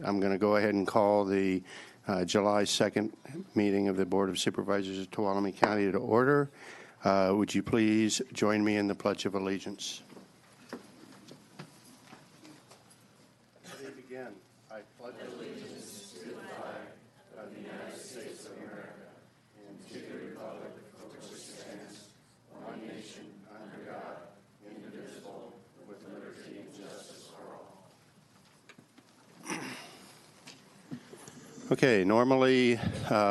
I'm going to go ahead and call the July 2nd meeting of the Board of Supervisors of Tuolumne County to order. Would you please join me in the Pledge of Allegiance? Let me begin. I pledge allegiance to the flag of the United States of America and to the republic for which it stands, one nation, under God, indivisible, with liberty and justice for all. Okay, normally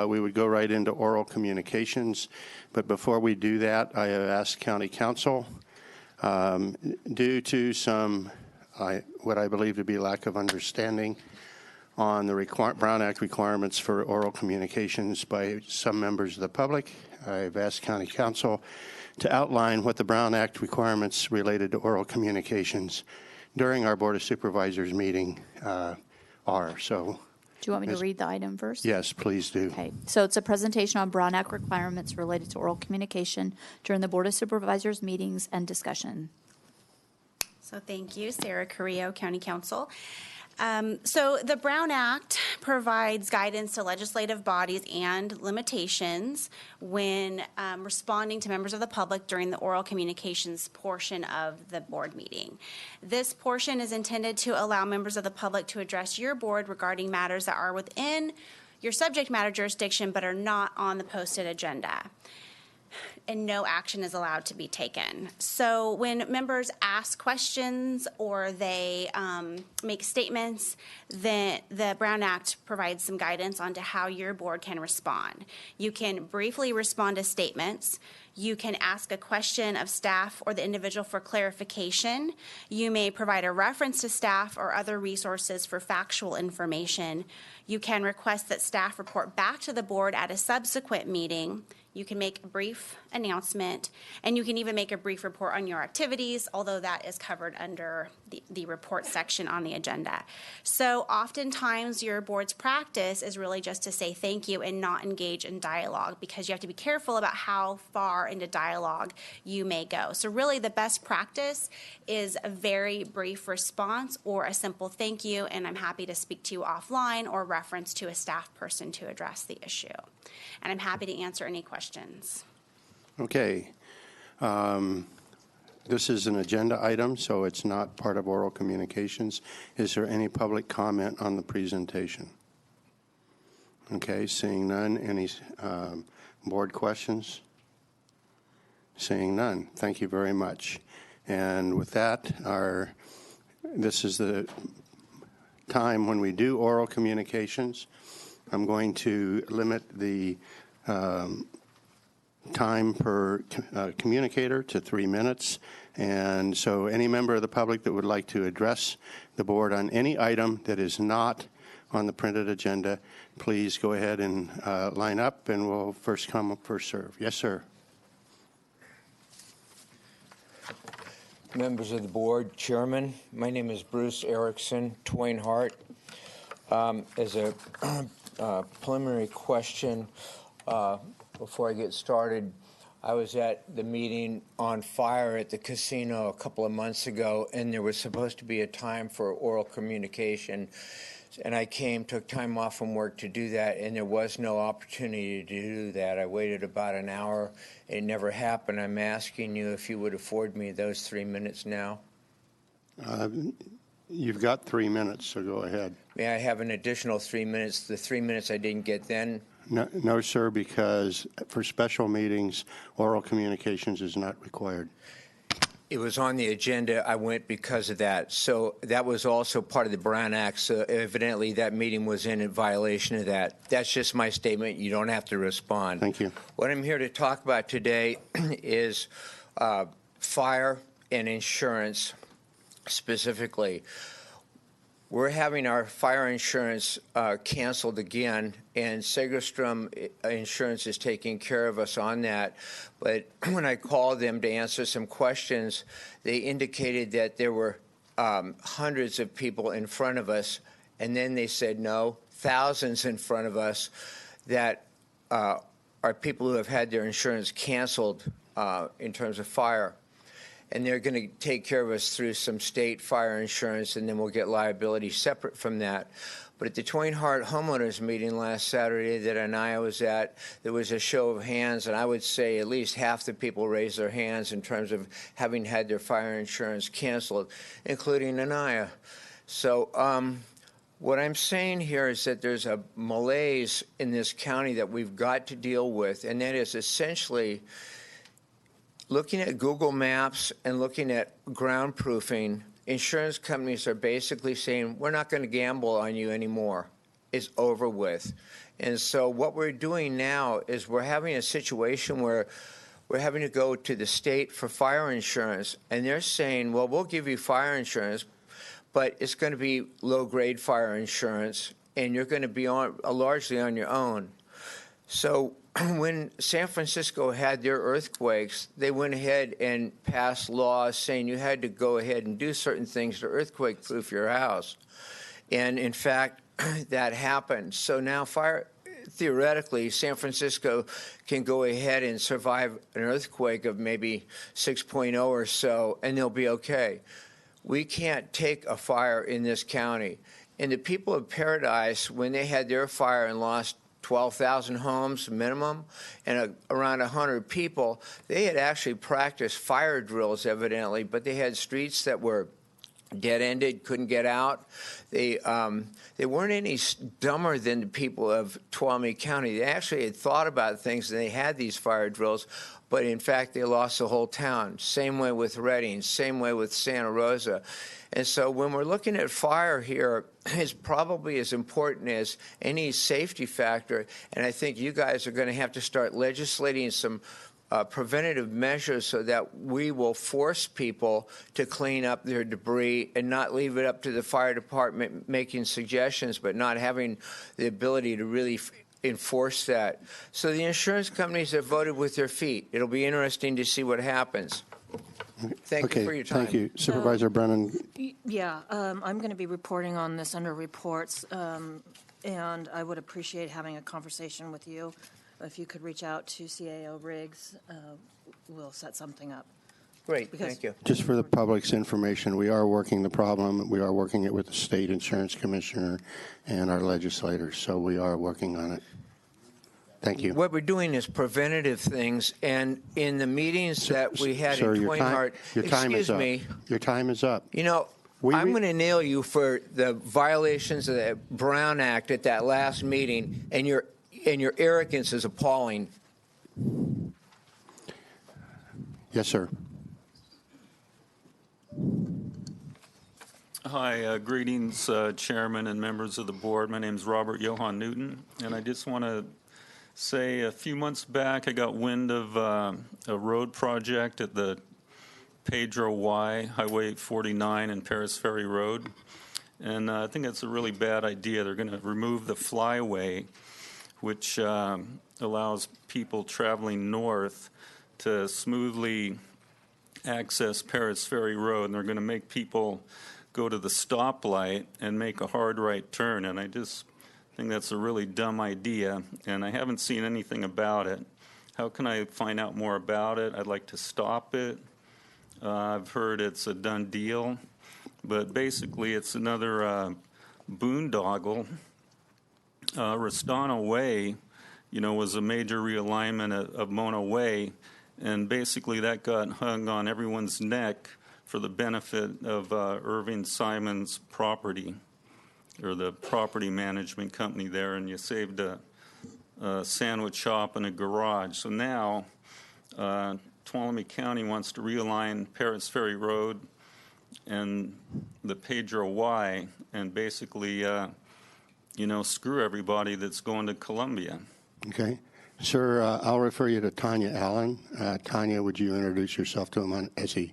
we would go right into oral communications, but before we do that, I have asked County Council, due to some, what I believe to be lack of understanding on the Brown Act requirements for oral communications by some members of the public, I've asked County Council to outline what the Brown Act requirements related to oral communications during our Board of Supervisors meeting are. So. Do you want me to read the item first? Yes, please do. Okay. So it's a presentation on Brown Act requirements related to oral communication during the Board of Supervisors meetings and discussion. So thank you, Sarah Carrillo, County Council. So the Brown Act provides guidance to legislative bodies and limitations when responding to members of the public during the oral communications portion of the board meeting. This portion is intended to allow members of the public to address your board regarding matters that are within your subject matter jurisdiction but are not on the posted agenda, and no action is allowed to be taken. So when members ask questions or they make statements, then the Brown Act provides some guidance on to how your board can respond. You can briefly respond to statements. You can ask a question of staff or the individual for clarification. You may provide a reference to staff or other resources for factual information. You can request that staff report back to the board at a subsequent meeting. You can make a brief announcement, and you can even make a brief report on your activities, although that is covered under the report section on the agenda. So oftentimes your board's practice is really just to say thank you and not engage in dialogue, because you have to be careful about how far into dialogue you may go. So really the best practice is a very brief response or a simple thank you, and I'm happy to speak to you offline, or reference to a staff person to address the issue. And I'm happy to answer any questions. Okay. This is an agenda item, so it's not part of oral communications. Is there any public comment on the presentation? Okay, seeing none. Any board questions? Seeing none. Thank you very much. And with that, this is the time when we do oral communications. I'm going to limit the time per communicator to 3 minutes. And so any member of the public that would like to address the board on any item that is not on the printed agenda, please go ahead and line up, and we'll first come, first serve. Yes, sir. Members of the board, Chairman, my name is Bruce Erickson, Twain Hart. As a preliminary question, before I get started, I was at the meeting on fire at the casino a couple of months ago, and there was supposed to be a time for oral communication, and I took time off from work to do that, and there was no opportunity to do that. I waited about an hour. It never happened. I'm asking you if you would afford me those 3 minutes now. You've got 3 minutes, so go ahead. May I have an additional 3 minutes, the 3 minutes I didn't get then? No, sir, because for special meetings, oral communications is not required. It was on the agenda. I went because of that. So that was also part of the Brown Act. So evidently that meeting was in violation of that. That's just my statement. You don't have to respond. Thank you. What I'm here to talk about today is fire and insurance specifically. We're having our fire insurance canceled again, and Segerstrom Insurance is taking care of us on that. But when I called them to answer some questions, they indicated that there were hundreds of people in front of us, and then they said no, thousands in front of us that are people who have had their insurance canceled in terms of fire. and they're going to take care of us through some state fire insurance, and then we'll get liability separate from that. But at the Twain Harte homeowners meeting last Saturday that Anaya was at, there was a show of hands, and I would say at least half the people raised their hands in terms of having had their fire insurance canceled, including Anaya. So what I'm saying here is that there's a malaise in this county that we've got to deal with, and that is essentially looking at Google Maps and looking at ground proofing. Insurance companies are basically saying, we're not going to gamble on you anymore. It's over with. And so what we're doing now is we're having a situation where we're having to go to the state for fire insurance, and they're saying, well, we'll give you fire insurance, but it's going to be low-grade fire insurance, and you're going to be largely on your own. So when San Francisco had their earthquakes, they went ahead and passed laws saying you had to go ahead and do certain things to earthquake-proof your house. And, in fact, that happened. So now theoretically, San Francisco can go ahead and survive an earthquake of maybe 6.0 or so, and they'll be okay. We can't take a fire in this county. And the people of Paradise, when they had their fire and lost 12,000 homes minimum and around 100 people, they had actually practiced fire drills, evidently, but they had streets that were dead-ended, couldn't get out. They weren't any dumber than the people of Tuolumne County. They actually had thought about things, and they had these fire drills, but in fact, they lost the whole town. Same way with Redding, same way with Santa Rosa. And so when we're looking at fire here, it's probably as important as any safety factor, and I think you guys are going to have to start legislating some preventative measures so that we will force people to clean up their debris and not leave it up to the fire department making suggestions but not having the ability to really enforce that. So the insurance companies have voted with their feet. It'll be interesting to see what happens. Thank you for your time. Thank you. Supervisor Brennan. Yeah, I'm going to be reporting on this under reports, and I would appreciate having a conversation with you. If you could reach out to CAO Riggs, we'll set something up. Great, thank you. Just for the public's information, we are working the problem. We are working it with the state insurance commissioner and our legislators, so we are working on it. Thank you. What we're doing is preventative things, and in the meetings that we had Sir, in Twain Harte, your time is up. Your time is up. You know, I'm going to nail you for the violations of the Brown Act at that last meeting, and your arrogance is appalling. Yes, sir. Hi, greetings, Chairman and members of the board. My name is Robert Johann Newton, and I just want to say a few months back I got wind of a road project at the Pedro Y, Highway 49 and Paris Ferry Road, and I think that's a really bad idea. They're going to remove the flyway, which allows people traveling north to smoothly access Paris Ferry Road, and they're going to make people go to the stoplight and make a hard right turn, and I just think that's a really dumb idea, and I haven't seen anything about it. How can I find out more about it? I'd like to stop it. I've heard it's a done deal, but basically it's another boondoggle. Restano Way, was a major realignment of Mona Way, and basically that got hung on everyone's neck for the benefit of Irving Simon's property, or the property management company there, and you saved a sandwich shop and a garage. So now Tuolumne County wants to realign Paris Ferry Road and the Pedro Y, and basically screw everybody that's going to Columbia. Okay. Sir, I'll refer you to Tanya Allen. Tanya, would you introduce yourself to him as he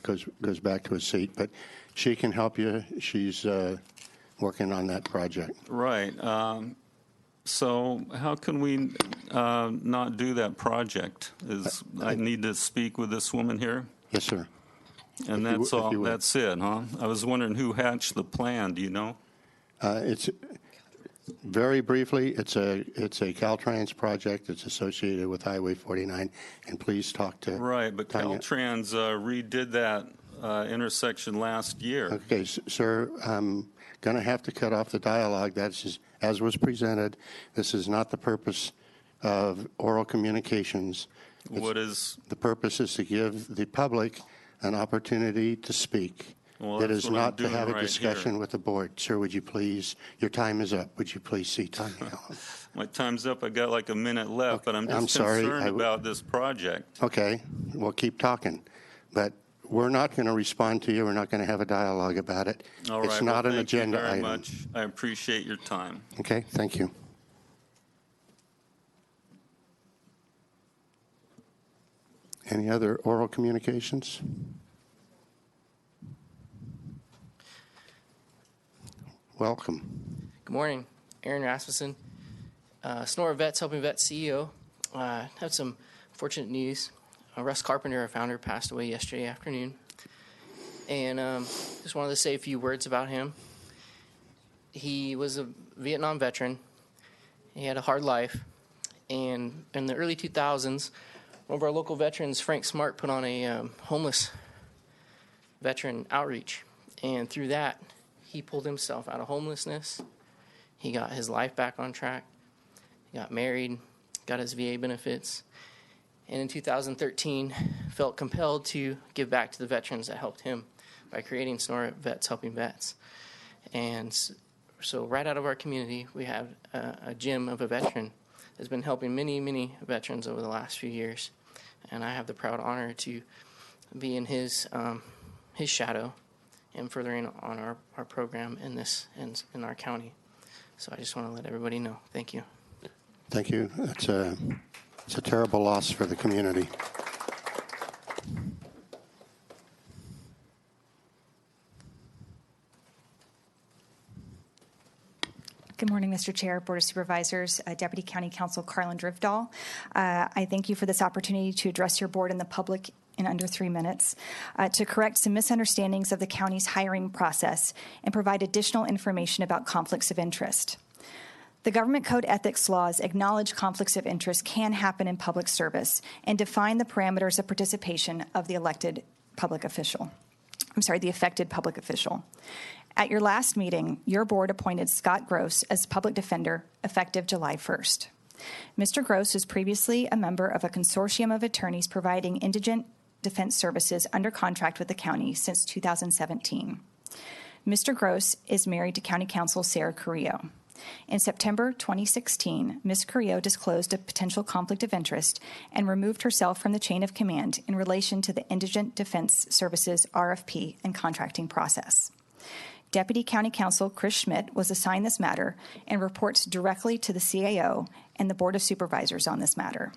goes back to his seat? But she can help you. She's working on that project. Right. So how can we not do that project? I need to speak with this woman here? Yes, sir. And that's all. That's it, huh? I was wondering who hatched the plan. Do you know? It's very briefly. It's a Caltrans project. It's associated with Highway 49. And please talk to Right, but Tanya. Caltrans redid that intersection last year. Okay, sir. going to have to cut off the dialogue. That's just, as was presented. This is not the purpose of oral communications. The purpose is to give the public an opportunity to speak. Well, It that's is what I'm not to doing have a right discussion here. with the board. Sir, would you please, your time is up. Would you please see time now? My time's up. I got like a minute left, but I'm I'm just sorry, concerned about this project. Okay, we'll keep talking. But we're not going to respond to you. We're not going to have a dialogue about it. All It's right. not well, an agenda thank you very item. much. I appreciate your time. Okay, thank you. Any other oral communications? Welcome. Good morning, Aaron Rasmussen, Sonora Vets, Helping Vets CEO. Have some fortunate news. Russ Carpenter, our founder, passed away yesterday afternoon. And just wanted to say a few words about him. He was a Vietnam veteran. He had a hard life. And in the early 2000s, one of our local veterans, Frank Smart, put on a homeless veteran outreach. And through that, he pulled himself out of homelessness. He got his life back on track. He got married, got his VA benefits. And in 2013, felt compelled to give back to the veterans that helped him by creating Sonora Vets Helping Vets. And so right out of our community, we have a gym of a veteran that's been helping many, many veterans over the last few years. And I have the proud honor to be in his shadow and furthering on our program in our county. So I just want to let everybody know. Thank you. Thank you. It's a terrible loss for the community. Good morning, Mr. Chair, Board of Supervisors, Deputy County Counsel Carlin Drivdahl. I thank you for this opportunity to address your board and the public in under 3 minutes to correct some misunderstandings of the county's hiring process and provide additional information about conflicts of interest. The Government Code ethics laws acknowledge conflicts of interest can happen in public service and define the parameters of participation of the affected public official. At your last meeting, your board appointed Scott Gross as public defender effective July 1st. Mr. Gross was previously a member of a consortium of attorneys providing indigent defense services under contract with the county since 2017. Mr. Gross is married to County Counsel Sarah Carrillo. In September 2016, Ms. Carrillo disclosed a potential conflict of interest and removed herself from the chain of command in relation to the Indigent Defense Services RFP and contracting process. Deputy County Counsel Chris Schmidt was assigned this matter and reports directly to the CAO and the Board of Supervisors on this matter.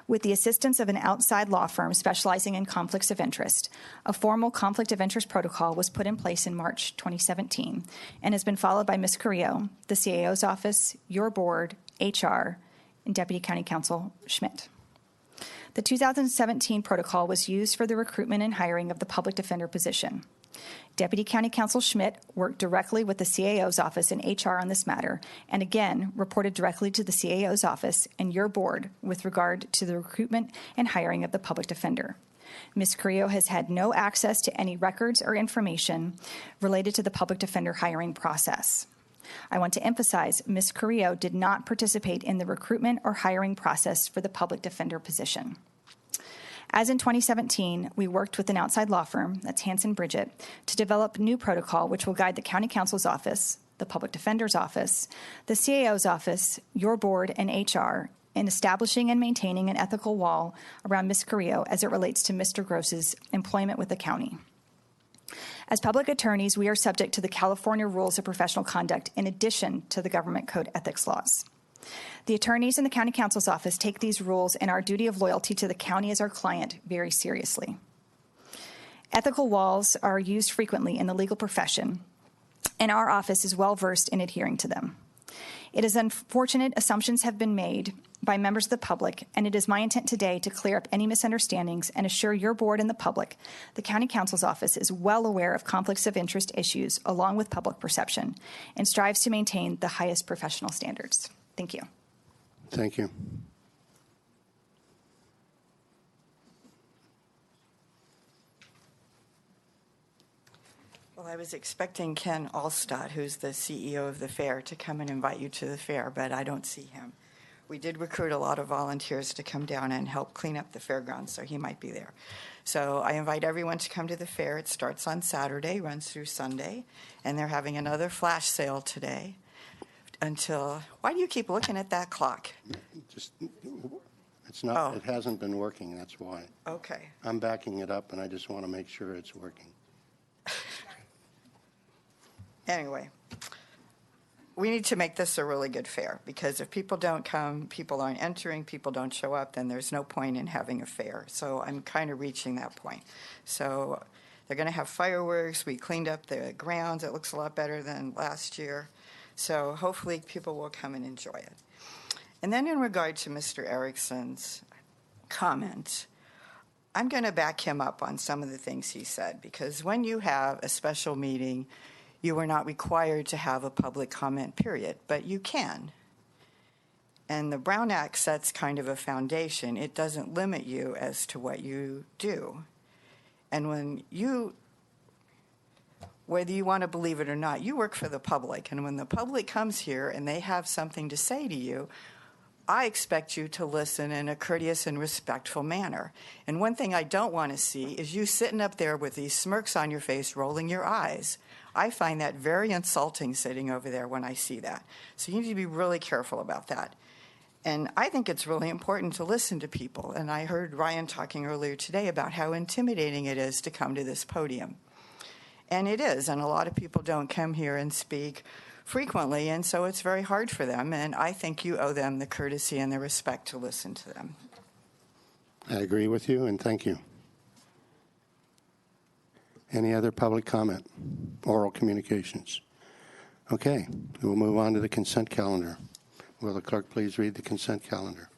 With the assistance of an outside law firm specializing in conflicts of interest, a formal conflict of interest protocol was put in place in March 2017 and has been followed by Ms. Carrillo, the CAO's office, your board, HR, and Deputy County Counsel Schmidt. The 2017 protocol was used for the recruitment and hiring of the public defender position. Deputy County Counsel Schmidt worked directly with the CAO's office and HR on this matter, and again reported directly to the CAO's office and your board with regard to the recruitment and hiring of the public defender. Ms. Carrillo has had no access to any records or information related to the public defender hiring process. I want to emphasize Ms. Carrillo did not participate in the recruitment or hiring process for the public defender position. As in 2017, we worked with an outside law firm, that's Hanson Bridget, to develop new protocol which will guide the County Counsel's office, the Public Defender's office, the CAO's office, your board, and HR in establishing and maintaining an ethical wall around Ms. Carrillo as it relates to Mr. Gross's employment with the county. As public attorneys, we are subject to the California Rules of Professional Conduct in addition to the Government Code ethics laws. The attorneys in the County Counsel's office take these rules and our duty of loyalty to the county as our client very seriously. Ethical walls are used frequently in the legal profession, and our office is well versed in adhering to them. It is unfortunate assumptions have been made by members of the public, and it is my intent today to clear up any misunderstandings and assure your board and the public the County Counsel's office is well aware of conflicts of interest issues along with public perception and strives to maintain the highest professional standards. Thank you. Thank you. Well, I was expecting Ken Allstott, who's the CEO of the fair, to come and invite you to the fair, but I don't see him. We did recruit a lot of volunteers to come down and help clean up the fairgrounds, so he might be there. So I invite everyone to come to the fair. It starts on Saturday, runs through Sunday, and they're having another flash sale today until, why do you keep looking at that clock? Just, it's not, Oh. It hasn't been working, that's why. Okay. I'm backing it up, and I just want to make sure it's working. Anyway, we need to make this a really good fair, because if people don't come, people aren't entering, people don't show up, then there's no point in having a fair. So I'm kind of reaching that point. So they're going to have fireworks. We cleaned up the grounds. It looks a lot better than last year. So hopefully people will come and enjoy it. And then in regard to Mr. Erickson's comment, I'm going to back him up on some of the things he said, because when you have a special meeting, you are not required to have a public comment period, but you can. And the Brown Act sets kind of a foundation. It doesn't limit you as to what you do. And whether you want to believe it or not, you work for the public. And when the public comes here and they have something to say to you, I expect you to listen in a courteous and respectful manner. And one thing I don't want to see is you sitting up there with these smirks on your face, rolling your eyes. I find that very insulting sitting over there when I see that. So you need to be really careful about that. And I think it's really important to listen to people. And I heard Ryan talking earlier today about how intimidating it is to come to this podium. And it is, and a lot of people don't come here and speak frequently, and so it's very hard for them. And I think you owe them the courtesy and the respect to listen to them. I agree with you, and thank you. Any other public comment? Oral communications? Okay, we'll move on to the consent calendar. Will the clerk please read the consent calendar?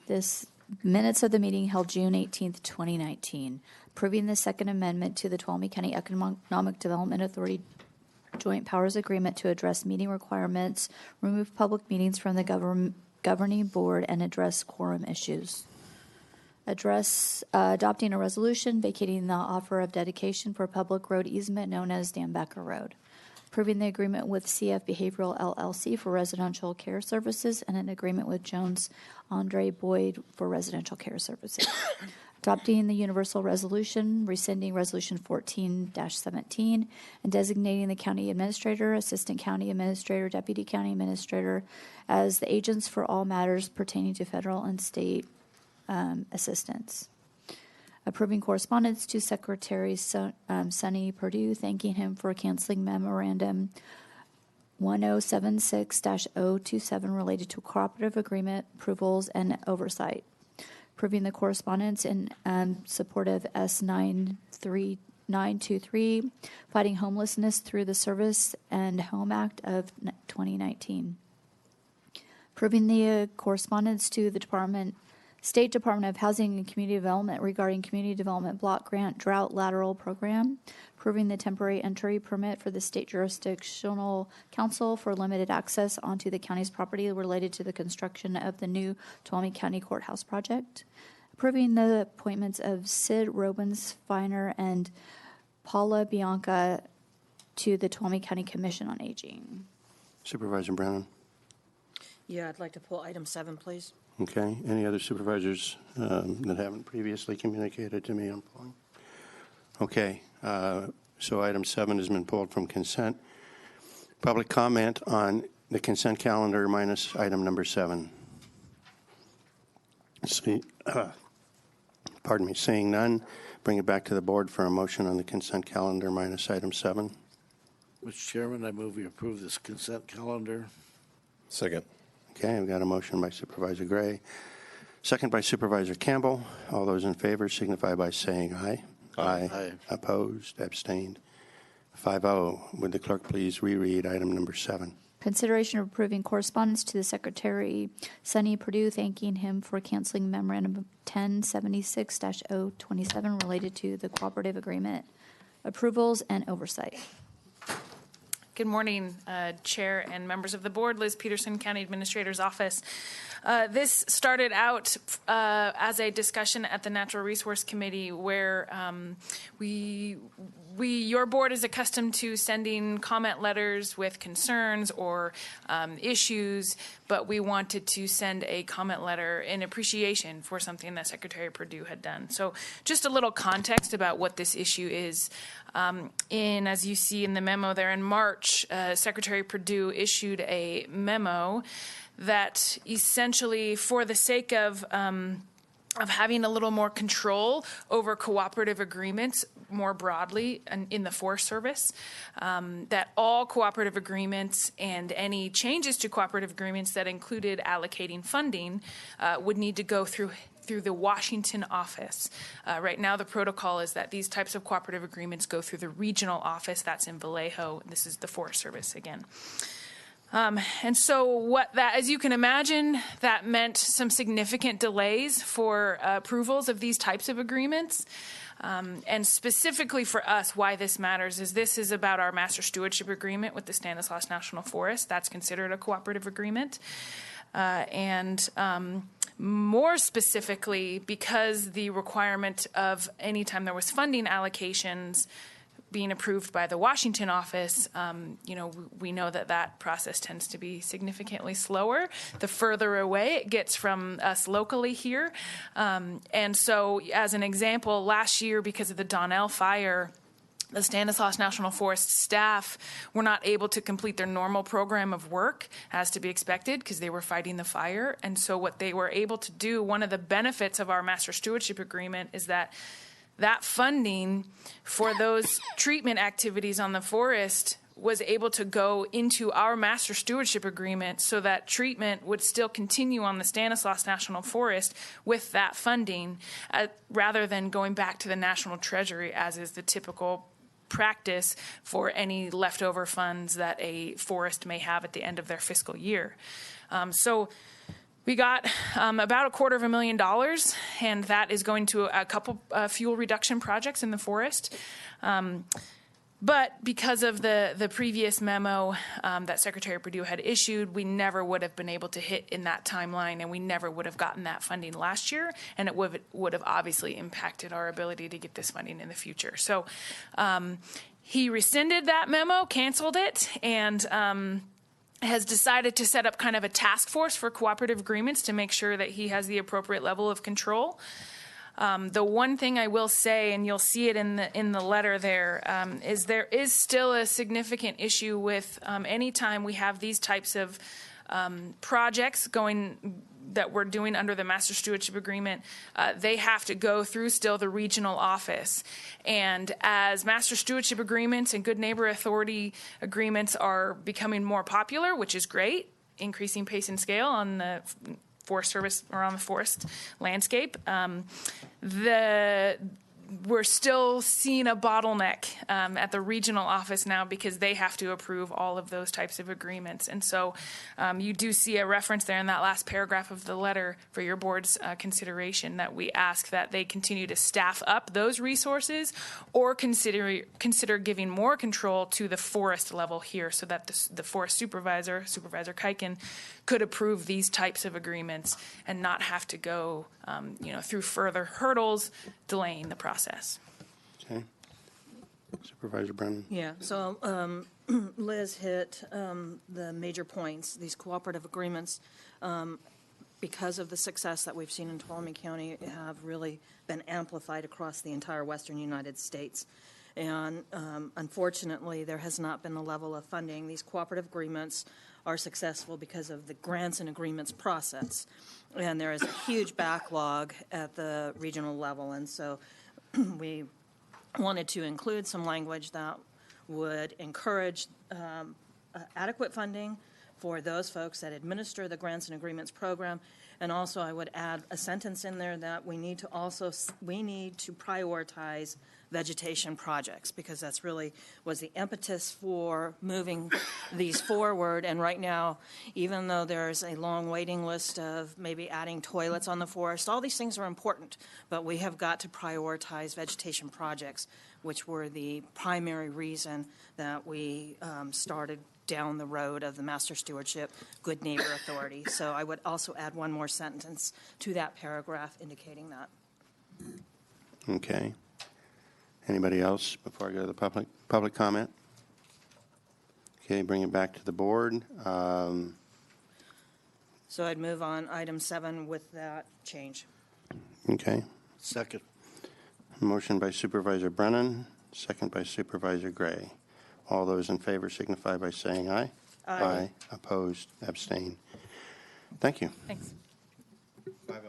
This minutes of the meeting held June 18th, 2019, approving the Second Amendment to the Tuolumne County Economic Development Authority Joint Powers Agreement to address meeting requirements, remove public meetings from the governing board, and address quorum issues. Adopting a resolution vacating the offer of dedication for public road easement known as Dan Becker Road. Approving the agreement with CF Behavioral LLC for residential care services and an agreement with Jones Andre Boyd for residential care services. Adopting the universal resolution, rescinding Resolution 14-17, and designating the county administrator, assistant county administrator, deputy county administrator as the agents for all matters pertaining to federal and state assistance. Approving correspondence to Secretary Sonny Perdue, thanking him for canceling memorandum 1076-027 related to cooperative agreement approvals and oversight. Approving the correspondence in support of S93923, fighting homelessness through the Service and Home Act of 2019. Approving the correspondence to the State Department of Housing and Community Development regarding Community Development Block Grant Drought Lateral Program. Approving the temporary entry permit for the State Jurisdictional Council for limited access onto the county's property related to the construction of the new Tuolumne County Courthouse project. Approving the appointments of Sid Robins Feiner and Paula Bianca to the Tuolumne County Commission on Aging. Supervisor Brennan? Yeah, I'd like to pull item 7, please. Okay. Any other supervisors that haven't previously communicated to me on pulling? Okay. So item 7 has been pulled from consent. Public comment on the consent calendar minus item number 7. Seeing none, bring it back to the board for a motion on the consent calendar minus item 7. Mr. Chairman, I move we approve this consent calendar. Second. Okay, I've got a motion by Supervisor Gray, second by Supervisor Campbell. All those in favor signify by saying aye. Aye. Aye. Opposed, abstained. 5-0. Would the clerk please reread item number 7? Consideration of approving correspondence to the Secretary Sonny Perdue, thanking him for canceling memorandum 1076-027 related to the cooperative agreement approvals and oversight. Good morning, Chair and members of the board. Liz Peterson, County Administrator's Office. This started out as a discussion at the Natural Resource Committee where your board is accustomed to sending comment letters with concerns or issues, but we wanted to send a comment letter in appreciation for something that Secretary Perdue had done. So just a little context about what this issue is. As you see in the memo there, in March, Secretary Perdue issued a memo that essentially, for the sake of having a little more control over cooperative agreements more broadly in the Forest Service, that all cooperative agreements and any changes to cooperative agreements that included allocating funding would need to go through the Washington office. Right now, the protocol is that these types of cooperative agreements go through the regional office. That's in Vallejo. This is the Forest Service again. And so as you can imagine, that meant some significant delays for approvals of these types of agreements. And specifically for us, why this matters is this is about our master stewardship agreement with the Stanislaus National Forest. That's considered a cooperative agreement. More specifically, because the requirement of any time there was funding allocations being approved by the Washington office, we know that process tends to be significantly slower the further away it gets from us locally here. And so, as an example, last year, because of the Donnell fire, the Stanislaus National Forest staff were not able to complete their normal program of work as to be expected because they were fighting the fire. And so what they were able to do, one of the benefits of our master stewardship agreement is that funding for those treatment activities on the forest was able to go into our master stewardship agreement so that treatment would still continue on the Stanislaus National Forest with that funding rather than going back to the National Treasury, as is the typical practice for any leftover funds that a forest may have at the end of their fiscal year. So we got about $250,000, and that is going to a couple fuel reduction projects in the forest. But because of the previous memo that Secretary Perdue had issued, we never would have been able to hit in that timeline, and we never would have gotten that funding last year, and it would have obviously impacted our ability to get this funding in the future. So he rescinded that memo, canceled it, and has decided to set up kind of a task force for cooperative agreements to make sure that he has the appropriate level of control. The one thing I will say, and you'll see it in the letter there is still a significant issue with any time we have these types of projects going that we're doing under the Master Stewardship Agreement. They have to go through still the regional office. And as Master Stewardship Agreements and Good Neighbor Authority agreements are becoming more popular, which is great, increasing pace and scale on the Forest Service or on the forest landscape, we're still seeing a bottleneck at the regional office now because they have to approve all of those types of agreements. And so you do see a reference there in that last paragraph of the letter for your board's consideration that we ask that they continue to staff up those resources or consider giving more control to the forest level here so that the forest supervisor, Supervisor Kuiken, could approve these types of agreements and not have to go through further hurdles, delaying the process. Okay. Supervisor Brennan. Yeah, so Liz hit the major points. These cooperative agreements, because of the success that we've seen in Tuolumne County, have really been amplified across the entire western United States. And unfortunately, there has not been the level of funding. These cooperative agreements are successful because of the grants and agreements process. And there is a huge backlog at the regional level. And so we wanted to include some language that would encourage adequate funding for those folks that administer the grants and agreements program. And also I would add a sentence in there that we need to prioritize vegetation projects, because that's really was the impetus for moving these forward. And right now, even though there's a long waiting list of maybe adding toilets on the forest, all these things are important, but we have got to prioritize vegetation projects, which were the primary reason that we started down the road of the Master Stewardship Good Neighbor Authority. So I would also add one more sentence to that paragraph indicating that. Okay. Anybody else before I go to the public comment? Okay, bring it back to the board. So I'd move on item 7 with that change. Okay. Second. Motion by Supervisor Brennan, second by Supervisor Gray. All those in favor signify by saying aye. Aye. Opposed, abstain. Thank you. Thanks. 5-0.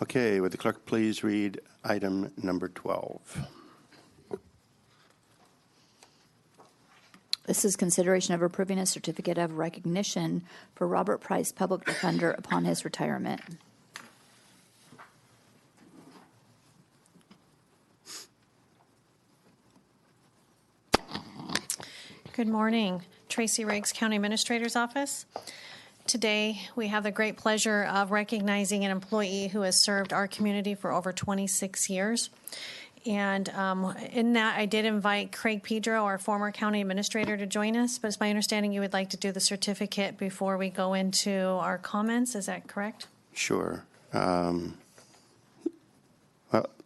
Okay, would the clerk please read item number 12? This is consideration of approving a certificate of recognition for Robert Price, Public Defender, upon his retirement. Good morning. Tracy Riggs, County Administrator's Office. Today, we have the great pleasure of recognizing an employee who has served our community for over 26 years. And in that, I did invite Craig Pedro, our former county administrator, to join us. But it's my understanding you would like to do the certificate before we go into our comments. Is that correct? Sure. Well,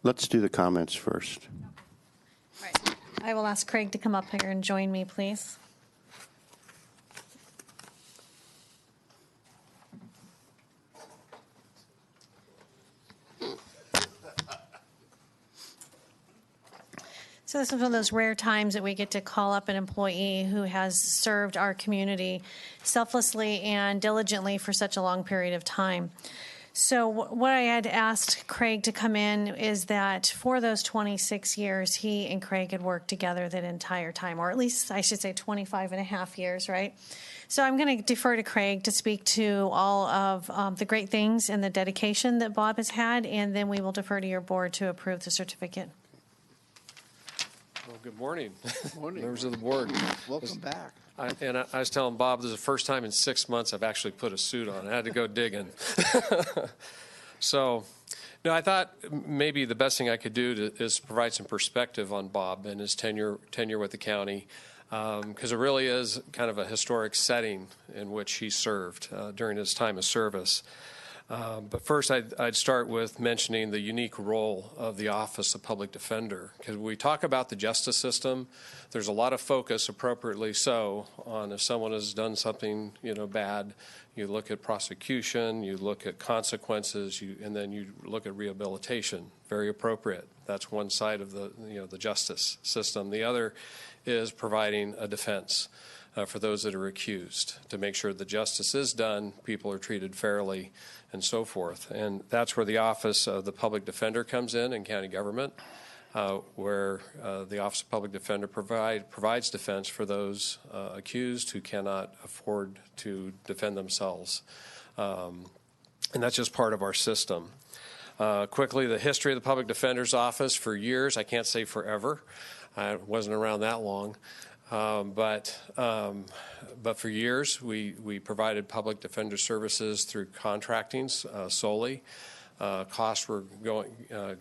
let's do the comments first. All right. I will ask Craig to come up here and join me, please. So this is one of those rare times that we get to call up an employee who has served our community selflessly and diligently for such a long period of time. So what I had asked Craig to come in is that for those 26 years, he and Craig had worked together that entire time, or at least I should say 25 and a half years, right? So I'm going to defer to Craig to speak to all of the great things and the dedication that Bob has had, and then we will defer to your board to approve the certificate. Well, good morning. Morning. Members of the board. Welcome back. I was telling Bob, this is the first time in 6 months I've actually put a suit on. I had to go digging. So, no, I thought maybe the best thing I could do is provide some perspective on Bob and his tenure with the county, because it really is kind of a historic setting in which he served during his time of service. But first, I'd start with mentioning the unique role of the Office of Public Defender. Because we talk about the justice system, there's a lot of focus, appropriately so, on if someone has done something bad. You look at prosecution, you look at consequences, and then you look at rehabilitation. Very appropriate. That's one side of the justice system. The other is providing a defense for those that are accused, to make sure the justice is done, people are treated fairly, and so forth. And that's where the Office of the Public Defender comes in county government, where the Office of Public Defender provides defense for those accused who cannot afford to defend themselves. And that's just part of our system. Quickly, the history of the Public Defender's Office for years, I can't say forever, I wasn't around that long. But for years, we provided public defender services through contracting solely. Costs were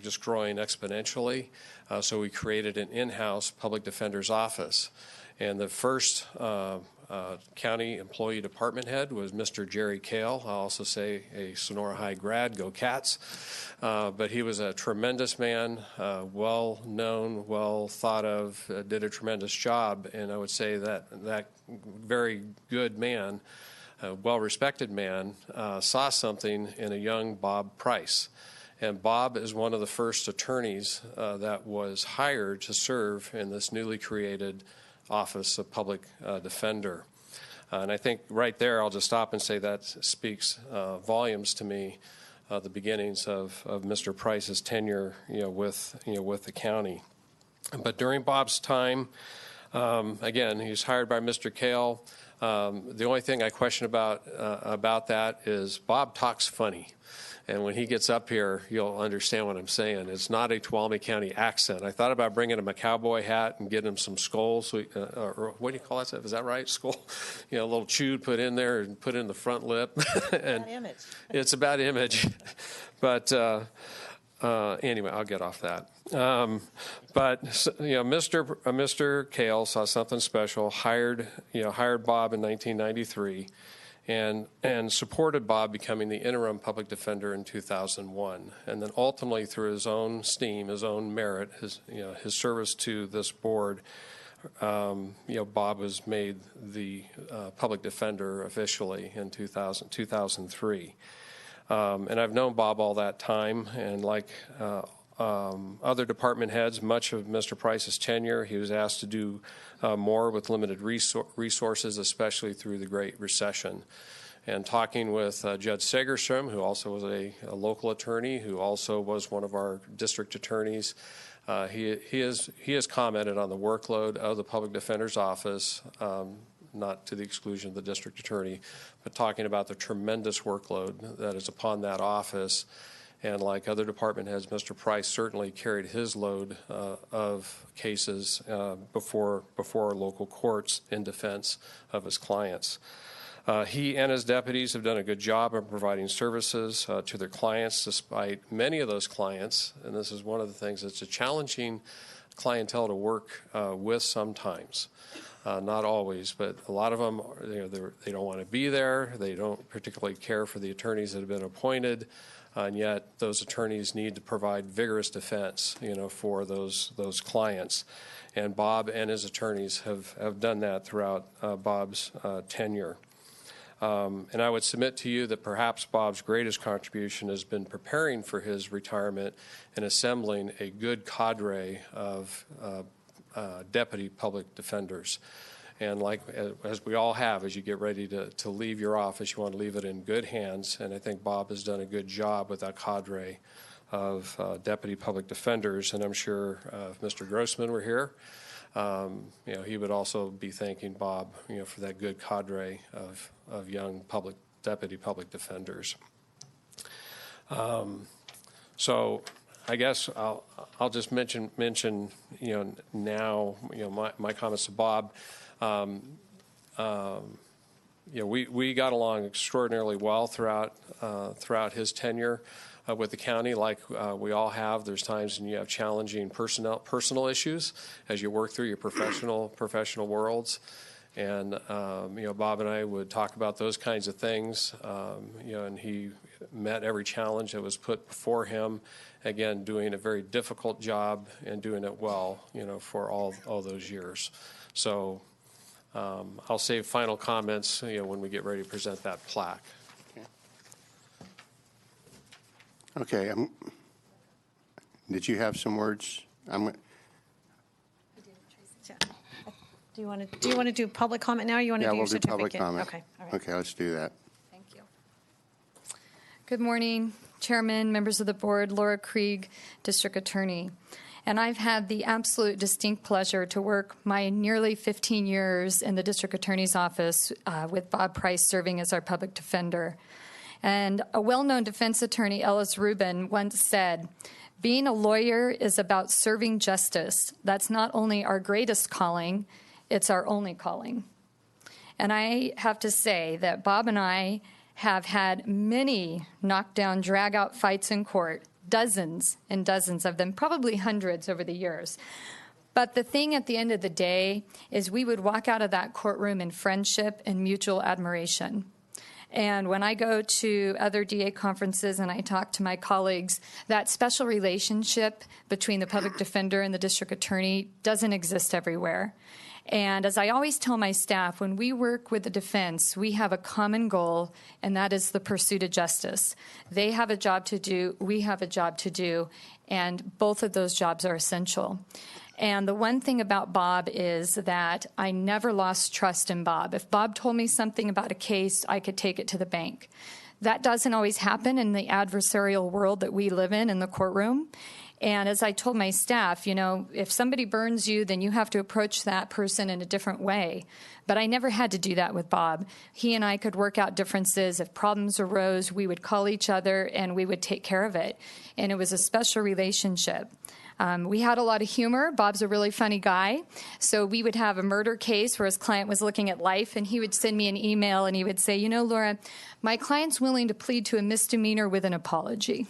just growing exponentially, so we created an in-house public defender's office. And the first county employee department head was Mr. Jerry Kale. I'll also say a Sonora High grad, go Cats. But he was a tremendous man, well known, well thought of, did a tremendous job. And I would say that very good man, well respected man, saw something in a young Bob Price. And Bob is one of the first attorneys that was hired to serve in this newly created Office of Public Defender. And I think right there, I'll just stop and say that speaks volumes to me, the beginnings of Mr. Price's tenure, with the county. But during Bob's time, again, he was hired by Mr. Kale. The only thing I question about that is Bob talks funny. And when he gets up here, you'll understand what I'm saying. It's not a Tuolumne County accent. I thought about bringing him a cowboy hat and getting him some skulls, or what do you call that stuff? Is that right? Skull? You know, a little chewed put in there and put in the front lip. And Bad image. It's a bad image. But anyway, I'll get off that. But Mr. Kale saw something special, hired Bob in 1993, and supported Bob becoming the interim public defender in 2001, and then ultimately through his own steam, his own merit, his service to this board, Bob was made the public defender officially in 2003. And I've known Bob all that time, and like other department heads, much of Mr. Price's tenure, he was asked to do more with limited resources, especially through the Great Recession. And talking with Judge Segerstrom, who also was a local attorney, who also was one of our district attorneys, he has commented on the workload of the public defender's office, not to the exclusion of the district attorney, but talking about the tremendous workload that is upon that office. And like other department heads, Mr. Price certainly carried his load of cases before local courts in defense of his clients. He and his deputies have done a good job of providing services to their clients, despite many of those clients, and this is one of the things that's a challenging clientele to work with sometimes. Not always, but a lot of them, they don't want to be there. They don't particularly care for the attorneys that have been appointed, and yet those attorneys need to provide vigorous defense, for those clients. And Bob and his attorneys have done that throughout Bob's tenure. And I would submit to you that perhaps Bob's greatest contribution has been preparing for his retirement and assembling a good cadre of deputy public defenders. And like as we all have, as you get ready to leave your office, you want to leave it in good hands. And I think Bob has done a good job with that cadre of deputy public defenders. And I'm sure if Mr. Grossman were here, he would also be thanking Bob, for that good cadre of young deputy public defenders. So I guess I'll just mention now my comments to Bob. We got along extraordinarily well throughout his tenure with the county, like we all have. There's times when you have challenging personal issues as you work through your professional worlds. And Bob and I would talk about those kinds of things. And he met every challenge that was put before him. Again, doing a very difficult job and doing it well, for all those years. So I'll save final comments, when we get ready to present that plaque. Okay. Did you have some words? Do you want to do public comment now? Or you want to do your certificate? We'll do public comment. Okay. All right. Okay, let's do that. Thank you. Good morning, Chairman, members of the board, Laura Krieg, District Attorney. And I've had the absolute distinct pleasure to work my nearly 15 years in the District Attorney's office with Bob Price serving as our public defender. And a well-known defense attorney, Ellis Rubin, once said, "Being a lawyer is about serving justice. That's not only our greatest calling, it's our only calling." And I have to say that Bob and I have had many knockdown, drag-out fights in court, dozens and dozens of them, probably hundreds over the years. But the thing at the end of the day is we would walk out of that courtroom in friendship and mutual admiration. And when I go to other DA conferences and I talk to my colleagues, that special relationship between the public defender and the district attorney doesn't exist everywhere. And as I always tell my staff, when we work with the defense, we have a common goal, and that is the pursuit of justice. They have a job to do, we have a job to do, and both of those jobs are essential. And the one thing about Bob is that I never lost trust in Bob. If Bob told me something about a case, I could take it to the bank. That doesn't always happen in the adversarial world that we live in the courtroom. And as I told my staff, if somebody burns you, then you have to approach that person in a different way. But I never had to do that with Bob. He and I could work out differences. If problems arose, we would call each other and we would take care of it. And it was a special relationship. We had a lot of humor. Bob's a really funny guy. So we would have a murder case where his client was looking at life, and he would send me an email, and he would say, Laura, my client's willing to plead to a misdemeanor with an apology.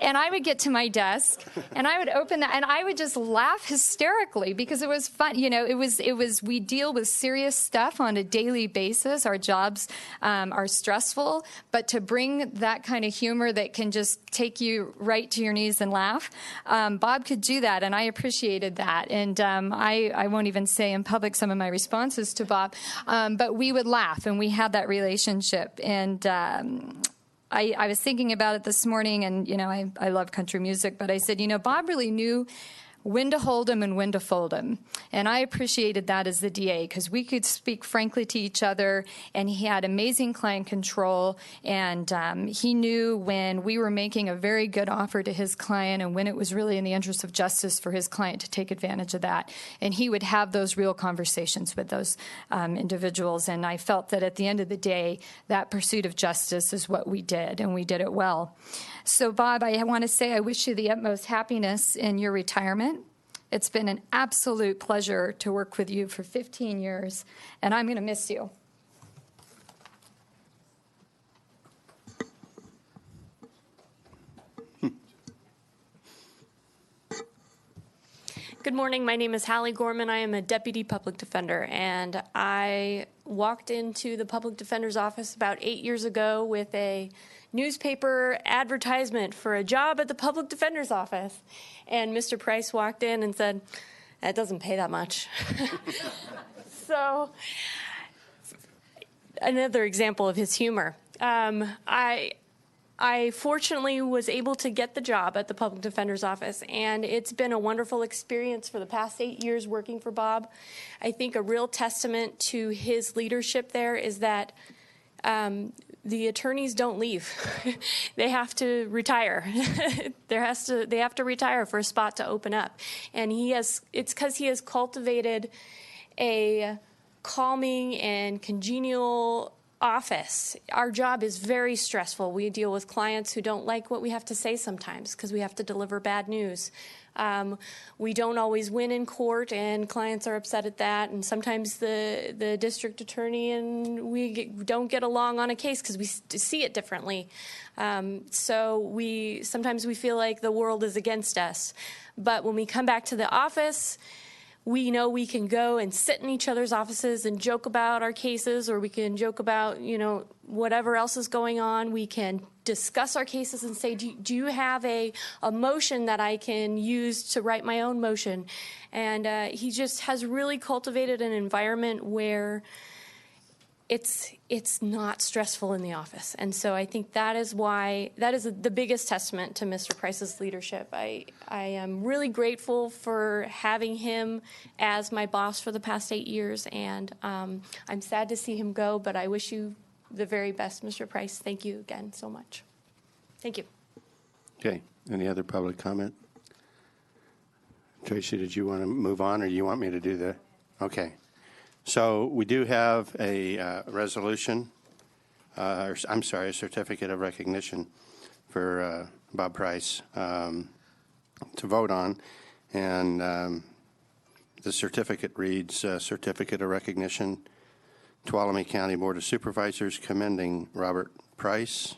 And I would get to my desk, and I would open that, and I would just laugh hysterically because it was fun. We deal with serious stuff on a daily basis. Our jobs are stressful, but to bring that kind of humor that can just take you right to your knees and laugh, Bob could do that, and I appreciated that. And I won't even say in public some of my responses to Bob, but we would laugh, and we had that relationship. And I was thinking about it this morning, and, I love country music, but I said, Bob really knew when to hold him and when to fold him. And I appreciated that as the DA because we could speak frankly to each other, and he had amazing client control, and he knew when we were making a very good offer to his client and when it was really in the interest of justice for his client to take advantage of that. And he would have those real conversations with those individuals, and I felt that at the end of the day, that pursuit of justice is what we did, and we did it well. So, Bob, I want to say I wish you the utmost happiness in your retirement. It's been an absolute pleasure to work with you for 15 years, and I'm going to miss you. Good morning. My name is Hallie Gorman. I am a deputy public defender, and I walked into the public defender's office about 8 years ago with a newspaper advertisement for a job at the public defender's office. And Mr. Price walked in and said, "That doesn't pay that much." So, another example of his humor. I fortunately was able to get the job at the public defender's office, and it's been a wonderful experience for the past 8 years working for Bob. I think a real testament to his leadership there is that the attorneys don't leave. They have to retire. They have to retire for a spot to open up. And it's because he has cultivated a calming and congenial office. Our job is very stressful. We deal with clients who don't like what we have to say sometimes because we have to deliver bad news. We don't always win in court, and clients are upset at that. And sometimes the district attorney and we don't get along on a case because we see it differently. So sometimes we feel like the world is against us. But when we come back to the office, we know we can go and sit in each other's offices and joke about our cases, or we can joke about, whatever else is going on. We can discuss our cases and say, do you have a motion that I can use to write my own motion? And he just has really cultivated an environment where it's not stressful in the office. And so I think that is the biggest testament to Mr. Price's leadership. I am really grateful for having him as my boss for the past 8 years, and I'm sad to see him go, but I wish you the very best, Mr. Price. Thank you again so much. Thank you. Okay. Any other public comment? Tracy, did you want to move on, or do you want me to do that? Okay. So we do have a resolution, a certificate of recognition for Bob Price to vote on. And the certificate reads, Certificate of Recognition, Tuolumne County Board of Supervisors commending Robert Price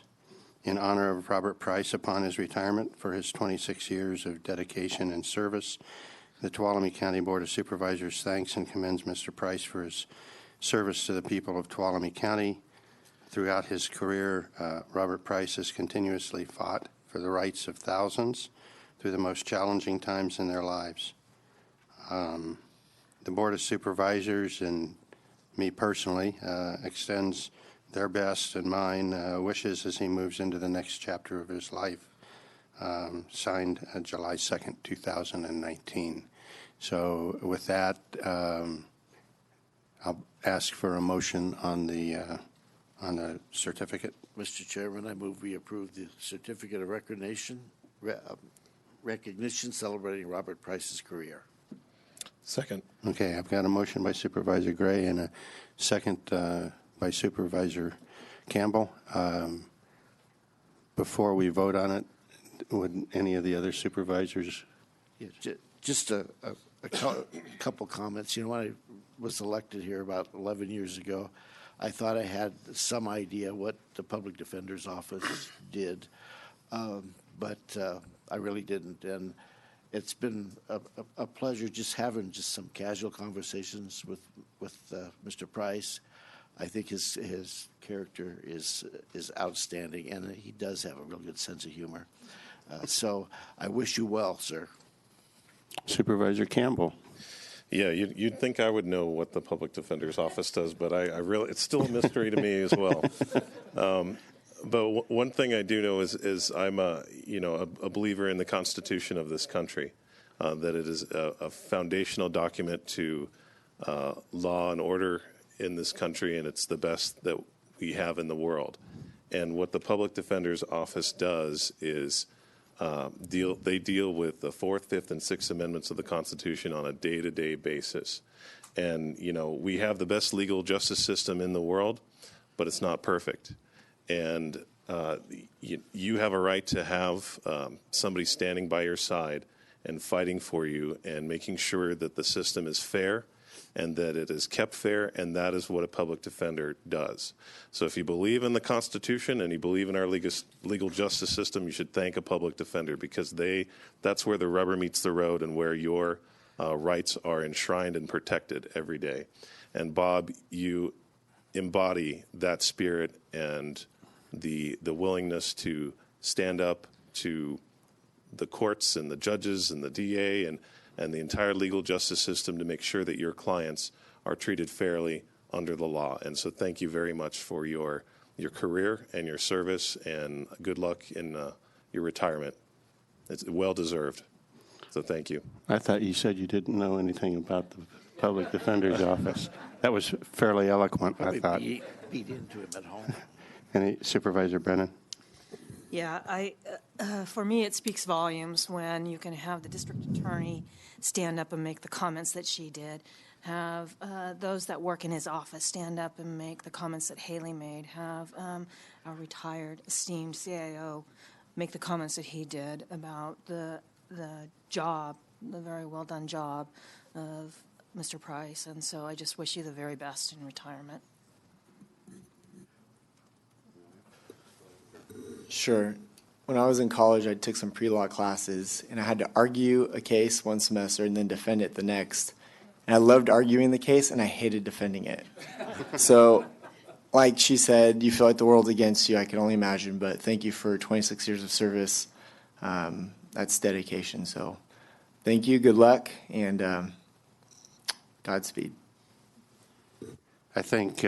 in honor of Robert Price upon his retirement for his 26 years of dedication and service. The Tuolumne County Board of Supervisors thanks and commends Mr. Price for his service to the people of Tuolumne County. Throughout his career, Robert Price has continuously fought for the rights of thousands through the most challenging times in their lives. The Board of Supervisors and me personally extends their best and mine wishes as he moves into the next chapter of his life. Signed July 2nd, 2019. So with that, I'll ask for a motion on the certificate. Mr. Chairman, I move we approve the certificate of recognition recognition celebrating Robert Price's career. Second. Okay, I've got a motion by Supervisor Gray and a second by Supervisor Campbell. Before we vote on it, would any of the other supervisors? Yeah, just a couple comments. You know, when I was elected here about 11 years ago, I thought I had some idea what the Public Defender's Office did, but I really didn't. And it's been a pleasure just having just some casual conversations with Mr. Price. I think his character is outstanding, and he does have a real good sense of humor. So I wish you well, sir. Supervisor Campbell. Yeah, you'd think I would know what the Public Defender's Office does, but I really, it's still a mystery to me as well. But one thing I do know is I'm a believer in the Constitution of this country, that it is a foundational document to law and order in this country, and it's the best that we have in the world. And what the Public Defender's Office does is they deal with the 4th, 5th, and 6th Amendments of the Constitution on a day-to-day basis. And, you know, we have the best legal justice system in the world, but it's not perfect. And you have a right to have somebody standing by your side and fighting for you and making sure that the system is fair and that it is kept fair, and that is what a public defender does. So if you believe in the Constitution and you believe in our legal justice system, you should thank a public defender, because that's where the rubber meets the road and where your rights are enshrined and protected every day. And Bob, you embody that spirit and the willingness to stand up to the courts and the judges and the DA and the entire legal justice system to make sure that your clients are treated fairly under the law. And so thank you very much for your career and your service, and good luck in your retirement. It's well-deserved. So thank you. I thought you said you didn't know anything about the Public Defender's Office. That was fairly eloquent, Probably I thought. beat into him at home. Any Supervisor Brennan? Yeah, for me, it speaks volumes when you can have the district attorney stand up and make the comments that she did, have those that work in his office stand up and make the comments that Haley made, have our retired esteemed CIO make the comments that he did about the job, the very well done job of Mr. Price. And so I just wish you the very best in retirement. Sure. When I was in college, I took some pre-law classes, and I had to argue a case one semester and then defend it the next. And I loved arguing the case, and I hated defending it. So, like she said, you feel like the world's against you. I can only imagine, but thank you for 26 years of service. That's dedication. So thank you, good luck, and Godspeed. I think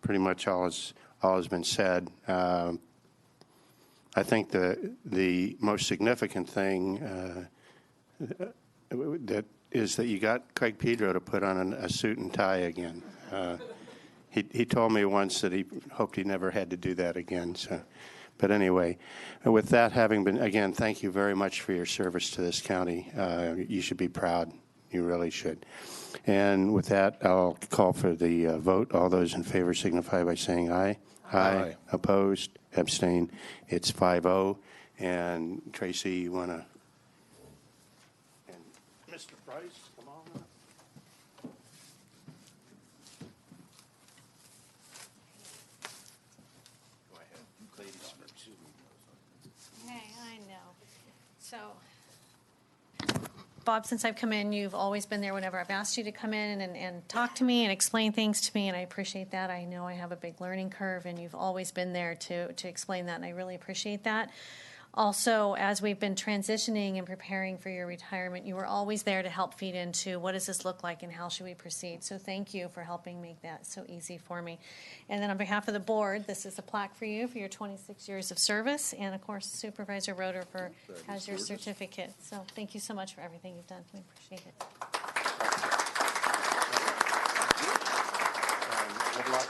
pretty much all has been said. I think the most significant thing that is that you got Craig Pedro to put on a suit and tie again. He told me once that he hoped he never had to do that again. So, but anyway, with that having been, again, thank you very much for your service to this county. You should be proud. You really should. And with that, I'll call for the vote. All those in favor signify by saying aye. Aye. Opposed? Abstain? It's 5-0. And Tracy, you want to? And Mr. Price, come on up. Go ahead. Ladies first. Hey, I know. So, Bob, since I've come in, you've always been there whenever I've asked you to come in and talk to me and explain things to me, and I appreciate that. I know I have a big learning curve, and you've always been there to explain that, and I really appreciate that. Also, as we've been transitioning and preparing for your retirement, you were always there to help feed into what does this look like and how should we proceed. So thank you for helping make that so easy for me. And then on behalf of the board, this is a plaque for you for your 26 years of service. And of course, Supervisor Roeder has your certificate. So thank you so much for everything you've done. We appreciate it. Good luck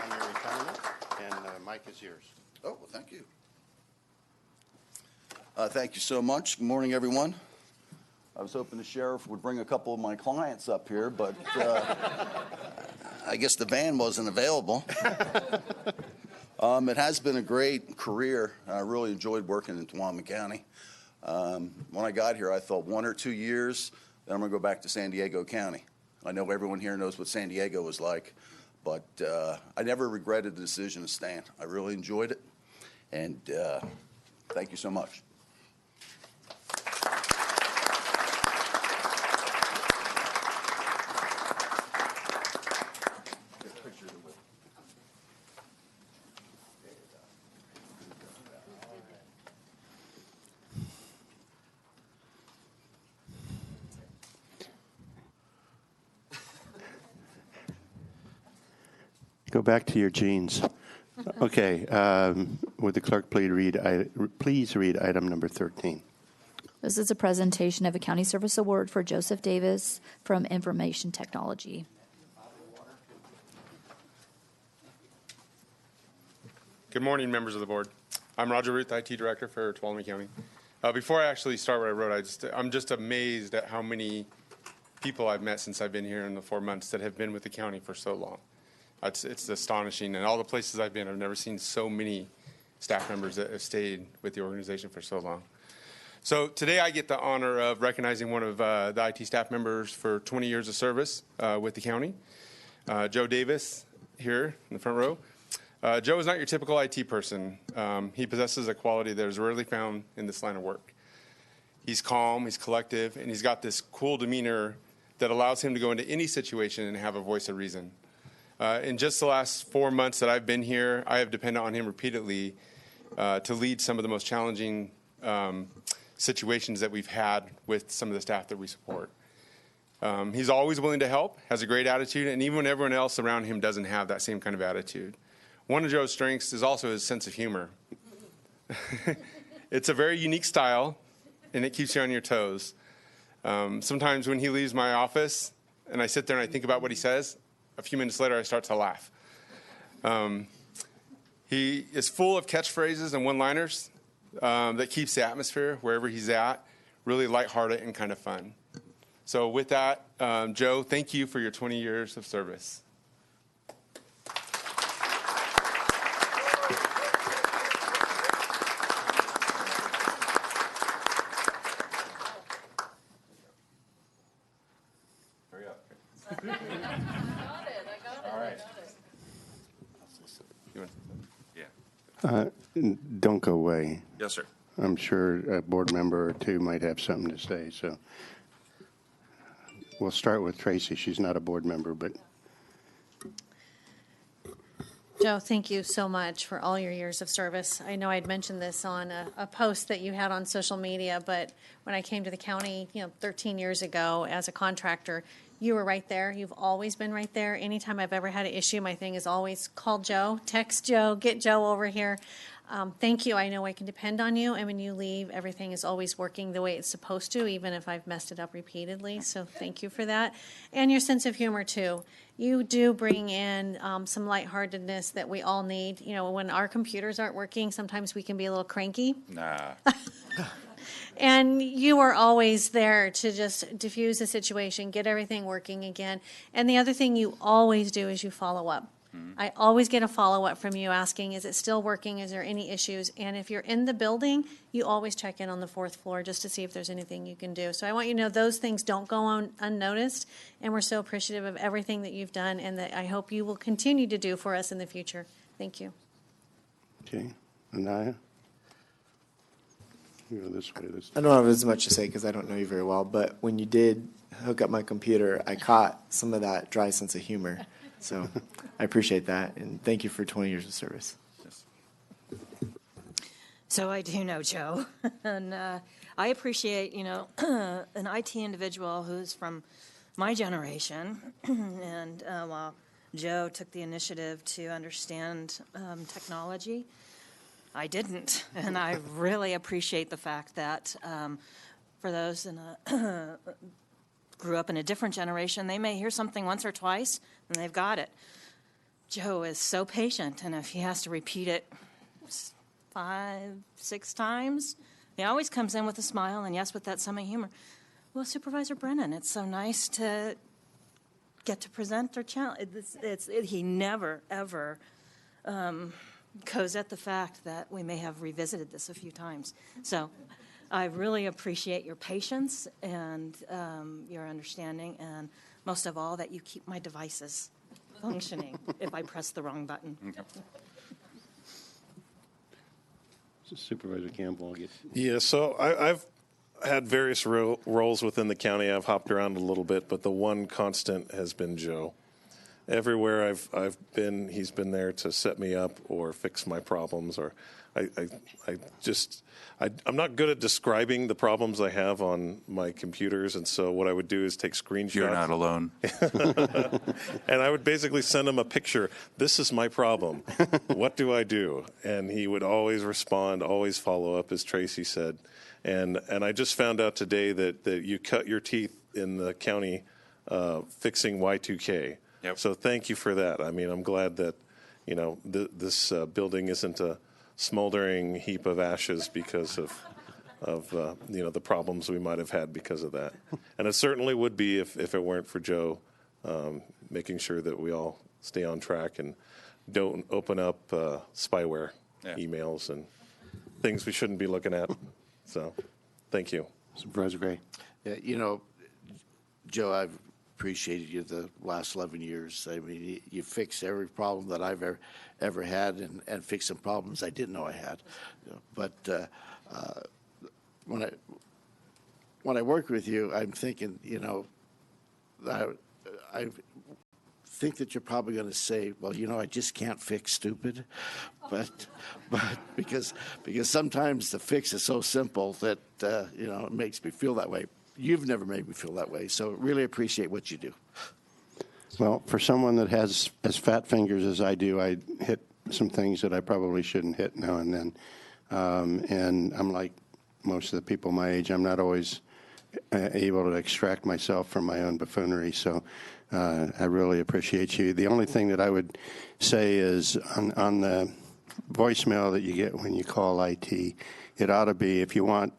on your retirement. And Mike is yours. Oh, well, thank you. Thank you so much. Good morning, everyone. I was hoping the sheriff would bring a couple of my clients up here, but I guess the van wasn't available. It has been a great career. I really enjoyed working in Tuolumne County. When I got here, I thought 1 or 2 years, then I'm going to go back to San Diego County. I know everyone here knows what San Diego was like, but I never regretted the decision to stand. I really enjoyed it, and thank you so much. Go back to your jeans. Okay. Would the clerk please read item number 13? This is a presentation of a county service award for Joseph Davis from Information Technology. Good morning, members of the board. I'm Roger Ruth, IT Director for Tuolumne County. Before I actually start what I wrote, I'm just amazed at how many people I've met since I've been here in the 4 months that have been with the county for so long. It's astonishing. And all the places I've been, I've never seen so many staff members that have stayed with the organization for so long. So today I get the honor of recognizing one of the IT staff members for 20 years of service with the county, Joe Davis, here in the front row. Joe is not your typical IT person. He possesses a quality that is rarely found in this line of work. He's calm, he's collective, and he's got this cool demeanor that allows him to go into any situation and have a voice of reason. In just the last 4 months that I've been here, I have depended on him repeatedly to lead some of the most challenging situations that we've had with some of the staff that we support. He's always willing to help, has a great attitude, and even when everyone else around him doesn't have that same kind of attitude. One of Joe's strengths is also his sense of humor. It's a very unique style, and it keeps you on your toes. Sometimes when he leaves my office and I sit there and I think about what he says, a few minutes later I start to laugh. He is full of catchphrases and one-liners that keeps the atmosphere wherever he's at really lighthearted and kind of fun. So with that, Joe, thank you for your 20 years of service. Don't go away. Yes, sir. I'm sure a board member or two might have something to say. So we'll start with Tracy. She's not a board member, but. Joe, thank you so much for all your years of service. I know I'd mentioned this on a post that you had on social media, but when I came to the county, 13 years ago as a contractor, you were right there. You've always been right there. Anytime I've ever had an issue, my thing is always call Joe, text Joe, get Joe over here. Thank you. I know I can depend on you. And when you leave, everything is always working the way it's supposed to, even if I've messed it up repeatedly. So thank you for that. And your sense of humor, too. You do bring in some lightheartedness that we all need. When our computers aren't working, sometimes we can be a little cranky. Nah. And you are always there to just diffuse the situation, get everything working again. And the other thing you always do is you follow up. I always get a follow-up from you asking, is it still working? Is there any issues? And if you're in the building, you always check in on the 4th floor just to see if there's anything you can do. So I want you to know those things don't go on unnoticed, and we're so appreciative of everything that you've done and that I hope you will continue to do for us in the future. Thank you. Okay. Anaya? You go this way. I don't have as much to say because I don't know you very well, but when you did hook up my computer, I caught some of that dry sense of humor. So I appreciate that, and thank you for 20 years of service. Yes. So I do know Joe, and I appreciate, an IT individual who's from my generation, and while Joe took the initiative to understand technology, I didn't, and I really appreciate the fact that for those in grew up in a different generation, they may hear something once or twice, and they've got it. Joe is so patient, and if he has to repeat it 5, 6 times, He always comes in with a smile and, yes, with that semi humor. Well, Supervisor Brennan, it's so nice to get to present our challenge. He never, ever goes at the fact that we may have revisited this a few times. So I really appreciate your patience and your understanding, and most of all, that you keep my devices functioning if I press the wrong button. Supervisor Campbell, I guess. Yeah, so I've had various roles within the county. I've hopped around a little bit, but the one constant has been Joe. Everywhere I've been, he's been there to set me up or fix my problems. Or I'm not good at describing the problems I have on my computers, and so what I would do is take screenshots. You're not alone. And I would basically send him a picture. This is my problem. What do I do? And he would always respond, always follow up, as Tracy said. And I just found out today that you cut your teeth in the county fixing Y2K. Yep. So thank you for that. I mean, I'm glad that, this building isn't a smoldering heap of ashes because of the problems we might have had because of that. And it certainly would be if it weren't for Joe making sure that we all stay on track and don't open up spyware emails and things we shouldn't be looking at. So thank you. Supervisor Gray. Yeah, Joe, I've appreciated you the last 11 years. I mean, you fixed every problem that I've ever had and fixed some problems I didn't know I had. But when I work with you, I'm thinking, I think that you're probably going to say, well, I just can't fix stupid. But because sometimes the fix is so simple that, it makes me feel that way. You've never made me feel that way, so really appreciate what you do. Well, for someone that has as fat fingers as I do, I hit some things that I probably shouldn't hit now and then. And I'm like most of the people my age, I'm not always able to extract myself from my own buffoonery, so I really appreciate you. The only thing that I would say is on the voicemail that you get when you call IT, it ought to be, if you want,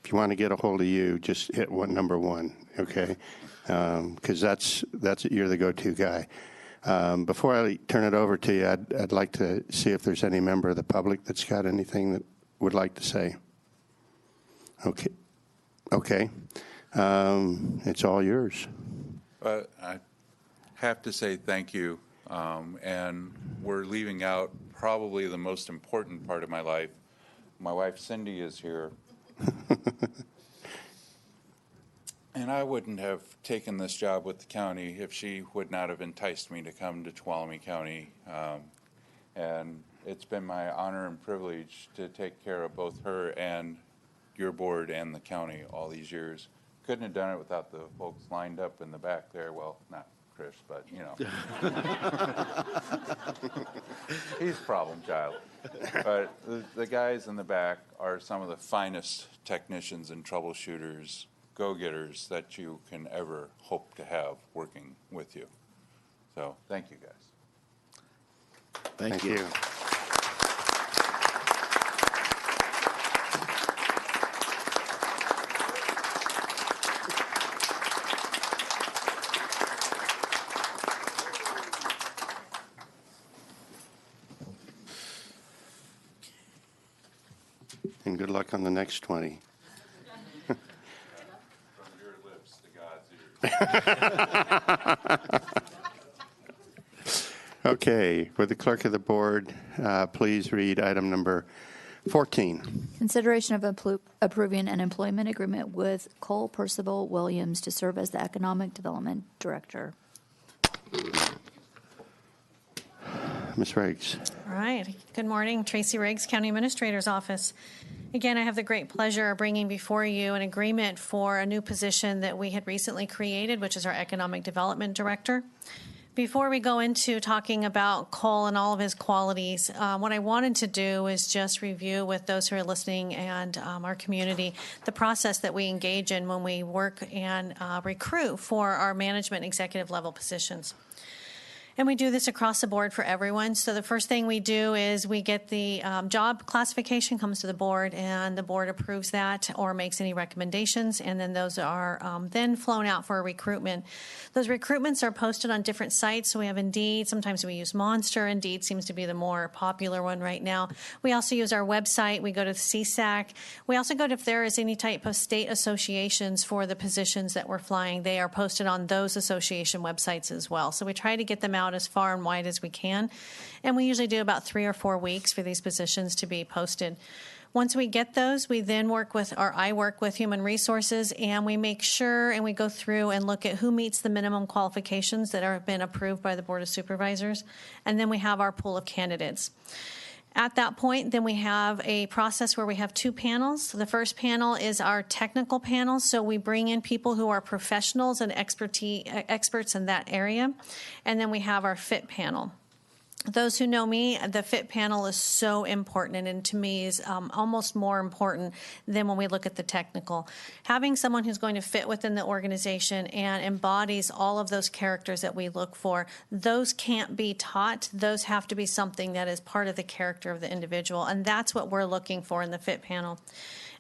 if you want to get a hold of you, just hit number 1, okay? Because you're the go-to guy. Before I turn it over to you, I'd like to see if there's any member of the public that's got anything that would like to say. Okay. It's all yours. I have to say thank you, and we're leaving out probably the most important part of my life. My wife Cindy is here. And I wouldn't have taken this job with the county if she would not have enticed me to come to Tuolumne County. And it's been my honor and privilege to take care of both her and your board and the county all these years. Couldn't have done it without the folks lined up in the back there. Well, not Chris, but he's a problem child. But the guys in the back are some of the finest technicians and troubleshooters, go-getters that you can ever hope to have working with you. So thank you, guys. Thank you. And good luck on the next 20. From your lips to God's ears. Okay, would the clerk of the board please read item number 14? Consideration of approving an employment agreement with Cole Percival Williams to serve as the Economic Development Director. Ms. Riggs. All right. Good morning. Tracy Riggs, County Administrator's Office. Again, I have the great pleasure of bringing before you an agreement for a new position that we had recently created, which is our Economic Development Director. Before we go into talking about Cole and all of his qualities, what I wanted to do is just review with those who are listening and our community the process that we engage in when we work and recruit for our management executive level positions. And we do this across the board for everyone. So the first thing we do is we get the job classification comes to the board, and the board approves that or makes any recommendations, and then those are then flown out for a recruitment. Those recruitments are posted on different sites. So we have Indeed. Sometimes we use Monster. Indeed seems to be the more popular one right now. We also use our website. We go to the CSAC. We also go to if there is any type of state associations for the positions that we're flying. They are posted on those association websites as well. So we try to get them out as far and wide as we can. And we usually do about 3 or 4 weeks for these positions to be posted. Once we get those, we then I work with Human Resources, and we make sure and we go through and look at who meets the minimum qualifications that have been approved by the Board of Supervisors. And then we have our pool of candidates. At that point, then we have a process where we have 2 panels. The first panel is our technical panel. So we bring in people who are professionals and experts in that area. And then we have our fit panel. Those who know me, the fit panel is so important, and to me is almost more important than when we look at the technical. Having someone who's going to fit within the organization and embodies all of those characters that we look for, those can't be taught. Those have to be something that is part of the character of the individual, and that's what we're looking for in the fit panel.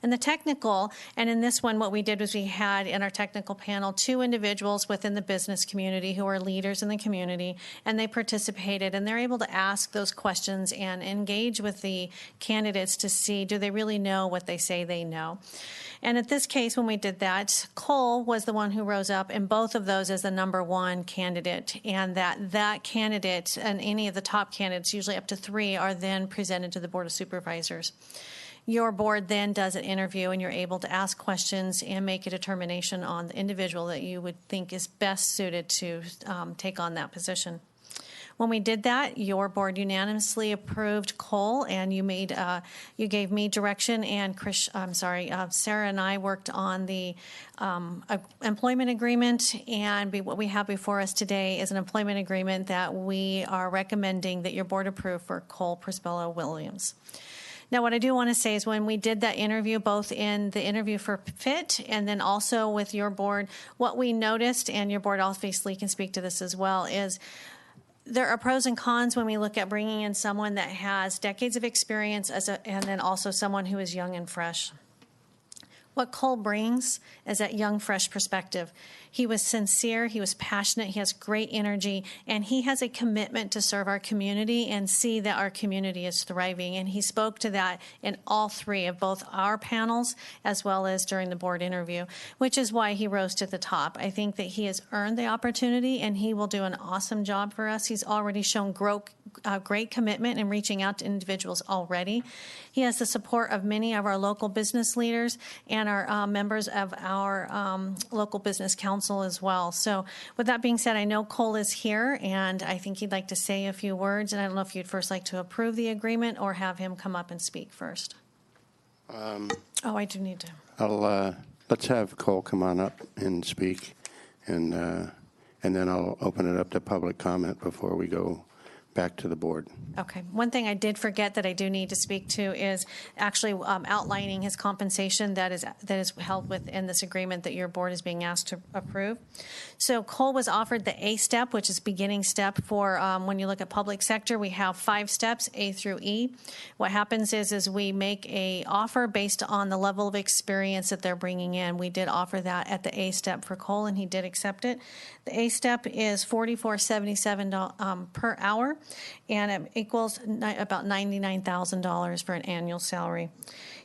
In the technical, and in this one, what we did was we had in our technical panel 2 individuals within the business community who are leaders in the community, and they participated, and they're able to ask those questions and engage with the candidates to see, do they really know what they say they know? And at this case, when we did that, Cole was the one who rose up in both of those as the number 1 candidate, and that candidate and any of the top candidates, usually up to 3, are then presented to the Board of Supervisors. Your board then does an interview, and you're able to ask questions and make a determination on the individual that you would think is best suited to take on that position. When we did that, your board unanimously approved Cole, and you gave me direction, and Sarah and I worked on the employment agreement, and what we have before us today is an employment agreement that we are recommending that your board approve for Cole Prisbilla Williams. Now, what I do want to say is when we did that interview, both in the interview for FIT and then also with your board, what we noticed, and your board obviously can speak to this as well, is there are pros and cons when we look at bringing in someone that has decades of experience and then also someone who is young and fresh. What Cole brings is that young, fresh perspective. He was sincere, he was passionate, he has great energy, and he has a commitment to serve our community and see that our community is thriving. And he spoke to that in all 3 of both our panels as well as during the board interview, which is why he rose to the top. I think that he has earned the opportunity, and he will do an awesome job for us. He's already shown great commitment in reaching out to individuals already. He has the support of many of our local business leaders and our members of our local business council as well. So with that being said, I know Cole is here, and I think he'd like to say a few words, and I don't know if you'd first like to approve the agreement or have him come up and speak first. I do need to. Let's have Cole come on up and speak, and then I'll open it up to public comment before we go back to the board. Okay. One thing I did forget that I do need to speak to is actually outlining his compensation that is held within this agreement that your board is being asked to approve. So Cole was offered the A step, which is beginning step for when you look at public sector. We have 5 steps, A through E. What happens is we make a offer based on the level of experience that they're bringing in. We did offer that at the A step for Cole, and he did accept it. The A step is $44.77 per hour, and it equals about $99,000 for an annual salary.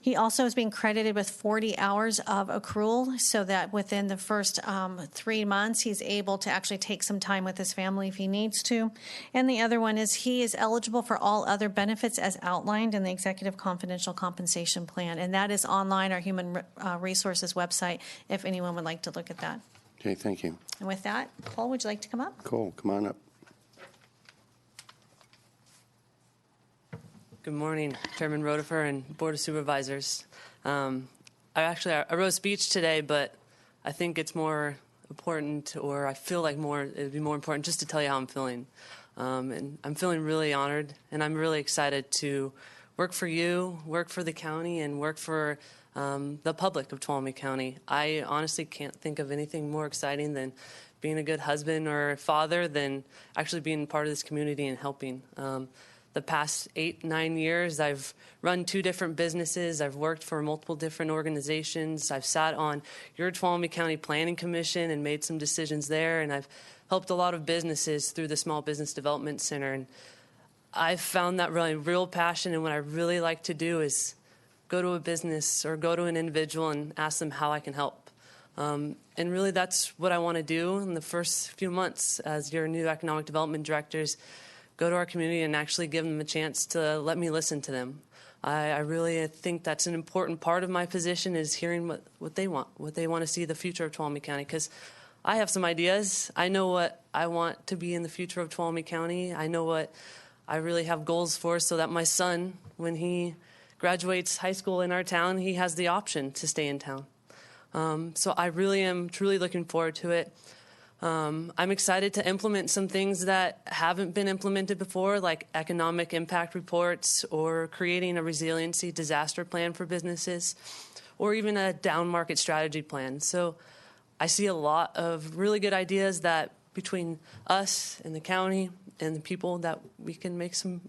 He also is being credited with 40 hours of accrual, so that within the first 3 months, he's able to actually take some time with his family if he needs to. And the other one is he is eligible for all other benefits as outlined in the Executive Confidential Compensation Plan, and that is online, our Human Resources website, if anyone would like to look at that. Okay, thank you. And with that, Paul, would you like to come up? Cole, come on up. Good morning, Chairman Rotifer and Board of Supervisors. I wrote a speech today, but I think it's more important, or I feel like it'd be more important just to tell you how I'm feeling. And I'm feeling really honored, and I'm really excited to work for you, work for the county, and work for the public of Tuolumne County. I honestly can't think of anything more exciting than being a good husband or father than actually being part of this community and helping. The past 8-9 years, I've run 2 different businesses. I've worked for multiple different organizations. I've sat on your Tuolumne County Planning Commission and made some decisions there. And I've helped a lot of businesses through the Small Business Development Center. And I've found that really real passion. And what I really like to do is go to a business or go to an individual and ask them how I can help. And really, that's what I want to do in the first few months as your new economic development directors. Go to our community and actually give them a chance to let me listen to them. I really think that's an important part of my position is hearing what they want to see the future of Tuolumne County. Because I have some ideas. I know what I want to be in the future of Tuolumne County. I know what I really have goals for so that my son, when he graduates high school in our town, he has the option to stay in town. So I really am truly looking forward to it. I'm excited to implement some things that haven't been implemented before, like economic impact reports or creating a resiliency disaster plan for businesses, or even a down market strategy plan. So I see a lot of really good ideas that between us and the county and the people that we can make some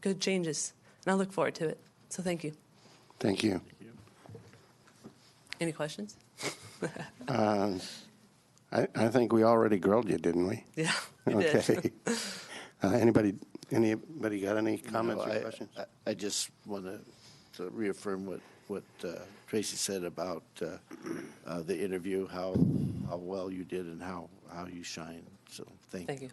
good changes. And I look forward to it. So thank you. Thank you. Any questions? I think we already grilled you, didn't we? Yeah, we okay. did. Anybody got any comments or questions? I just want to reaffirm what Tracy said about the interview, how well you did and how you shine. So thank you.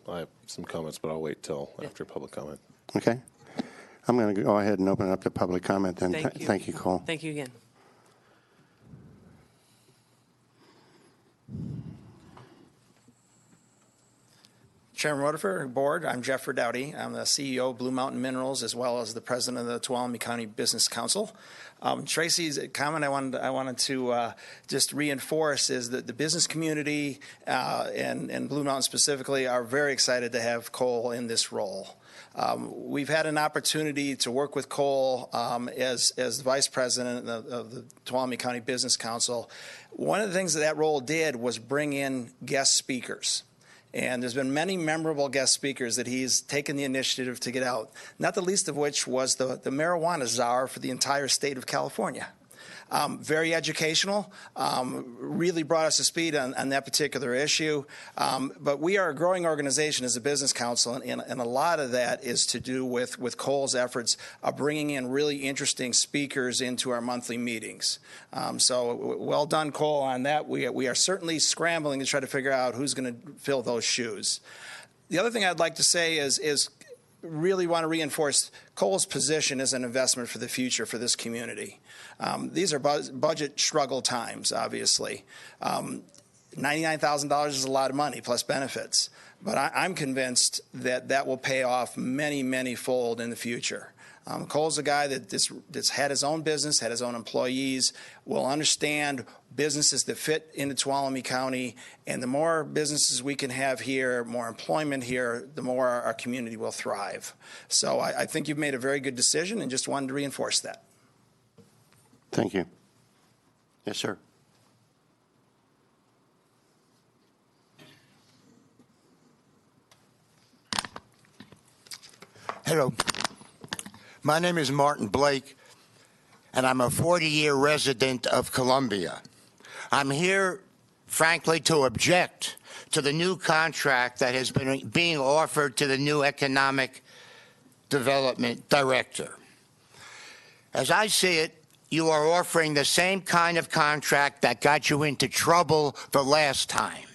I have some comments, but I'll wait till after public comment. Okay. I'm going to go ahead and open up the public comment then. Thank you, Cole. Thank you again. Chairman Rutherford, Board, I'm Jeff Dowdy. I'm the CEO of Blue Mountain Minerals as well as the president of the Tuolumne County Business Council. Tracy's comment I wanted to just reinforce is that the business community and Blue Mountain specifically are very excited to have Cole in this role. We've had an opportunity to work with Cole as the vice president of the Tuolumne County Business Council. One of the things that role did was bring in guest speakers. And there's been many memorable guest speakers that he's taken the initiative to get out, not the least of which was the marijuana czar for the entire state of California. Very educational, really brought us to speed on that particular issue. But we are a growing organization as a business council, and a lot of that is to do with Cole's efforts of bringing in really interesting speakers into our monthly meetings. So well done, Cole, on that. We are certainly scrambling to try to figure out who's going to fill those shoes. The other thing I'd like to say is really want to reinforce Cole's position as an investment for the future for this community. These are budget struggle times, obviously. $99,000 is a lot of money plus benefits, but I'm convinced that will pay off many, many fold in the future. Cole's a guy that's had his own business, had his own employees, will understand businesses that fit into Tuolumne County, and the more businesses we can have here, more employment here, the more our community will thrive. So I think you've made a very good decision and just wanted to reinforce that. Thank you. Yes, sir. Hello. My name is Martin Blake, and I'm a 40-year resident of Columbia. I'm here, frankly, to object to the new contract that has been being offered to the new economic development director. As I see it, you are offering the same kind of contract that got you into trouble the last time.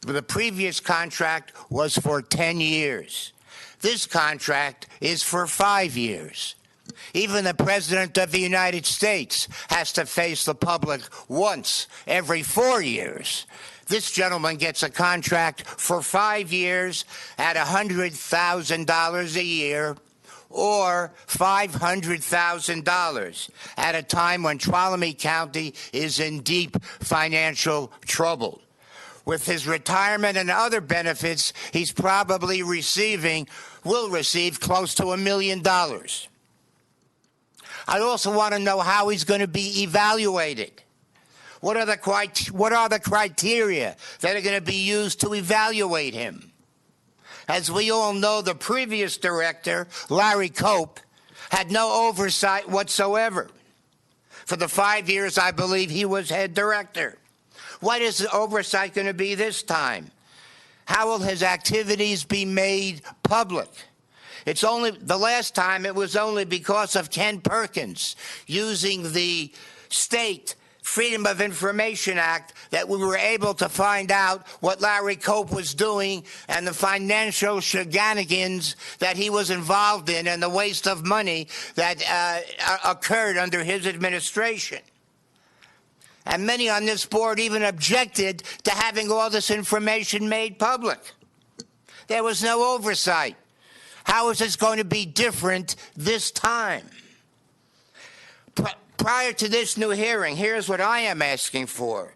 The previous contract was for 10 years. This contract is for 5 years. Even the President of the United States has to face the public once every 4 years. This gentleman gets a contract for 5 years at $100,000 a year, or $500,000 at a time when Tuolumne County is in deep financial trouble. With his retirement and other benefits, he's probably will receive close to $1 million. I also want to know how he's going to be evaluated. What are the criteria that are going to be used to evaluate him? As we all know, the previous director, Larry Cope, had no oversight whatsoever. For the 5 years, I believe, he was head director. What is the oversight going to be this time? How will his activities be made public? It's only the last time it was only because of Ken Perkins using the state Freedom of Information Act that we were able to find out what Larry Cope was doing and the financial shenanigans that he was involved in and the waste of money that occurred under his administration. And many on this board even objected to having all this information made public. There was no oversight. How is this going to be different this time? Prior to this new hearing, here's what I am asking for.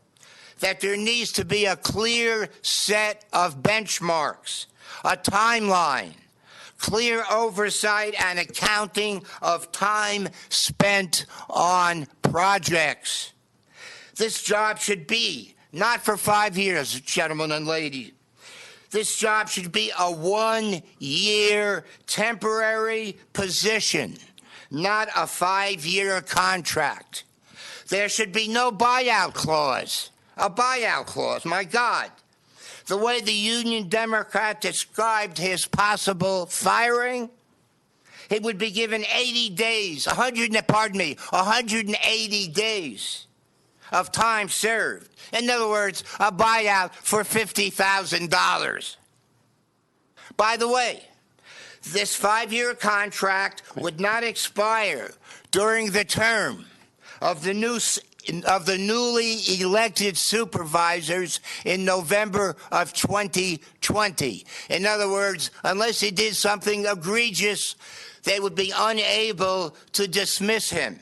That there needs to be a clear set of benchmarks, a timeline, clear oversight and accounting of time spent on projects. This job should be not for 5 years, gentlemen and ladies. This job should be a 1-year temporary position, not a 5-year contract. There should be no buyout clause. A buyout clause, my God. The way the Union Democrat described his possible firing, he would be given 80 days, 180 days of time served. In other words, a buyout for $50,000. By the way, this 5-year contract would not expire during the term of the newly elected supervisors in November of 2020. In other words, unless he did something egregious, they would be unable to dismiss him.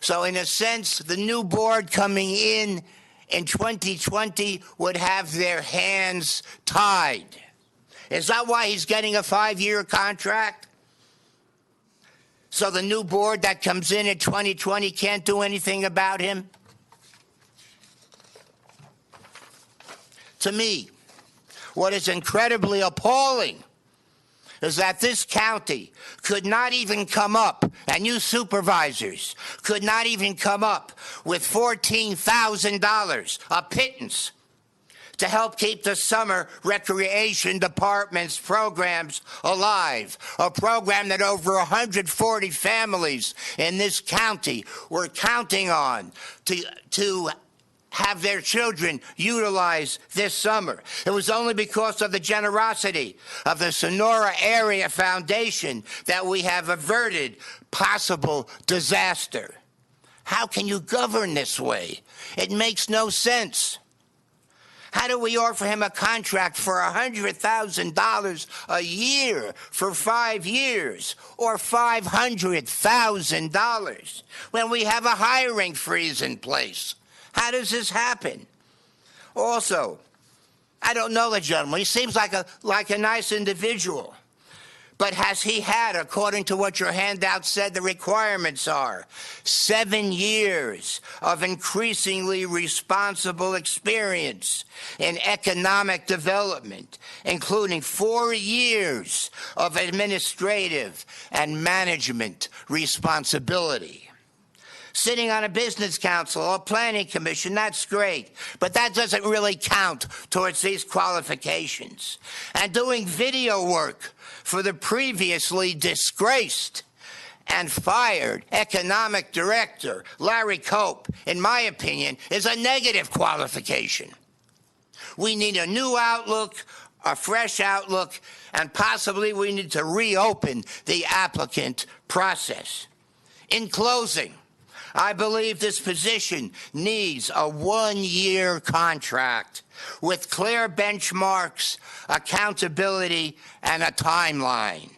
So in a sense, the new board coming in 2020 would have their hands tied. Is that why he's getting a 5-year contract? So the new board that comes in 2020 can't do anything about him? To me, what is incredibly appalling is that this county could not even come up, and you supervisors could not even come up with $14,000, a pittance, to help keep the summer recreation department's programs alive, a program that over 140 families in this county were counting on to have their children utilize this summer. It was only because of the generosity of the Sonora Area Foundation that we have averted possible disaster. How can you govern this way? It makes no sense. How do we offer him a contract for $100,000 a year for 5 years or $500,000 when we have a hiring freeze in place? How does this happen? Also, I don't know the gentleman. He seems like a nice individual. But has he had, according to what your handout said the requirements are, 7 years of increasingly responsible experience in economic development, including 4 years of administrative and management responsibility? Sitting on a business council or planning commission, that's great, but that doesn't really count towards these qualifications. And doing video work for the previously disgraced and fired economic director, Larry Cope, in my opinion, is a negative qualification. We need a new outlook, a fresh outlook, and possibly we need to reopen the applicant process. In closing, I believe this position needs a 1-year contract with clear benchmarks, accountability, and a timeline.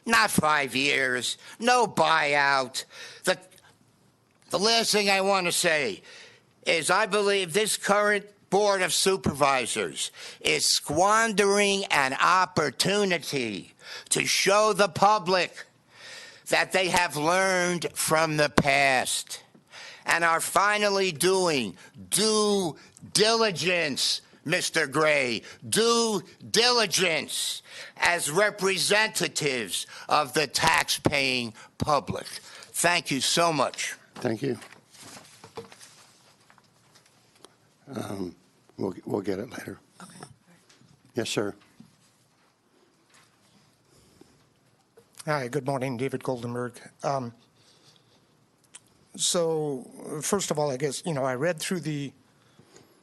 Not 5 years, no buyout. The last thing I want to say is I believe this current Board of Supervisors is squandering an opportunity to show the public that they have learned from the past and are finally doing due diligence, Mr. Gray, due diligence as representatives of the tax-paying public. Thank you so much. Thank you. We'll get it later. Okay. Yes, sir. Hi, good morning, David Goldenberg. So, first of all, I guess, I read through the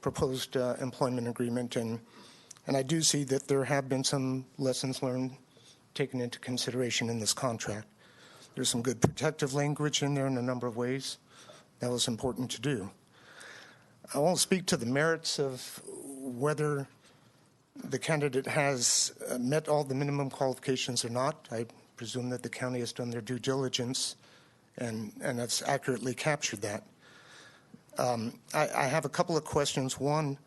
proposed employment agreement, and I do see that there have been some lessons learned taken into consideration in this contract. There's some good protective language in there in a number of ways. That was important to do. I won't speak to the merits of whether the candidate has met all the minimum qualifications or not. I presume that the county has done their due diligence and has accurately captured that. I have a couple of questions. One,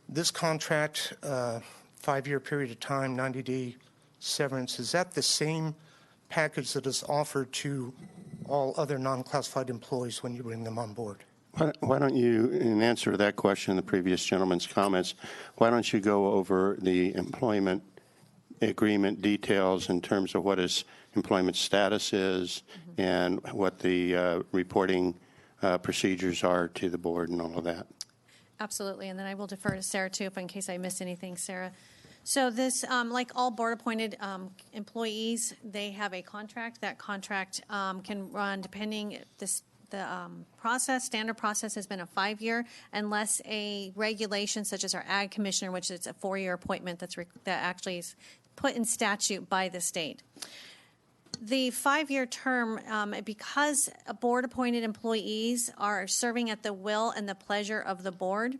this contract, 5-year period of time, 90-day severance, is that the same package that is offered to all other non-classified employees when you bring them on board? Why don't you, in answer to that question, the previous gentleman's comments, why don't you go over the employment agreement details in terms of what his employment status is and what the reporting procedures are to the board and all of that? Absolutely, and then I will defer to Sarah too, if in case I miss anything, Sarah. So this, like all board-appointed employees, they have a contract. That contract can run depending standard process has been a 5-year, unless a regulation such as our ag commissioner, which is a 4-year appointment that actually is put in statute by the state. The 5-year term, because board-appointed employees are serving at the will and the pleasure of the board,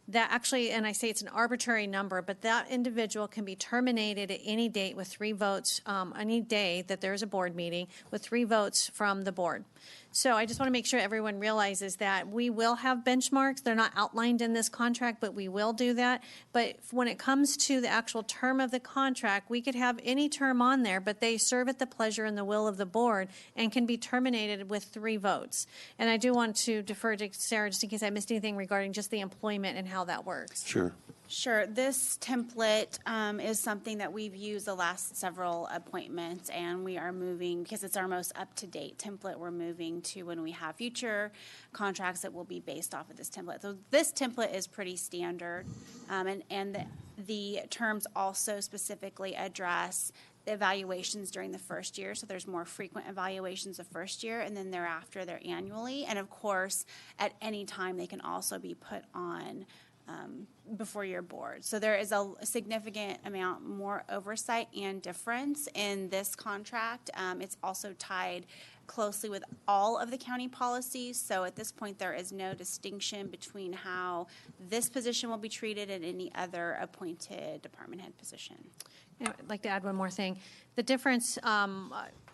that actually, and I say it's an arbitrary number, but that individual can be terminated at any date with 3 votes, any day that there's a board meeting, with 3 votes from the board. So I just want to make sure everyone realizes that we will have benchmarks. They're not outlined in this contract, but we will do that. But when it comes to the actual term of the contract, we could have any term on there, but they serve at the pleasure and the will of the board and can be terminated with 3 votes. And I do want to defer to Sarah just in case I missed anything regarding just the employment and how that works. Sure. Sure. This template is something that we've used the last several appointments, and we are moving, because it's our most up-to-date template, we're moving to when we have future contracts that will be based off of this template. So this template is pretty standard, and the terms also specifically address the evaluations during the first year. So there's more frequent evaluations the first year, and then thereafter they're annually. And of course, at any time they can also be put on before your board. So there is a significant amount more oversight and difference in this contract. It's also tied closely with all of the county policies. So at this point, there is no distinction between how this position will be treated and any other appointed department head position. I'd like to add one more thing. The difference,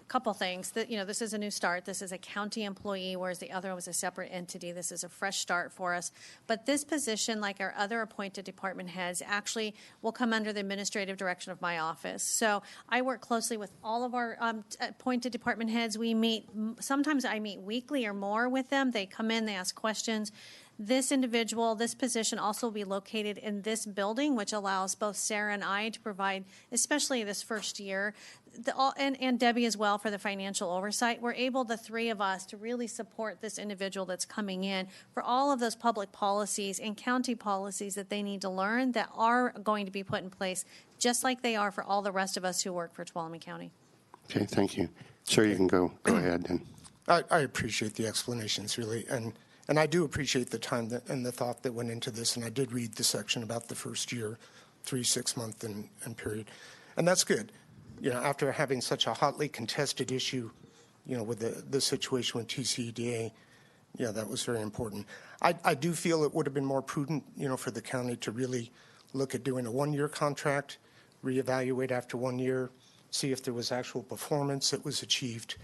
couple things. That this is a new start. This is a county employee, whereas the other was a separate entity. This is a fresh start for us. But this position, like our other appointed department heads, actually will come under the administrative direction of my office. So I work closely with all of our appointed department heads. We meet, sometimes I meet weekly or more with them. They come in, they ask questions. This individual, this position also will be located in this building, which allows both Sarah and I to provide, especially this first year, and Debbie as well for the financial oversight. We're able, the 3 of us, to really support this individual that's coming in for all of those public policies and county policies that they need to learn that are going to be put in place, just like they are for all the rest of us who work for Tuolumne County. Okay, thank you. Sir, you can go ahead then. I appreciate the explanations, really, and I do appreciate the time and the thought that went into this, and I did read the section about the first year, 3 6-month and period, and that's good. After having such a hotly contested issue, with the situation with TCEDA, that was very important. I do feel it would have been more prudent, for the county to really look at doing a 1-year contract, reevaluate after 1 year, see if there was actual performance that was achieved,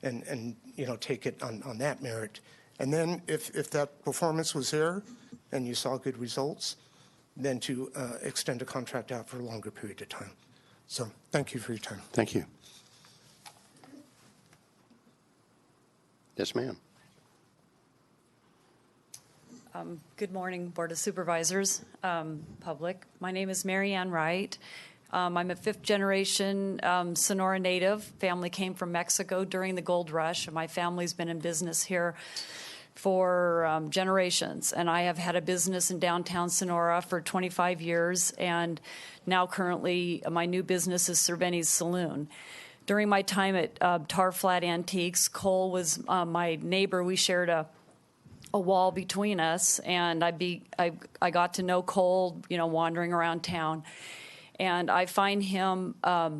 and take it on that merit. And then if that performance was there and you saw good results, then to extend a contract out for a longer period of time. So thank you for your time. Thank you. Yes, ma'am. Good morning, Board of Supervisors, public. My name is Mary Ann Wright. I'm a fifth-generation Sonora native. Family came from Mexico during the gold rush, and my family's been in business here for generations. And I have had a business in downtown Sonora for 25 years, and now currently my new business is Cervini's Saloon. During my time at Tar Flat Antiques, Cole was my neighbor. We shared a wall between us, and I got to know Cole, wandering around town. And I find him a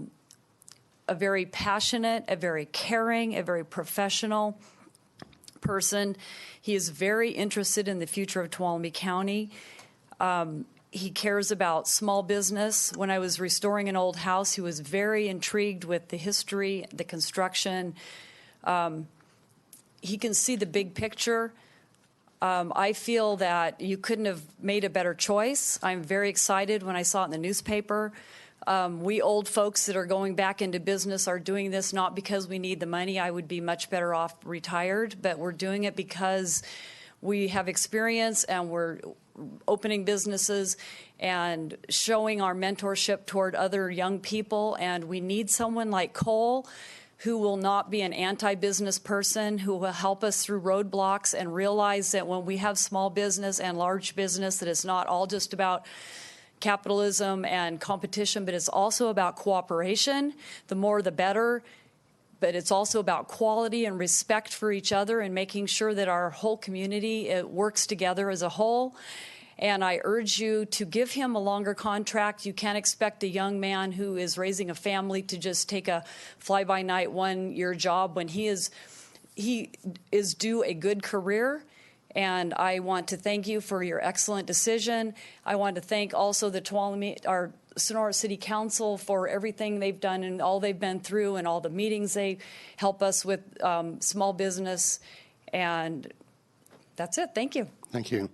very passionate, a very caring, a very professional person. He is very interested in the future of Tuolumne County. He cares about small business. When I was restoring an old house, he was very intrigued with the history, the construction. He can see the big picture. I feel that you couldn't have made a better choice. I'm very excited when I saw it in the newspaper. We old folks that are going back into business are doing this not because we need the money. I would be much better off retired, but we're doing it because we have experience and we're opening businesses and showing our mentorship toward other young people. And we need someone like Cole who will not be an anti-business person, who will help us through roadblocks and realize that when we have small business and large business, that it's not all just about capitalism and competition, but it's also about cooperation. The more, the better. But it's also about quality and respect for each other and making sure that our whole community works together as a whole. And I urge you to give him a longer contract. You can't expect a young man who is raising a family to just take a fly-by-night one-year job when he is due a good career. And I want to thank you for your excellent decision. I want to thank also our Sonora City Council for everything they've done and all they've been through and all the meetings they help us with small business. And that's it. Thank you. Thank you.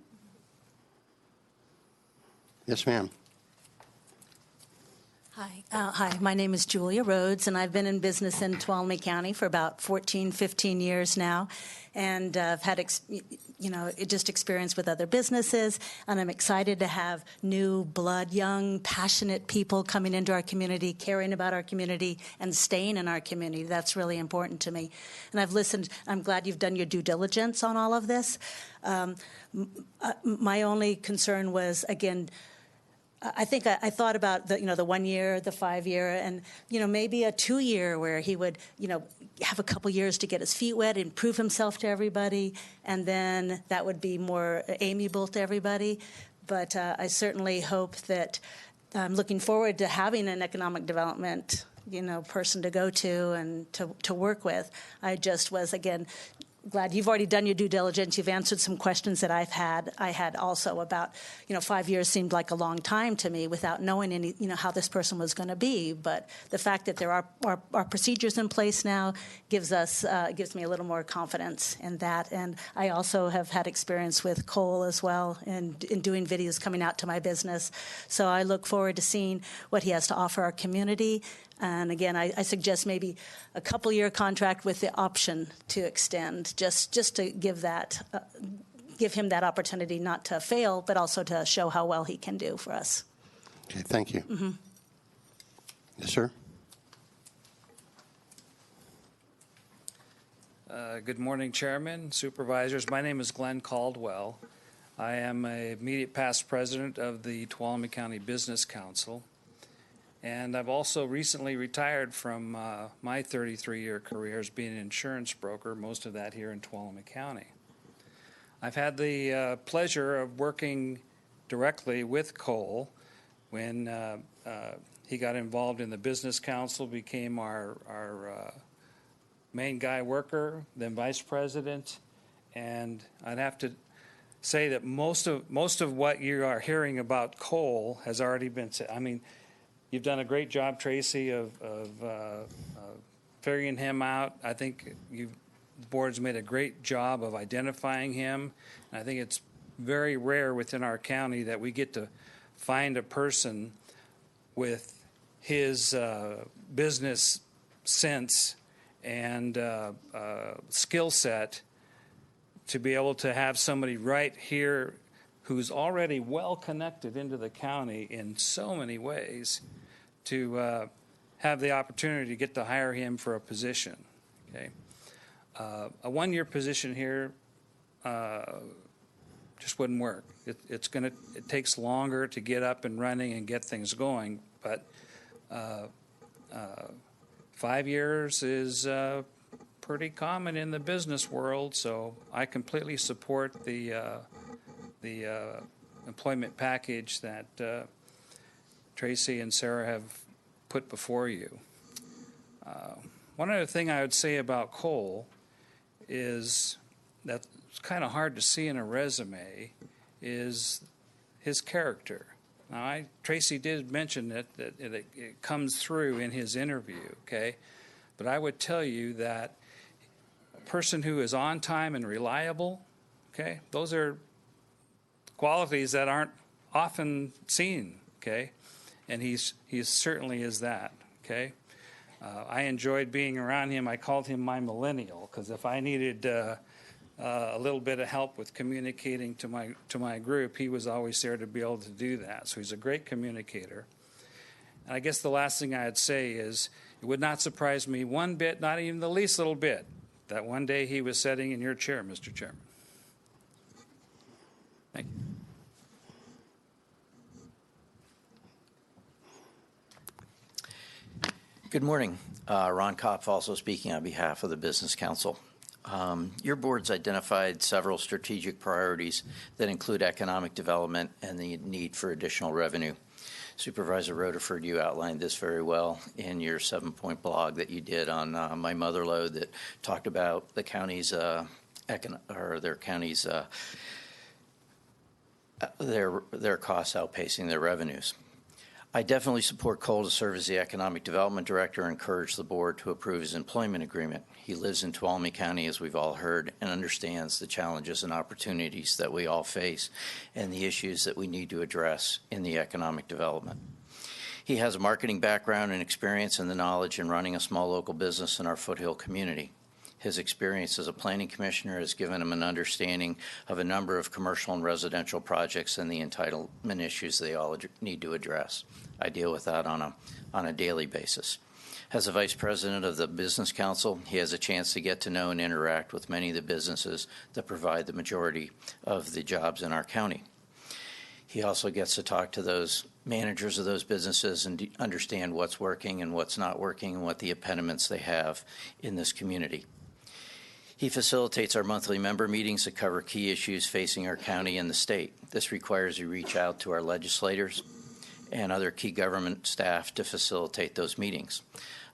Yes, ma'am. Hi, my name is Julia Rhodes, and I've been in business in Tuolumne County for about 14, 15 years now, and I've had, just experience with other businesses, and I'm excited to have new blood, young, passionate people coming into our community, caring about our community, and staying in our community. That's really important to me. And I've listened. I'm glad you've done your due diligence on all of this. My only concern was, again, I think I thought about the 1 year, the 5 year, and maybe a 2 year where he would have a couple years to get his feet wet and prove himself to everybody, and then that would be more amiable to everybody. But I certainly hope that I'm looking forward to having an economic development person to go to and to work with. I just was again glad you've already done your due diligence. You've answered some questions that I had also about, 5 years seemed like a long time to me without knowing any, how this person was going to be. But the fact that there are procedures in place now gives me a little more confidence in that. And I also have had experience with Cole as well in doing videos coming out to my business. So I look forward to seeing what he has to offer our community. And again, I suggest maybe a couple-year contract with the option to extend, just to give him that opportunity not to fail, but also to show how well he can do for us. Okay, thank you. Mm-hmm. Yes, sir. Good morning, Chairman, Supervisors. My name is Glenn Caldwell. I am a immediate past president of the Tuolumne County Business Council. And I've also recently retired from my 33-year career as being an insurance broker, most of that here in Tuolumne County. I've had the pleasure of working directly with Cole when he got involved in the Business Council, became our main guy worker, then vice president. And I'd have to say that most of what you are hearing about Cole has already been said. I mean, you've done a great job, Tracy, of figuring him out. I think the board's made a great job of identifying him. And I think it's very rare within our county that we get to find a person with his business sense and skill set to be able to have somebody right here who's already well connected into the county in so many ways to have the opportunity to get to hire him for a position. Okay, a one-year position here just wouldn't work. It takes longer to get up and running and get things going, but 5 years is pretty common in the business world, so I completely support the employment package that Tracy and Sarah have put before you. One other thing I would say about Cole is that it's kind of hard to see in a resume is his character. Now, Tracy did mention that it comes through in his interview, okay? But I would tell you that a person who is on time and reliable, okay, those are qualities that aren't often seen, okay? And he certainly is that, okay? I enjoyed being around him. I called him my millennial because if I needed a little bit of help with communicating to my group, he was always there to be able to do that. So he's a great communicator. And I guess the last thing I'd say is it would not surprise me one bit, not even the least little bit, that one day he was sitting in your chair, Mr. Chairman. Thank you. Good morning. Ron Kopf, also speaking on behalf of the Business Council. Your board's identified several strategic priorities that include economic development and the need for additional revenue. Supervisor Rutherford, you outlined this very well in your 7-point blog that you did on My Mother Lode that talked about the county's their costs outpacing their revenues. I definitely support Cole to serve as the Economic Development Director and encourage the board to approve his employment agreement. He lives in Tuolumne County, as we've all heard, and understands the challenges and opportunities that we all face and the issues that we need to address in the economic development. He has a marketing background and experience and the knowledge in running a small local business in our foothill community. His experience as a planning commissioner has given him an understanding of a number of commercial and residential projects and the entitlement issues they all need to address. I deal with that on a daily basis. As a vice president of the Business Council, he has a chance to get to know and interact with many of the businesses that provide the majority of the jobs in our county. He also gets to talk to those managers of those businesses and understand what's working and what's not working and what the impediments they have in this community. He facilitates our monthly member meetings that cover key issues facing our county and the state. This requires you reach out to our legislators and other key government staff to facilitate those meetings.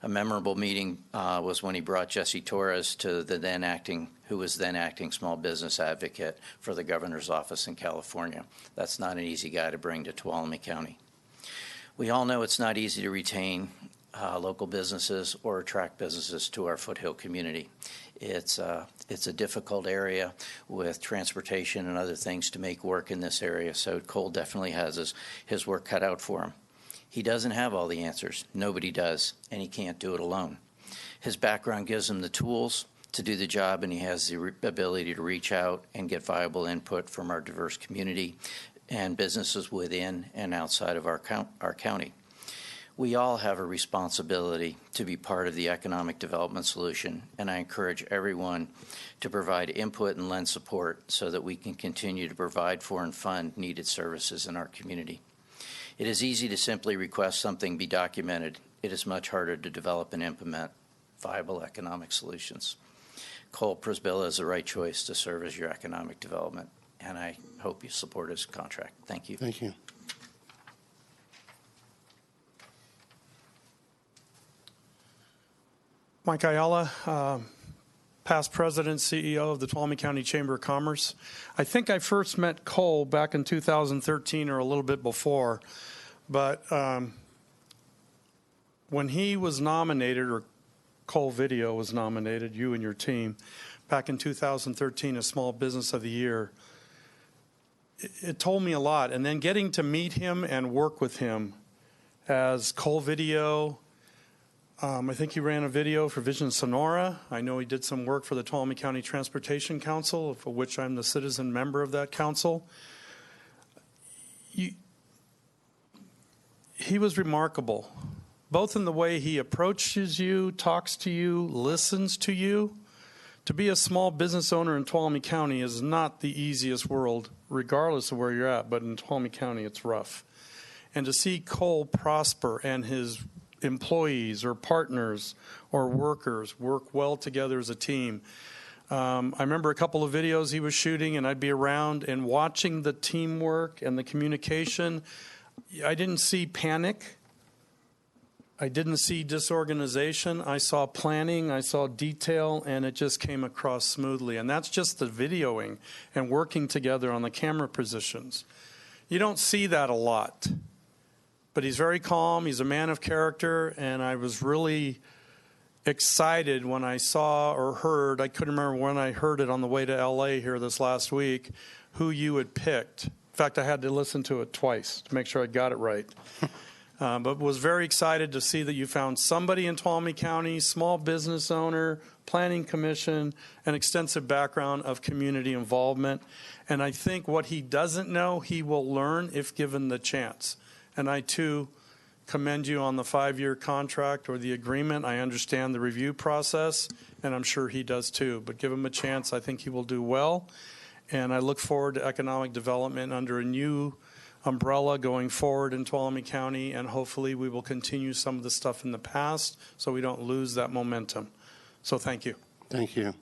A memorable meeting was when he brought Jesse Torres to who was then acting small business advocate for the governor's office in California. That's not an easy guy to bring to Tuolumne County. We all know it's not easy to retain local businesses or attract businesses to our foothill community. It's a difficult area with transportation and other things to make work in this area, so Cole definitely has his work cut out for him. He doesn't have all the answers. Nobody does, and he can't do it alone. His background gives him the tools to do the job, and he has the ability to reach out and get viable input from our diverse community and businesses within and outside of our county. We all have a responsibility to be part of the economic development solution, and I encourage everyone to provide input and lend support so that we can continue to provide for and fund needed services in our community. It is easy to simply request something be documented. It is much harder to develop and implement viable economic solutions. Cole Prisbilla is the right choice to serve as your economic development, and I hope you support his contract. Thank you. Thank you. Mike Ayala, past president, CEO of the Tuolumne County Chamber of Commerce. I think I first met Cole back in 2013 or a little bit before, but when he was nominated, or Cole Video was nominated, you and your team, back in 2013 as Small Business of the Year, it told me a lot. And then getting to meet him and work with him as Cole Video I think he ran a video for Vision Sonora. I know he did some work for the Tuolumne County Transportation Council, for which I'm the citizen member of that council. He was remarkable, both in the way he approaches you, talks to you, listens to you. To be a small business owner in Tuolumne County is not the easiest world, regardless of where you're at, but in Tuolumne County it's rough. And to see Cole prosper and his employees or partners or workers work well together as a team. I remember a couple of videos he was shooting, and I'd be around and watching the teamwork and the communication. I didn't see panic. I didn't see disorganization. I saw planning, I saw detail, and it just came across smoothly. And that's just the videoing and working together on the camera positions. You don't see that a lot. But he's very calm, he's a man of character, and I was really excited when I saw or heard, I couldn't remember when I heard it on the way to LA here this last week, who you had picked. In fact, I had to listen to it twice to make sure I got it right. But was very excited to see that you found somebody in Tuolumne County, small business owner, planning commission, an extensive background of community involvement. And I think what he doesn't know, he will learn if given the chance. And I, too, commend you on the 5-year contract or the agreement. I understand the review process, and I'm sure he does, too. But give him a chance. I think he will do well. And I look forward to economic development under a new umbrella going forward in Tuolumne County, and hopefully we will continue some of the stuff in the past so we don't lose that momentum. So thank you. Thank you.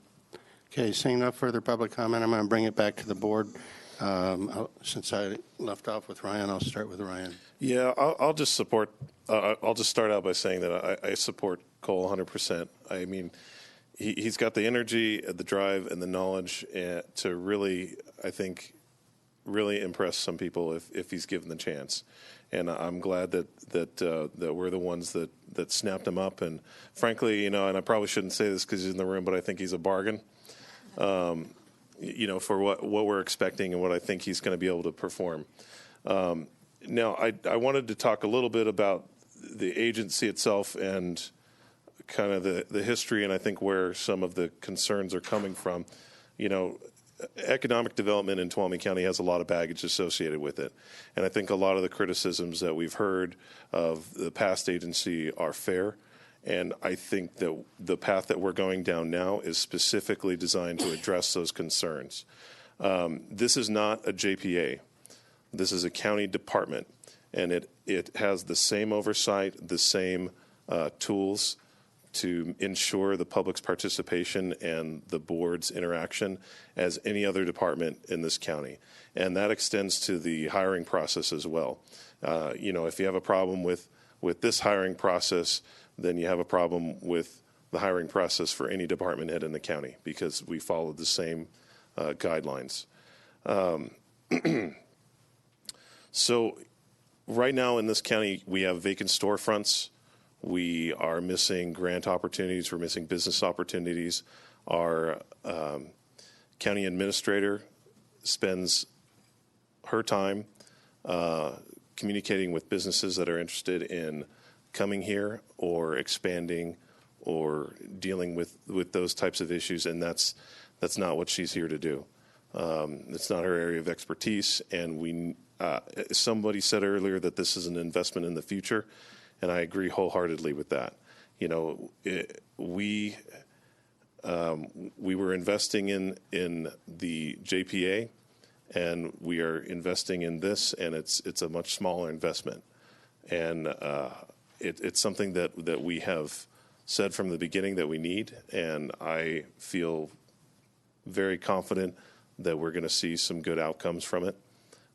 Okay, seeing no further public comment, I'm going to bring it back to the board. Since I left off with Ryan, I'll start with Ryan. Yeah, I'll just support. I'll just start out by saying that I support Cole 100%. I mean, he's got the energy, the drive, and the knowledge to really, I think, really impress some people if he's given the chance. And I'm glad that we're the ones that snapped him up. And frankly, and I probably shouldn't say this because he's in the room, but I think he's a bargain. For what we're expecting and what I think he's going to be able to perform. Now, I wanted to talk a little bit about the agency itself and kind of the history, and I think where some of the concerns are coming from. Economic development in Tuolumne County has a lot of baggage associated with it. And I think a lot of the criticisms that we've heard of the past agency are fair. And I think that the path that we're going down now is specifically designed to address those concerns. This is not a JPA. This is a county department, and it has the same oversight, the same tools to ensure the public's participation and the board's interaction as any other department in this county. And that extends to the hiring process as well. If you have a problem with this hiring process, then you have a problem with the hiring process for any department head in the county because we follow the same guidelines. So right now in this county, we have vacant storefronts. We are missing grant opportunities. We're missing business opportunities. Our county administrator spends her time communicating with businesses that are interested in coming here or expanding or dealing with those types of issues, and that's not what she's here to do. It's not her area of expertise, and somebody said earlier that this is an investment in the future, and I agree wholeheartedly with that. We were investing in the JPA, and we are investing in this, and it's a much smaller investment, and it's something that we have said from the beginning that we need, and I feel very confident that we're going to see some good outcomes from it.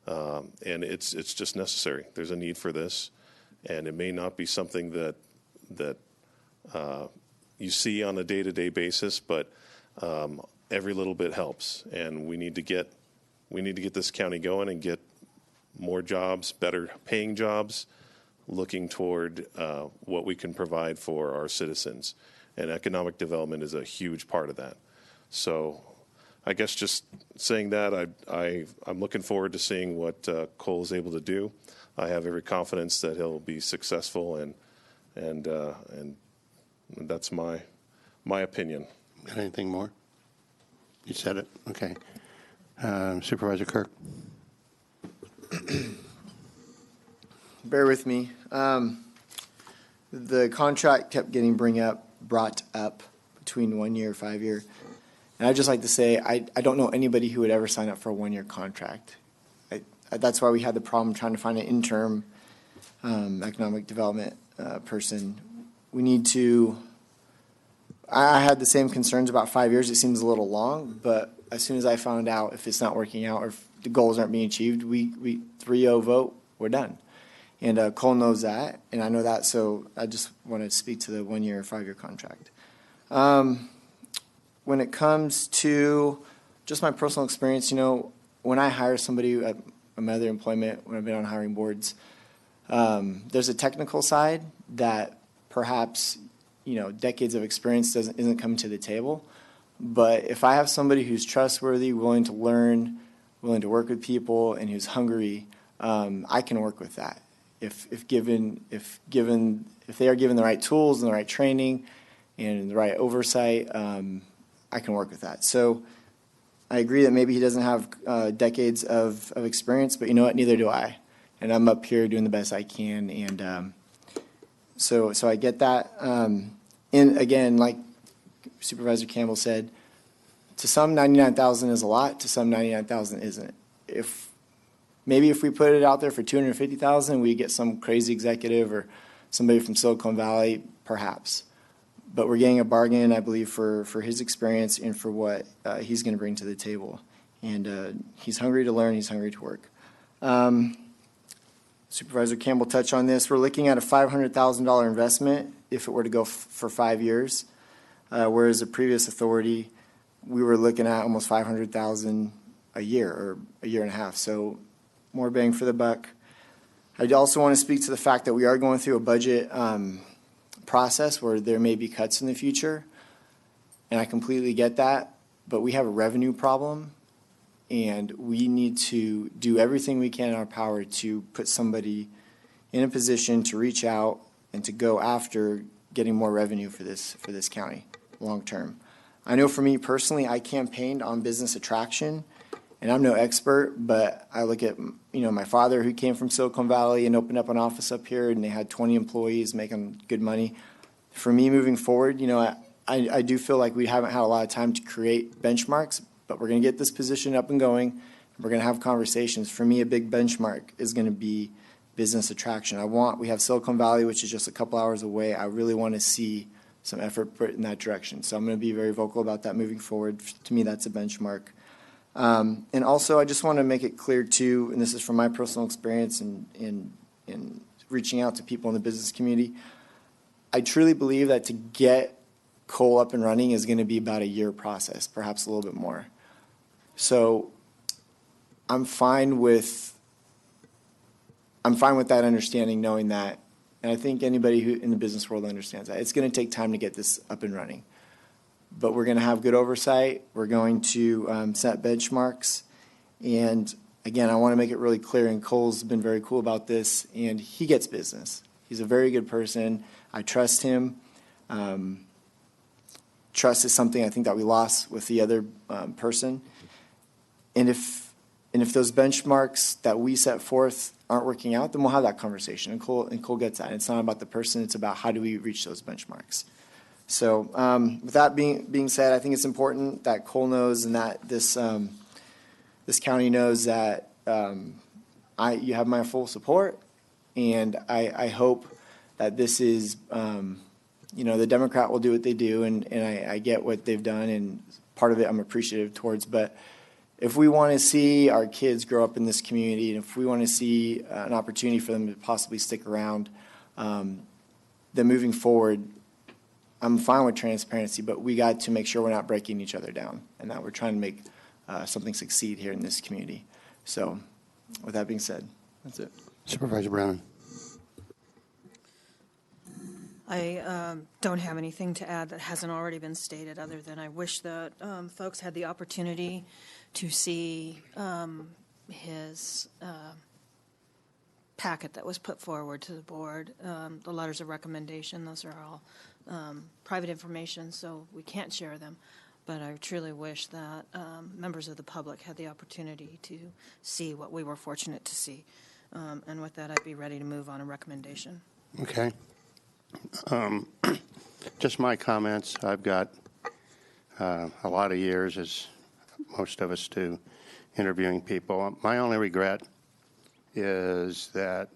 And it's just necessary. There's a need for this, and it may not be something that you see on a day-to-day basis, but every little bit helps. And we need to get this county going and get more jobs, better paying jobs, looking toward what we can provide for our citizens. And economic development is a huge part of that. So I guess just saying that, I'm looking forward to seeing what Cole is able to do. I have every confidence that he'll be successful and That's my opinion. Got anything more? You said it. Okay. Supervisor Kirk. Bear with me. The contract kept getting brought up between 1 year, 5 year. And I'd just like to say, I don't know anybody who would ever sign up for a 1 year contract. That's why we had the problem trying to find an interim economic development person. We need to, I had the same concerns about 5 years. It seems a little long, but as soon as I found out if it's not working out or if the goals aren't being achieved, we 3-0 vote, we're done. And Cole knows that, and I know that, so I just want to speak to the 1 year or 5 year contract. When it comes to just my personal experience, when I hire somebody at my other employment, when I've been on hiring boards, there's a technical side that perhaps, decades of experience isn't coming to the table. But if I have somebody who's trustworthy, willing to learn, willing to work with people, and who's hungry, I can work with that. If they are given the right tools and the right training and the right oversight, I can work with that. So I agree that maybe he doesn't have decades of experience, but you know what? Neither do I. And I'm up here doing the best I can, and so I get that. And again, like Supervisor Campbell said, to some 99,000 is a lot. To some 99,000 isn't. Maybe if we put it out there for 250,000, we get some crazy executive or somebody from Silicon Valley, perhaps. But we're getting a bargain, I believe, for his experience and for what he's going to bring to the table. And he's hungry to learn. He's hungry to work. Supervisor Campbell touched on this. We're looking at a $500,000 investment if it were to go for 5 years, whereas the previous authority, we were looking at almost $500,000 a year or a year and a half. So more bang for the buck. I also want to speak to the fact that we are going through a budget process where there may be cuts in the future, and I completely get that, but we have a revenue problem, and we need to do everything we can in our power to put somebody in a position to reach out and to go after getting more revenue for this county long term. I know for me personally, I campaigned on business attraction, and I'm no expert, but I look at my father who came from Silicon Valley and opened up an office up here, and they had 20 employees making good money. For me moving forward, I do feel like we haven't had a lot of time to create benchmarks, but we're going to get this position up and going, and we're going to have conversations. For me, a big benchmark is going to be business attraction. We have Silicon Valley, which is just a couple hours away. I really want to see some effort put in that direction. So I'm going to be very vocal about that moving forward. To me, that's a benchmark. And also, I just want to make it clear, too, and this is from my personal experience in reaching out to people in the business community, I truly believe that to get Cole up and running is going to be about a year process, perhaps a little bit more. So I'm fine with that understanding, knowing that, and I think anybody who in the business world understands that. It's going to take time to get this up and running. But we're going to have good oversight. We're going to set benchmarks. And again, I want to make it really clear, and Cole's been very cool about this, and he gets business. He's a very good person. I trust him. Trust is something I think that we lost with the other person. And if those benchmarks that we set forth aren't working out, then we'll have that conversation. And Cole gets that. It's not about the person. It's about how do we reach those benchmarks. So with that being said, I think it's important that Cole knows and that this county knows that you have my full support, and I hope that this is, the Democrat will do what they do, and I get what they've done, and part of it I'm appreciative towards. But if we want to see our kids grow up in this community, and if we want to see an opportunity for them to possibly stick around, then moving forward, I'm fine with transparency, but we got to make sure we're not breaking each other down and that we're trying to make something succeed here in this community. So with that being said, that's it. Supervisor Brown. I don't have anything to add that hasn't already been stated, other than I wish that folks had the opportunity to see his packet that was put forward to the board, the letters of recommendation, those are all private information, so we can't share them. But I truly wish that members of the public had the opportunity to see what we were fortunate to see. And with that, I'd be ready to move on a recommendation. Okay. Just my comments. I've got a lot of years, as most of us do, interviewing people. My only regret is that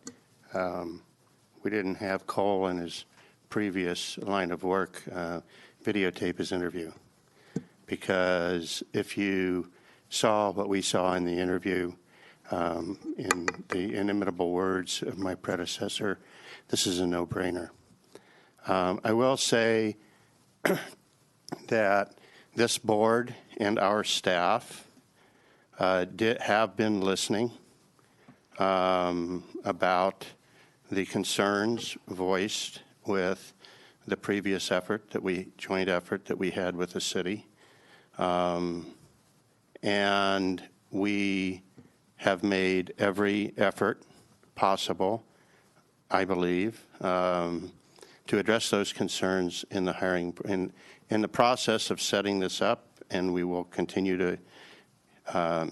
we didn't have Cole in his previous line of work videotape his interview. Because if you saw what we saw in the interview, in the inimitable words of my predecessor, this is a no-brainer. I will say that this board and our staff have been listening about the concerns voiced with the previous joint effort that we had with the city. And we have made every effort possible, I believe, to address those concerns in the hiring, in the process of setting this up, and we will continue to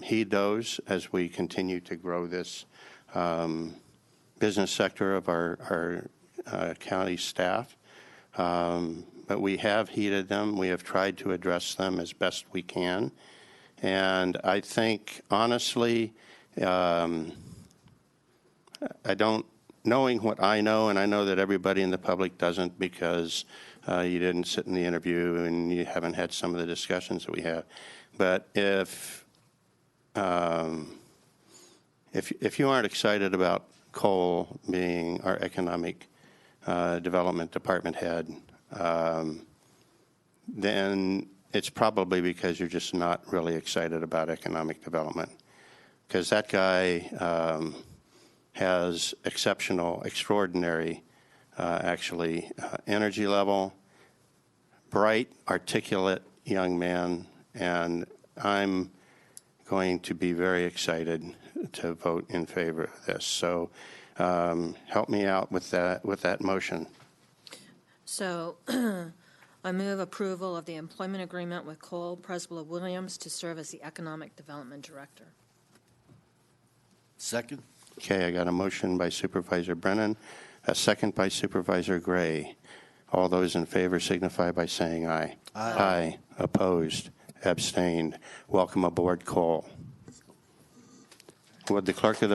heed those as we continue to grow this business sector of our county staff. But we have heeded them. We have tried to address them as best we can. And I think, honestly, knowing what I know, and I know that everybody in the public doesn't because you didn't sit in the interview and you haven't had some of the discussions that we have. But if you aren't excited about Cole being our economic development department head, then it's probably because you're just not really excited about economic development. Because that guy has extraordinary, energy level, bright, articulate young man, and I'm going to be very excited to vote in favor of this. So help me out with that motion. So I move approval of the employment agreement with Cole Presbella Williams to serve as the Economic Development Director. Second. Okay, I got a motion by Supervisor Brennan, a second by Supervisor Gray. All those in favor signify by saying aye. Aye. Aye. Opposed? Abstained? Welcome aboard, Cole. Would the clerk of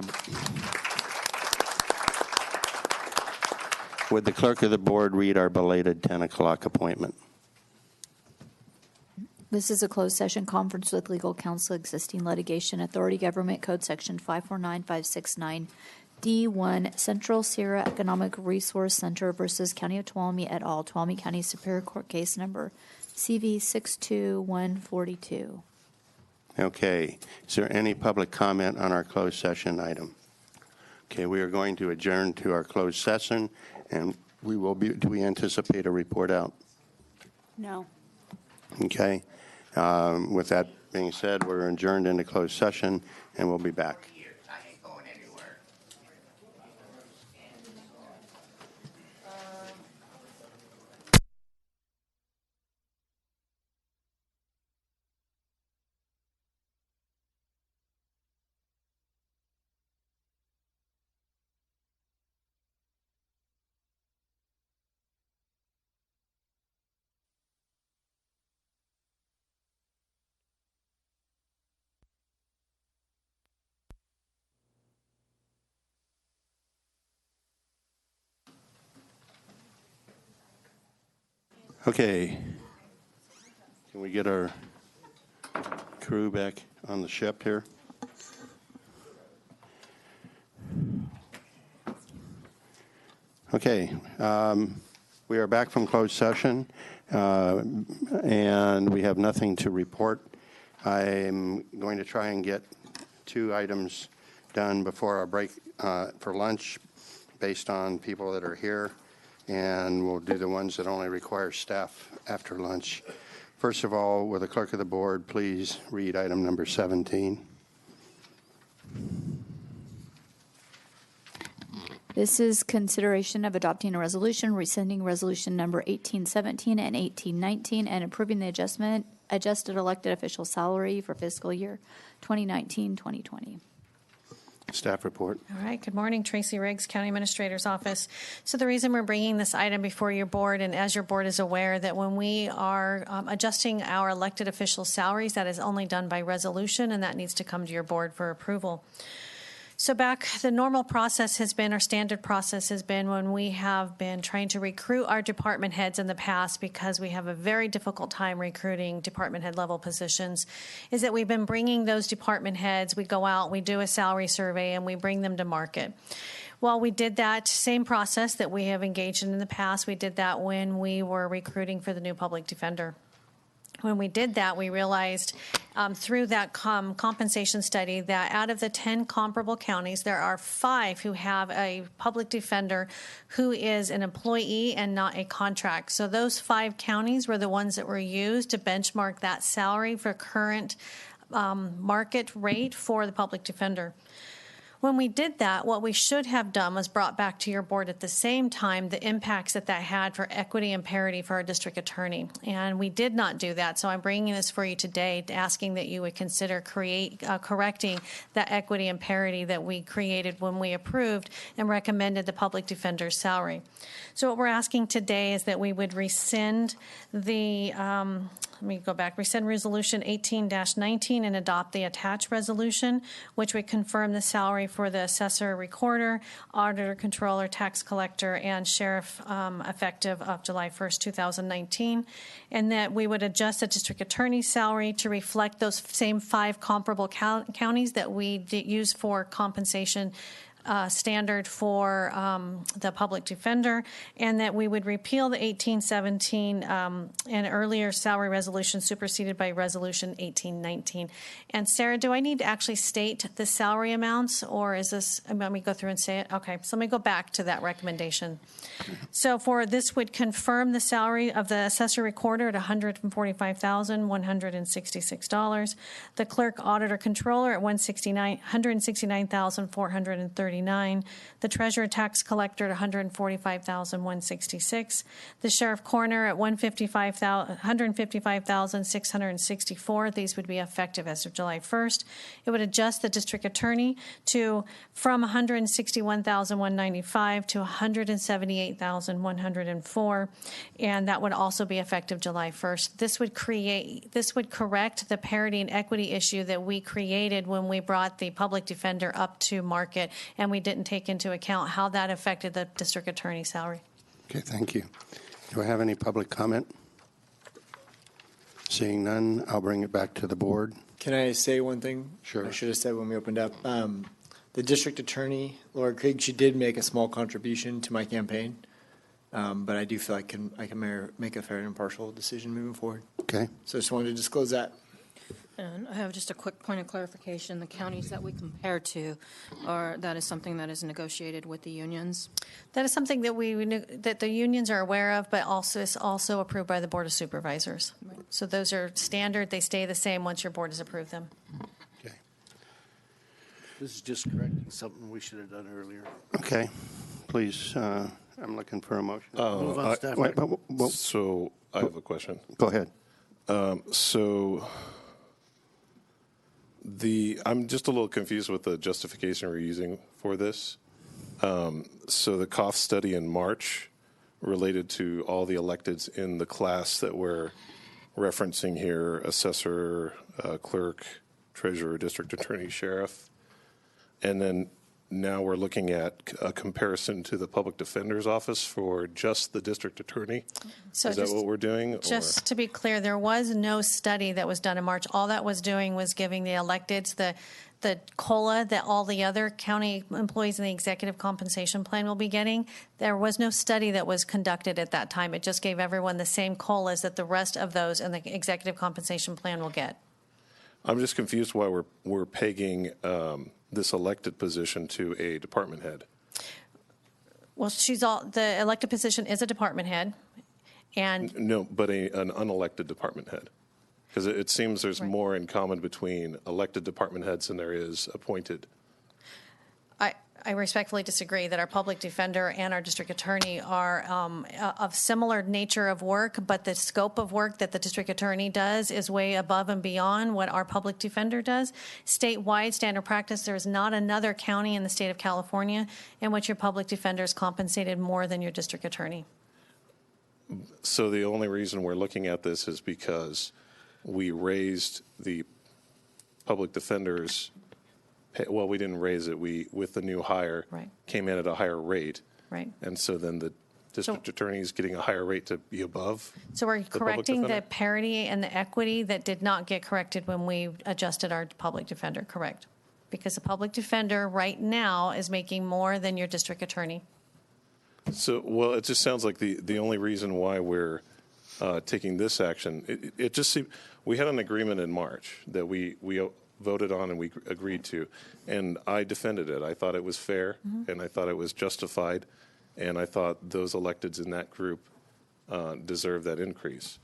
the board read our belated 10 o'clock appointment? This is a closed session conference with legal counsel, existing litigation, Authority Government Code Section 549569, D1, Central Sierra Economic Resource Center versus County of Tuolumne et al., Tuolumne County Superior Court Case Number CV 62142. Okay. Is there any public comment on our closed session item? Okay, we are going to adjourn to our closed session, and do we anticipate a report out? No. Okay. With that being said, we're adjourned into closed session, and we'll be back. Okay. Can we get our crew back on the ship here? Okay. We are back from closed session, and we have nothing to report. I'm going to try and get 2 items done before our break for lunch based on people that are here. And we'll do the ones that only require staff after lunch. First of all, will the clerk of the board please read item number 17? This is consideration of adopting a resolution, rescinding resolution number 1817 and 1819, and approving the adjusted elected official salary for fiscal year 2019-2020. Staff report. All right. Good morning, Tracy Riggs, County Administrator's Office. So the reason we're bringing this item before your board, and as your board is aware, that when we are adjusting our elected official salaries, that is only done by resolution, and that needs to come to your board for approval. So the normal process has been, our standard process has been when we have been trying to recruit our department heads in the past, because we have a very difficult time recruiting department head level positions, is that we've been bringing those department heads, we go out, we do a salary survey, and we bring them to market. Well, we did that same process that we have engaged in the past. We did that when we were recruiting for the new public defender. When we did that, we realized through that compensation study that out of the 10 comparable counties, there are 5 who have a public defender who is an employee and not a contract. So those 5 counties were the ones that were used to benchmark that salary for current market rate for the public defender. When we did that, what we should have done was brought back to your board at the same time the impacts that had for equity and parity for our district attorney. And we did not do that. So I'm bringing this for you today, asking that you would consider correcting that equity and parity that we created when we approved and recommended the public defender's salary. So what we're asking today is that we would rescind the rescind resolution 18-19 and adopt the attached resolution, which would confirm the salary for the assessor, recorder, auditor, controller, tax collector, and sheriff effective of July 1st, 2019, and that we would adjust the district attorney's salary to reflect those same 5 comparable counties that we use for compensation standard for the public defender, and that we would repeal the 1817 and earlier salary resolution superseded by resolution 1819. And Sarah, do I need to actually state the salary amounts, or is this, let me go through and say it? Okay, so let me go back to that recommendation. So for this would confirm the salary of the assessor recorder at $145,166, the clerk auditor controller at $169,439, the treasurer tax collector at $145,166, the sheriff coroner at $155,664. These would be effective as of July 1st. It would adjust the district attorney from $161,195 to $178,104, and that would also be effective July 1st. This would correct the parity and equity issue that we created when we brought the public defender up to market, and we didn't take into account how that affected the district attorney's salary. Okay, thank you. Do I have any public comment? Seeing none, I'll bring it back to the board. Can I say one thing? Sure. I should have said when we opened up. The district attorney, Laura Krieg, she did make a small contribution to my campaign, but I do feel I can make a fair and impartial decision moving forward. Okay. So I just wanted to disclose that. And I have just a quick point of clarification. The counties that we compare to that is something that is negotiated with the unions? That is something that the unions are aware of, but also is also approved by the Board of Supervisors. Right. So those are standard. They stay the same once your board has approved them. Okay. This is just correcting something we should have done earlier. Okay. Please, I'm looking for a motion. Move on, staff. So I have a question. Go ahead. I'm just a little confused with the justification we're using for this. So the cost study in March related to all the electeds in the class that we're referencing here, assessor, clerk, treasurer, district attorney, sheriff. And then now we're looking at a comparison to the public defender's office for just the district attorney. So is that what we're doing? Just to be clear, there was no study that was done in March. All that was doing was giving the electeds the COLA that all the other county employees in the executive compensation plan will be getting. There was no study that was conducted at that time. It just gave everyone the same COLAs that the rest of those in the executive compensation plan will get. I'm just confused why we're pegging this elected position to a department head. Well, the elected position is a department head, and no, but an unelected department head, because it seems there's right. more in common between elected department heads than there is appointed. I I respectfully disagree that our public defender and our district attorney are of similar nature of work, but the scope of work that the district attorney does is way above and beyond what our public defender does. Statewide standard practice, there is not another county in the state of California in which your public defender is compensated more than your district attorney. So the only reason we're looking at this is because we raised the public defenders. Well, we didn't raise it. We, with the new hire, came in at a higher rate. Right. And so then the district attorney is getting a higher rate to be above. So we're the correcting public the defender? parity and the equity that did not get corrected when we adjusted our public defender, correct? Because the public defender right now is making more than your district attorney. So, well, it just sounds like the only reason why we're taking this action, it just seemed, we had an agreement in March that we voted on and we agreed to, and I defended it. I thought it was fair, and I thought it was justified, and I thought those electeds in that group deserve that increase.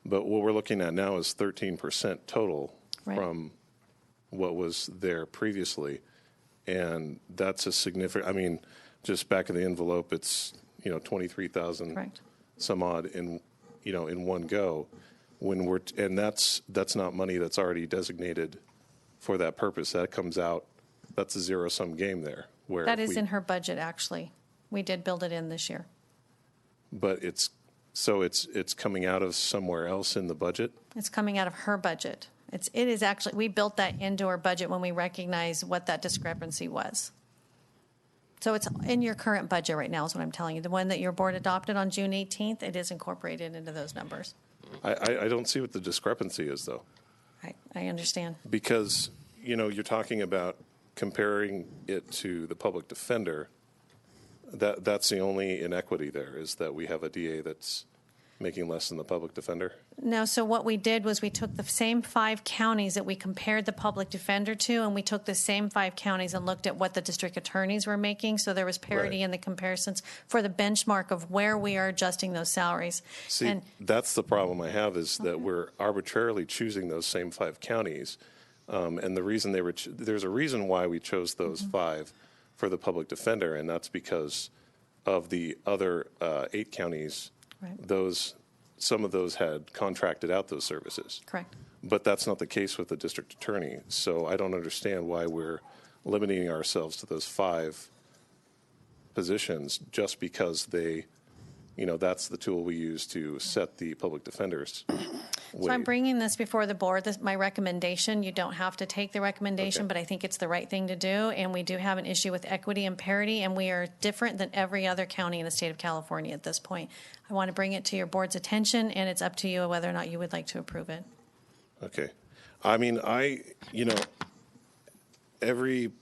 But what we're looking at now is 13% total from what was there previously, and that's a significant, I mean, just back of the envelope, it's, 23,000 some odd in one go. When we're, and that's not money that's already designated for that purpose. That comes out, that's a zero-sum game there. Where That is in her budget, actually. We did build it in this year. But it's coming out of somewhere else in the budget? It's coming out of her budget. It is actually, we built that into our budget when we recognized what that discrepancy was. So it's in your current budget right now is what I'm telling you. The one that your board adopted on June 18th, it is incorporated into those numbers. I don't see what the discrepancy is, though. I understand. Because, you're talking about comparing it to the public defender. That's the only inequity there, is that we have a DA that's making less than the public defender? No, so what we did was we took the same 5 counties that we compared the public defender to, and we took the same 5 counties and looked at what the district attorneys were making. So there was parity in the comparisons for the benchmark of where we are adjusting those salaries. See, that's the problem I have, is that we're arbitrarily choosing those same 5 counties. And the reason there's a reason why we chose those 5 for the public defender, and that's because of the other 8 counties. Some of those had contracted out those services. Correct. But that's not the case with the district attorney. So I don't understand why we're limiting ourselves to those 5 positions just because they, that's the tool we use to set the public defenders. So I'm bringing this before the board, my recommendation. You don't have to take the recommendation, but I think it's the right thing to do. And we do have an issue with equity and parity, and we are different than every other county in the state of California at this point. I want to bring it to your board's attention, and it's up to you whether or not you would like to approve it. Okay. I mean, every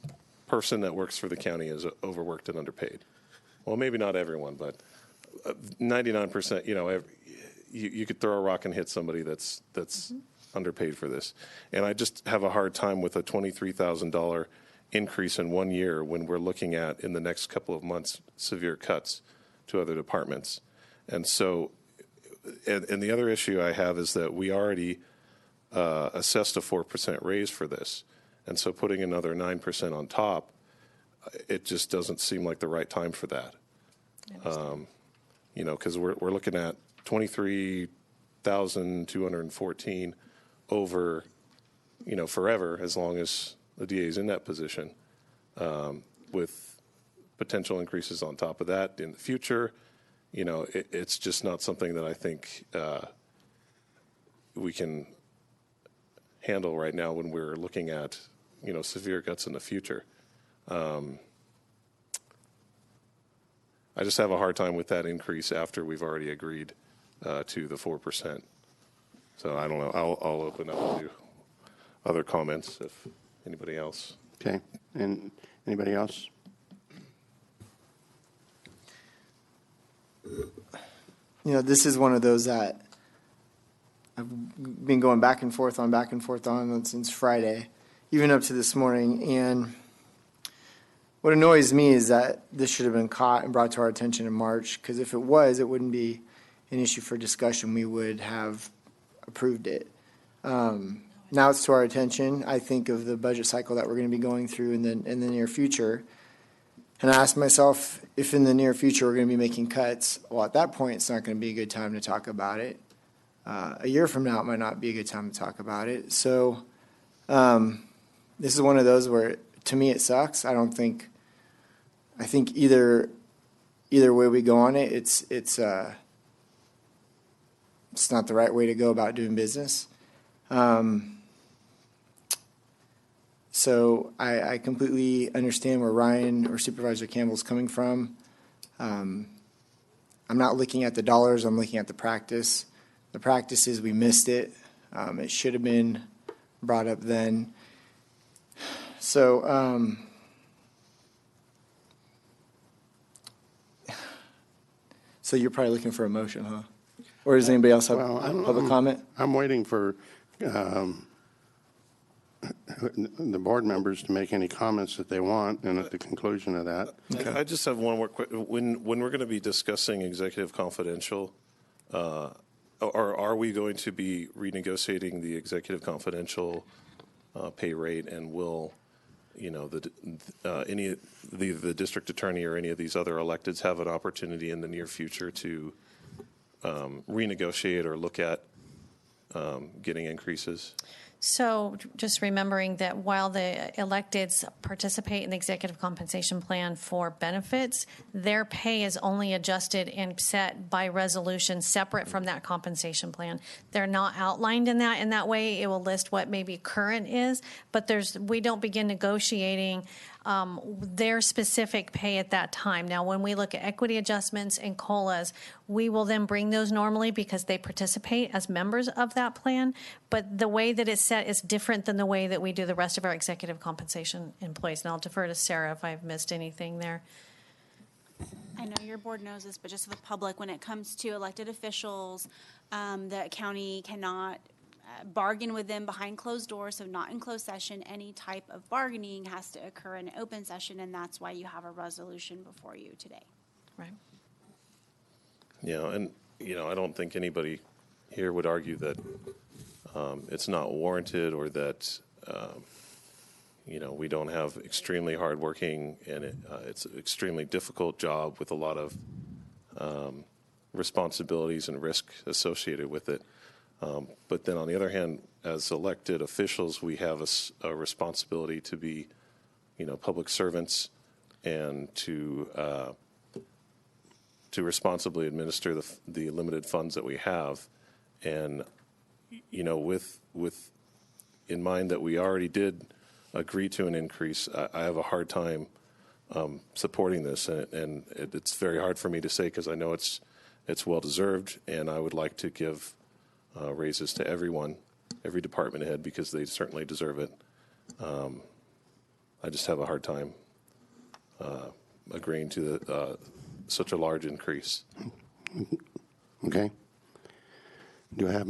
person that works for the county is overworked and underpaid. Well, maybe not everyone, but 99%, you could throw a rock and hit somebody that's underpaid for this. And I just have a hard time with a $23,000 increase in 1 year when we're looking at, in the next couple of months, severe cuts to other departments. And so, and the other issue I have is that we already assessed a 4% raise for this. And so putting another 9% on top, it just doesn't seem like the right time for that. Because we're looking at 23,214 over, forever, as long as the DA is in that position, with potential increases on top of that in the future. It's just not something that I think we can handle right now when we're looking at, severe cuts in the future. I just have a hard time with that increase after we've already agreed to the 4%. So I don't know. I'll open up to other comments if anybody else. Okay. And anybody else? This is one of those that I've been going back and forth on since Friday, even up to this morning. And what annoys me is that this should have been caught and brought to our attention in March, because if it was, it wouldn't be an issue for discussion. We would have approved it. Now it's to our attention. I think of the budget cycle that we're going to be going through in the near future. And I asked myself, if in the near future we're going to be making cuts, well, at that point, it's not going to be a good time to talk about it. A year from now, it might not be a good time to talk about it. So this is one of those where, to me, it sucks. I think either way we go on it, it's not the right way to go about doing business. So I completely understand where Ryan or Supervisor Campbell's coming from. I'm not looking at the dollars, I'm looking at the practice. The practice is we missed it. It should have been brought up then. So, so you're probably looking for a motion, huh? Or does anybody else have public comment? I'm waiting for the board members to make any comments that they want, and at the conclusion of that. Okay. I just have one more quick. When we're going to be discussing executive confidential, or are we going to be renegotiating the executive confidential pay rate, and will the district attorney or any of these other electeds have an opportunity in the near future to renegotiate or look at getting increases? So just remembering that while the electeds participate in the executive compensation plan for benefits, their pay is only adjusted and set by resolution separate from that compensation plan. They're not outlined in that way. It will list what maybe current is, but we don't begin negotiating their specific pay at that time. Now, when we look at equity adjustments and COLAs, we will then bring those normally because they participate as members of that plan. But the way that it's set is different than the way that we do the rest of our executive compensation employees. And I'll defer to Sarah if I've missed anything there. I know your board knows this, but just for the public, when it comes to elected officials, the county cannot bargain with them behind closed doors, so not in closed session. Any type of bargaining has to occur in an open session, and that's why you have a resolution before you today. Right. Yeah, and I don't think anybody here would argue that it's not warranted, or that we don't have extremely hardworking, and it's an extremely difficult job with a lot of responsibilities and risk associated with it. But then on the other hand, as elected officials, we have a responsibility to be, public servants, and to responsibly administer the limited funds that we have. And, with in mind that we already did agree to an increase, I have a hard time supporting this, and it's very hard for me to say, because I know it's well deserved, and I would like to give raises to everyone, every department head, because they certainly deserve it. I just have a hard time agreeing to such a large increase. Okay. Do I have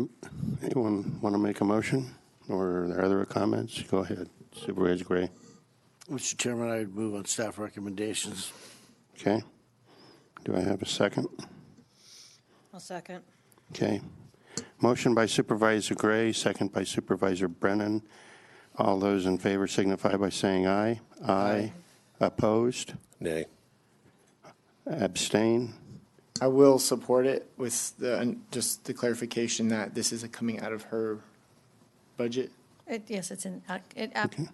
anyone want to make a motion, or are there other comments? Go ahead, Supervisor Gray. Mr. Chairman, I would move on staff recommendations. Okay. Do I have a second? I'll second. Okay. Motion by Supervisor Gray, second by Supervisor Brennan. All those in favor signify by saying aye. Aye. Opposed? Nay. Abstain? I will support it with just the clarification that this isn't coming out of her budget. Yes, it's in.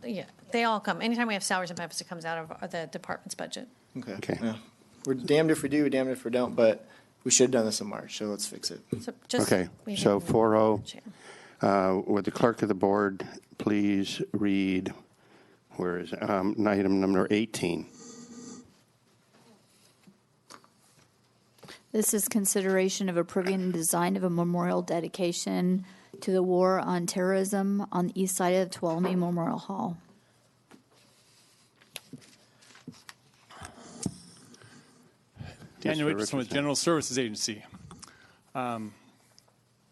Yeah, they all come. Anytime we have salaries and benefits, it comes out of the department's budget. Okay. Yeah. We're damned if we do, damned if we don't, but we should have done this in March, so let's fix it. So just Okay, so 4-0. Would the clerk of the board please read, where is it? Item number 18. This is consideration of approving the design of a memorial dedication to the war on terrorism on the east side of Tuolumne Memorial Hall. Daniel Richardson with General Services Agency.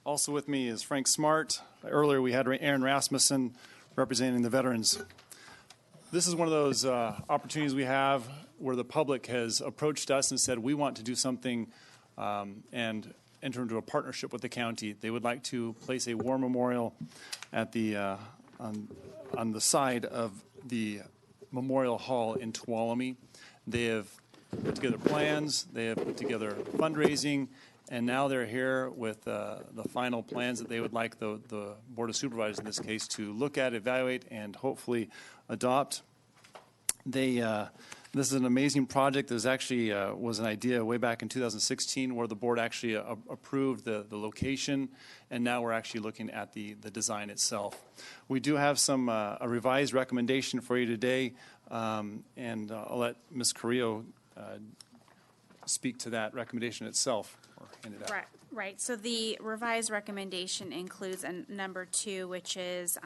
Also with me is Frank Smart. Earlier we had Aaron Rasmussen representing the veterans. This is one of those opportunities we have where the public has approached us and said, we want to do something and enter into a partnership with the county. They would like to place a war memorial at the on the side of the Memorial Hall in Tuolumne. They have put together plans, they have put together fundraising, and now they're here with the final plans that they would like the Board of Supervisors, in this case, to look at, evaluate, and hopefully adopt. This is an amazing project. There's actually was an idea way back in 2016 where the board actually approved the location, and now we're actually looking at the design itself. We do have some a revised recommendation for you today, and I'll let Ms. Carrillo speak to that recommendation itself. Or hand it out. Right. So the revised recommendation includes a number 2, which is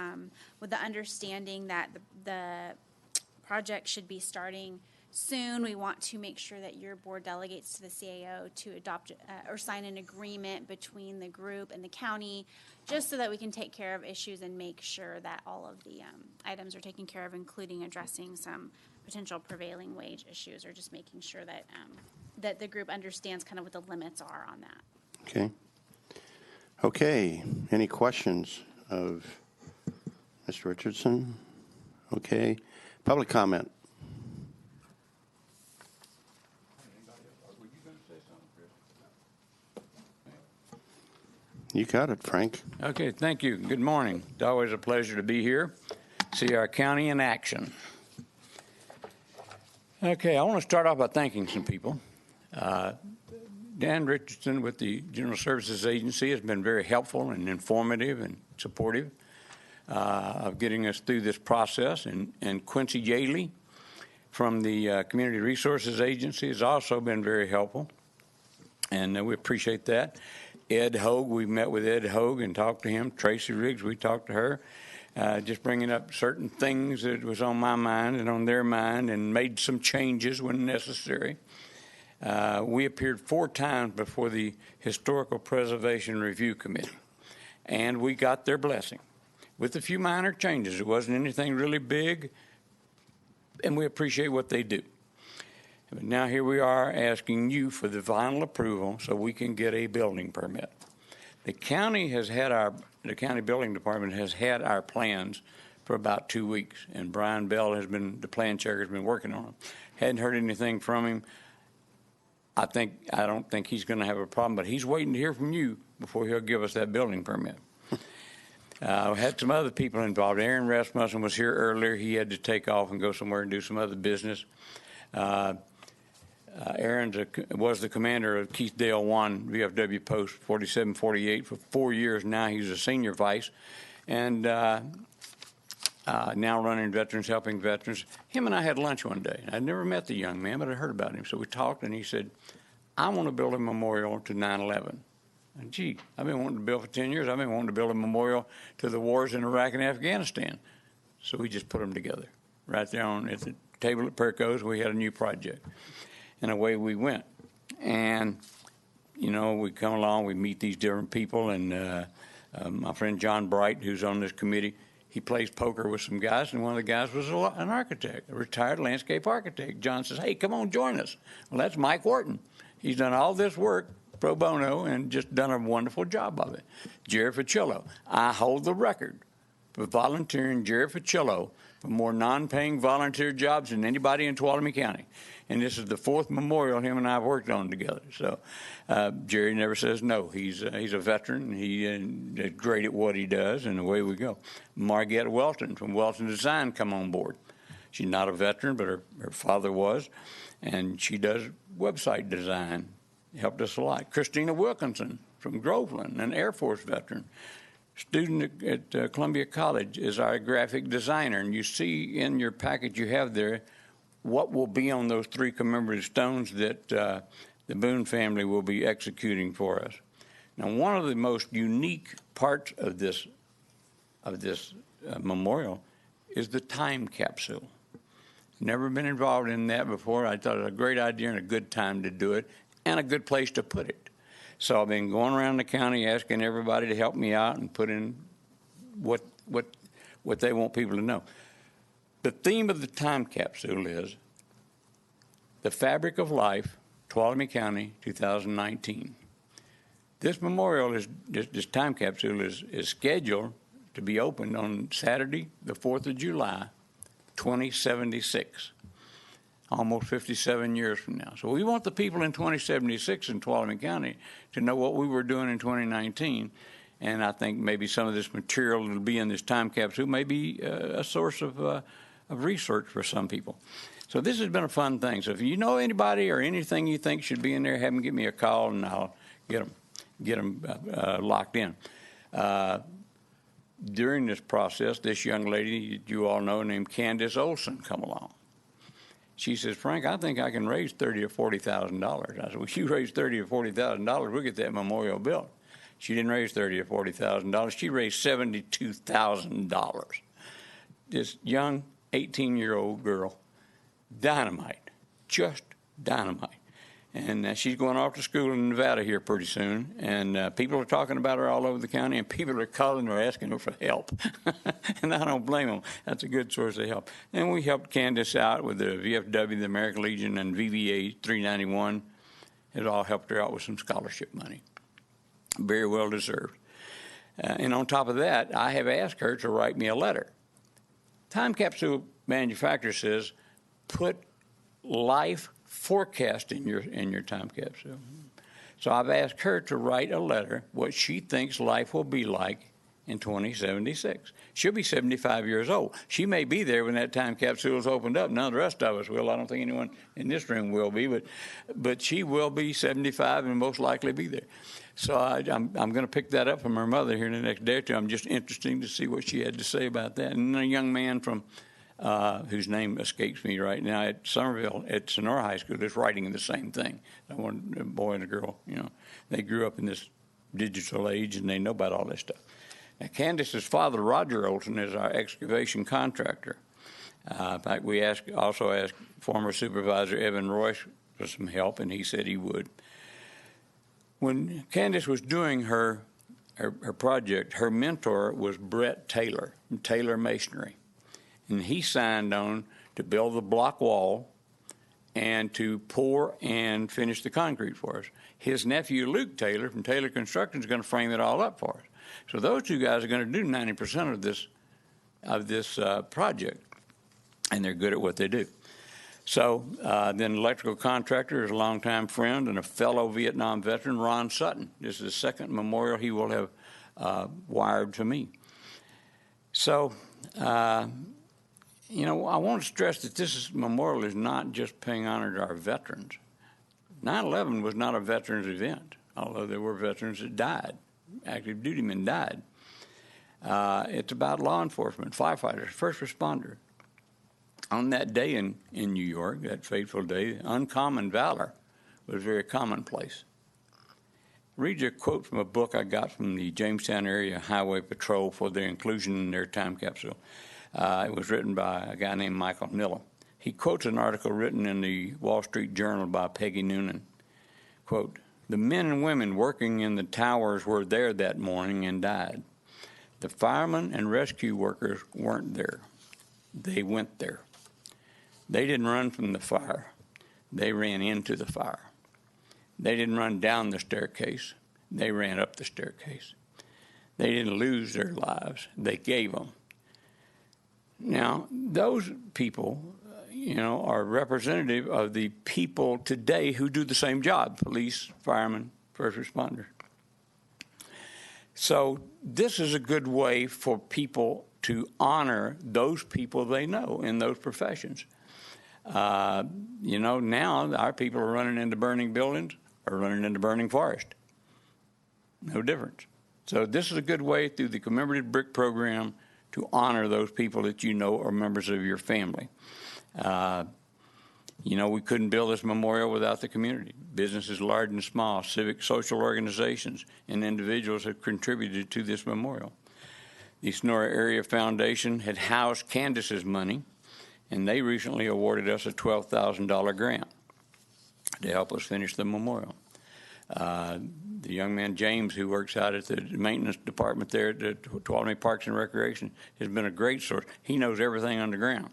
with the understanding that the project should be starting soon. We want to make sure that your board delegates to the CAO to adopt or sign an agreement between the group and the county, just so that we can take care of issues and make sure that all of the items are taken care of, including addressing some potential prevailing wage issues, or just making sure that that the group understands kind of what the limits are on that. Okay. Okay. Any questions of Mr. Richardson? Okay. Public comment. You got it, Frank. Okay, thank you. Good morning. It's always a pleasure to be here, see our county in action. Okay, I want to start off by thanking some people. Dan Richardson with the General Services Agency has been very helpful and informative and supportive of getting us through this process. And Quincy Yaley from the Community Resources Agency has also been very helpful, and we appreciate that. Ed Hogue, we met with Ed Hogue and talked to him. Tracy Riggs, we talked to her, just bringing up certain things that was on my mind and on their mind, and made some changes when necessary. We appeared 4 times before the Historical Preservation Review Committee, and we got their blessing with a few minor changes. It wasn't anything really big, and we appreciate what they do. But now here we are asking you for the final approval so we can get a building permit. The county building department has had our plans for about 2 weeks, and Brian Bell has been, the plan checker, has been working on them. Hadn't heard anything from him. I don't think he's going to have a problem, but he's waiting to hear from you before he'll give us that building permit. We had some other people involved. Aaron Rasmussen was here earlier. He had to take off and go somewhere and do some other business. Aaron was the commander of Keithdale 1 VFW Post 4748 for 4 years now. He's a senior vice, and now running Veterans, helping veterans. Him and I had lunch one day. I'd never met the young man, but I heard about him. So we talked, and he said, I want to build a memorial to 9/11. And gee, I've been wanting to build for 10 years. I've been wanting to build a memorial to the wars in Iraq and Afghanistan. So we just put them together. Right there at the table at Perco's, we had a new project. And away we went. And, you know, we come along, we meet these different people, and my friend John Bright, who's on this committee, he plays poker with some guys, and one of the guys was an architect, a retired landscape architect. John says, hey, come on, join us. Well, that's Mike Wharton. He's done all this work pro bono and just done a wonderful job of it. Jerry Ficillo. I hold the record for volunteering Jerry Ficillo for more non-paying volunteer jobs than anybody in Tuolumne County. And this is the 4th memorial him and I have worked on together. So Jerry never says no. He's a veteran. He is great at what he does, and away we go. Margette Welton from Welton Design come on board. She's not a veteran, but her father was, and she does website design. Helped us a lot. Christina Wilkinson from Groveland, an Air Force veteran. Student at Columbia College is our graphic designer, and you see in your package you have there what will be on those 3 commemorative stones that the Boone family will be executing for us. Now, one of the most unique parts of this memorial is the time capsule. Never been involved in that before. I thought it was a great idea and a good time to do it, and a good place to put it. So I've been going around the county asking everybody to help me out and put in what they want people to know. The theme of the time capsule is The Fabric of Life, Tuolumne County, 2019. This memorial, this time capsule is scheduled to be opened on Saturday, the 4th of July, 2076. almost 57 years from now. So we want the people in 2076 in Tuolumne County to know what we were doing in 2019. And I think maybe some of this material that will be in this time capsule may be a source of research for some people. So this has been a fun thing. So if you know anybody or anything you think should be in there, have them give me a call and I'll get them locked in. During this process, this young lady you all know named Candace Olson come along. She says, Frank, I think I can raise $30,000 or $40,000. I said, well, you raise $30,000 or $40,000, we'll get that memorial built. She didn't raise $30,000 or $40,000. She raised $72,000. This young 18-year-old girl, dynamite, just dynamite. And she's going off to school in Nevada here pretty soon. And people are talking about her all over the county, and people are calling her asking her for help. And I don't blame them. That's a good source of help. And we helped Candace out with the VFW, the American Legion, and VBA 391. It all helped her out with some scholarship money. Very well deserved. And on top of that, I have asked her to write me a letter. Time capsule manufacturer says, put life forecast in your time capsule. So I've asked her to write a letter what she thinks life will be like in 2076. She'll be 75 years old. She may be there when that time capsule is opened up. None of the rest of us will. I don't think anyone in this room will be, but she will be 75 and most likely be there. So I'm going to pick that up from her mother here in the next day or two. I'm just interested to see what she had to say about that. And a young man from whose name escapes me right now at Somerville at Sonora High School is writing the same thing. One boy and a girl, they grew up in this digital age and they know about all this stuff. Now, Candace's father, Roger Olson, is our excavation contractor. In fact, we also asked former Supervisor Evan Royce for some help, and he said he would. When Candace was doing her project, her mentor was Brett Taylor from Taylor Masonry. And he signed on to build the block wall and to pour and finish the concrete for us. His nephew, Luke Taylor, from Taylor Construction, is going to frame it all up for us. So those two guys are going to do 90% of this project, and they're good at what they do. So then electrical contractor is a longtime friend and a fellow Vietnam veteran, Ron Sutton. This is the second memorial he will have wired to me. So, I want to stress that this memorial is not just paying honor to our veterans. 9/11 was not a veterans event, although there were veterans that died. Active duty men died. It's about law enforcement, firefighters, first responders. On that day in New York, that fateful day, uncommon valor was very commonplace. Read you a quote from a book I got from the Jamestown Area Highway Patrol for their inclusion in their time capsule. It was written by a guy named Michael Nilla. He quotes an article written in the Wall Street Journal by Peggy Noonan. Quote, "The men and women working in the towers were there that morning and died. The firemen and rescue workers weren't there. They went there. They didn't run from the fire. They ran into the fire. They didn't run down the staircase. They ran up the staircase. They didn't lose their lives. They gave them." Now, those people, are representative of the people today who do the same job, police, firemen, first responders. So this is a good way for people to honor those people they know in those professions. Now our people are running into burning buildings or running into burning forest. No difference. So this is a good way through the commemorative brick program to honor those people that you know are members of your family. We couldn't build this memorial without the community. Businesses large and small, civic, social organizations, and individuals have contributed to this memorial. The Sonora Area Foundation had housed Candace's money, and they recently awarded us a $12,000 grant to help us finish the memorial. The young man, James, who works out at the maintenance department there at the Tuolumne Parks and Recreation, has been a great source. He knows everything underground.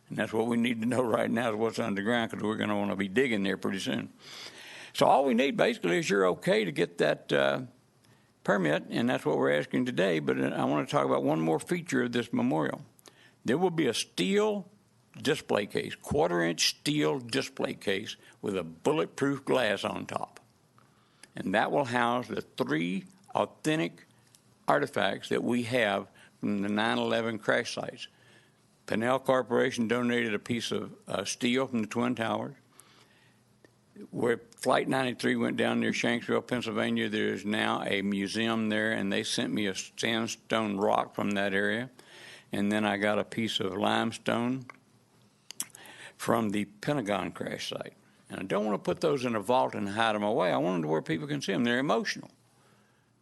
And that's what we need to know right now is what's underground, because we're going to want to be digging there pretty soon. So all we need basically is you're okay to get that permit, and that's what we're asking today. But I want to talk about one more feature of this memorial. There will be a steel display case, quarter-inch steel display case with a bulletproof glass on top. And that will house the 3 authentic artifacts that we have from the 9/11 crash sites. Pinnell Corporation donated a piece of steel from the Twin Towers. Where Flight 93 went down near Shanksville, Pennsylvania, there's now a museum there, and they sent me a sandstone rock from that area. And then I got a piece of limestone from the Pentagon crash site. And I don't want to put those in a vault and hide them away. I want them to where people can see them. They're emotional.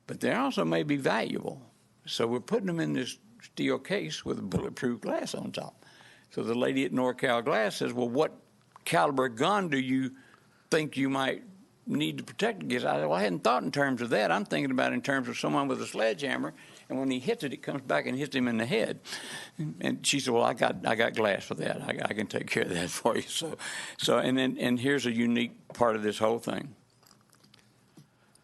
But they also may be valuable. So we're putting them in this steel case with a bulletproof glass on top. So the lady at NorCal Glass says, well, what caliber gun do you think you might need to protect against? I said, well, I hadn't thought in terms of that. I'm thinking about it in terms of someone with a sledgehammer, and when he hits it, it comes back and hits him in the head. And she said, well, I got glass for that. I can take care of that for you. So and here's a unique part of this whole thing.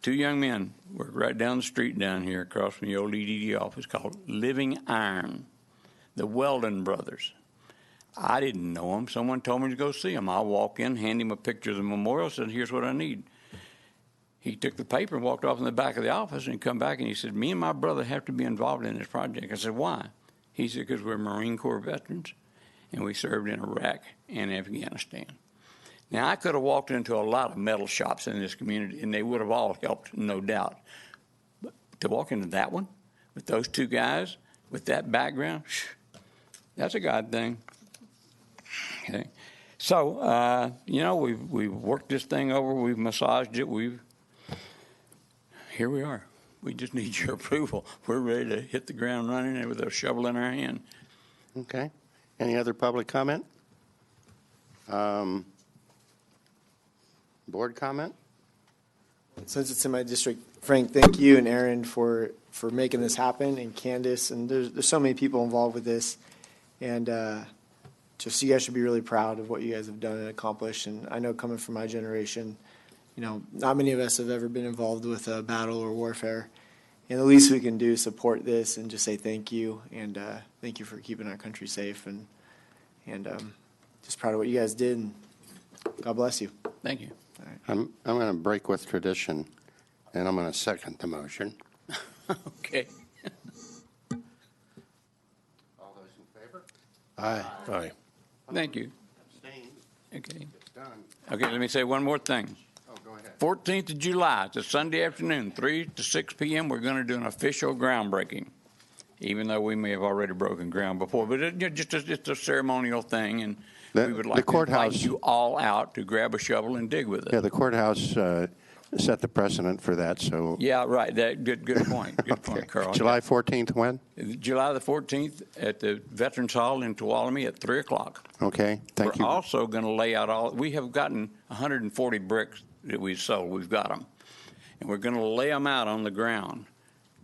2 young men work right down the street down here across from the old EDD office called Living Iron, the Weldon brothers. I didn't know them. Someone told me to go see them. I walk in, hand him a picture of the memorial, said, here's what I need. He took the paper and walked off in the back of the office and come back and he said, me and my brother have to be involved in this project. I said, why? He said, because we're Marine Corps veterans and we served in Iraq and Afghanistan. Now, I could have walked into a lot of metal shops in this community and they would have all helped, no doubt. But to walk into that one with those 2 guys with that background, that's a God thing. Okay. So, we've worked this thing over. We've massaged it. Here we are. We just need your approval. We're ready to hit the ground running with a shovel in our hand. Okay. Any other public comment? Board comment? Since it's in my district, Frank, thank you and Aaron for making this happen, and Candace, and there's so many people involved with this, and just you guys should be really proud of what you guys have done and accomplished. And I know coming from my generation, not many of us have ever been involved with a battle or warfare, and the least we can do is support this and just say thank you, and thank you for keeping our country safe, and just proud of what you guys did, and God bless you. Thank you. All right. I'm going to break with tradition, and I'm going to second the motion. Okay. All those in favor? Aye. Aye. Thank you. Abstain. Okay. It's done. Okay, let me say one more thing. Oh, go ahead. 14th of July, it's a Sunday afternoon, 3 to 6 p.m., we're going to do an official groundbreaking, even though we may have already broken ground before. But it's a ceremonial thing, and we would like to invite you all out to grab a shovel and dig with it. Yeah, the courthouse set the precedent for that, so. Yeah, right. Good point. Good point, Carl. July 14th, when? July the 14th at the Veterans Hall in Tuolumne at 3 o'clock. Okay, thank you. We're also going to lay out we have gotten 140 bricks that we've sold. We've got them. And we're going to lay them out on the ground,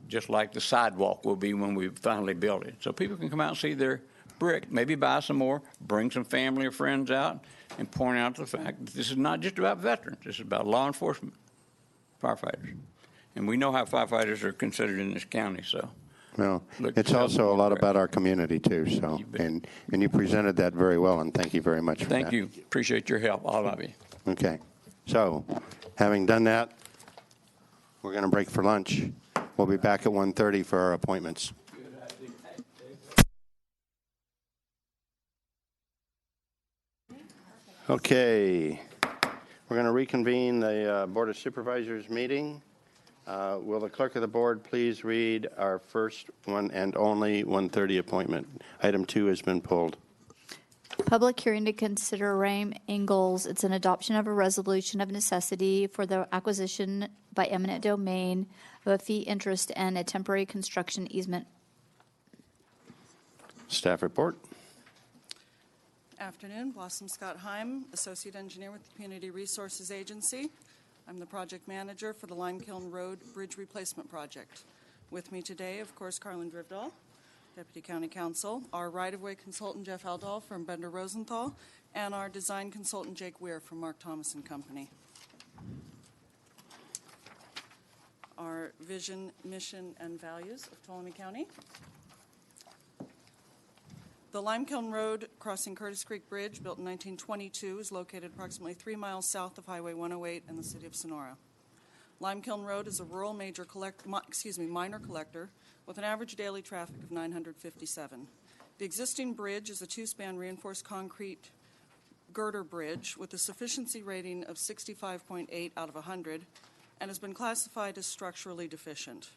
just like the sidewalk will be when we finally build it. So people can come out and see their brick, maybe buy some more, bring some family or friends out, and point out the fact that this is not just about veterans. This is about law enforcement, firefighters. And we know how firefighters are considered in this county, so. Well, it's also a lot about our community, too, so, and you presented that very well, and thank you very much for that. Thank you. Appreciate your help, all of you. Okay. So, having done that, we're going to break for lunch. We'll be back at 1:30 for our appointments. Okay. We're going to reconvene the Board of Supervisors meeting. Will the clerk of the board please read our first one and only 1:30 appointment? Item 2 has been pulled. Public hearing to consider Rame Ingalls. It's an adoption of a resolution of necessity for the acquisition by eminent domain of a fee interest and a temporary construction easement. Staff report. Afternoon, Blossom Scott Heim, Associate Engineer with the Community Resources Agency. I'm the project manager for the Limekiln Road Bridge Replacement Project. With me today, of course, Carlin Drivdahl, Deputy County Counsel, our right-of-way consultant, Jeff Aldall from Bender Rosenthal, and our design consultant, Jake Weir from Mark Thomas and Company. Our vision, mission, and values of Tuolumne County. The Limekiln Road crossing Curtis Creek Bridge, built in 1922, is located approximately 3 miles south of Highway 108 in the city of Sonora. Limekiln Road is a rural minor collector with an average daily traffic of 957. The existing bridge is a 2-span reinforced concrete girder bridge with a sufficiency rating of 65.8 out of 100 and has been classified as structurally deficient.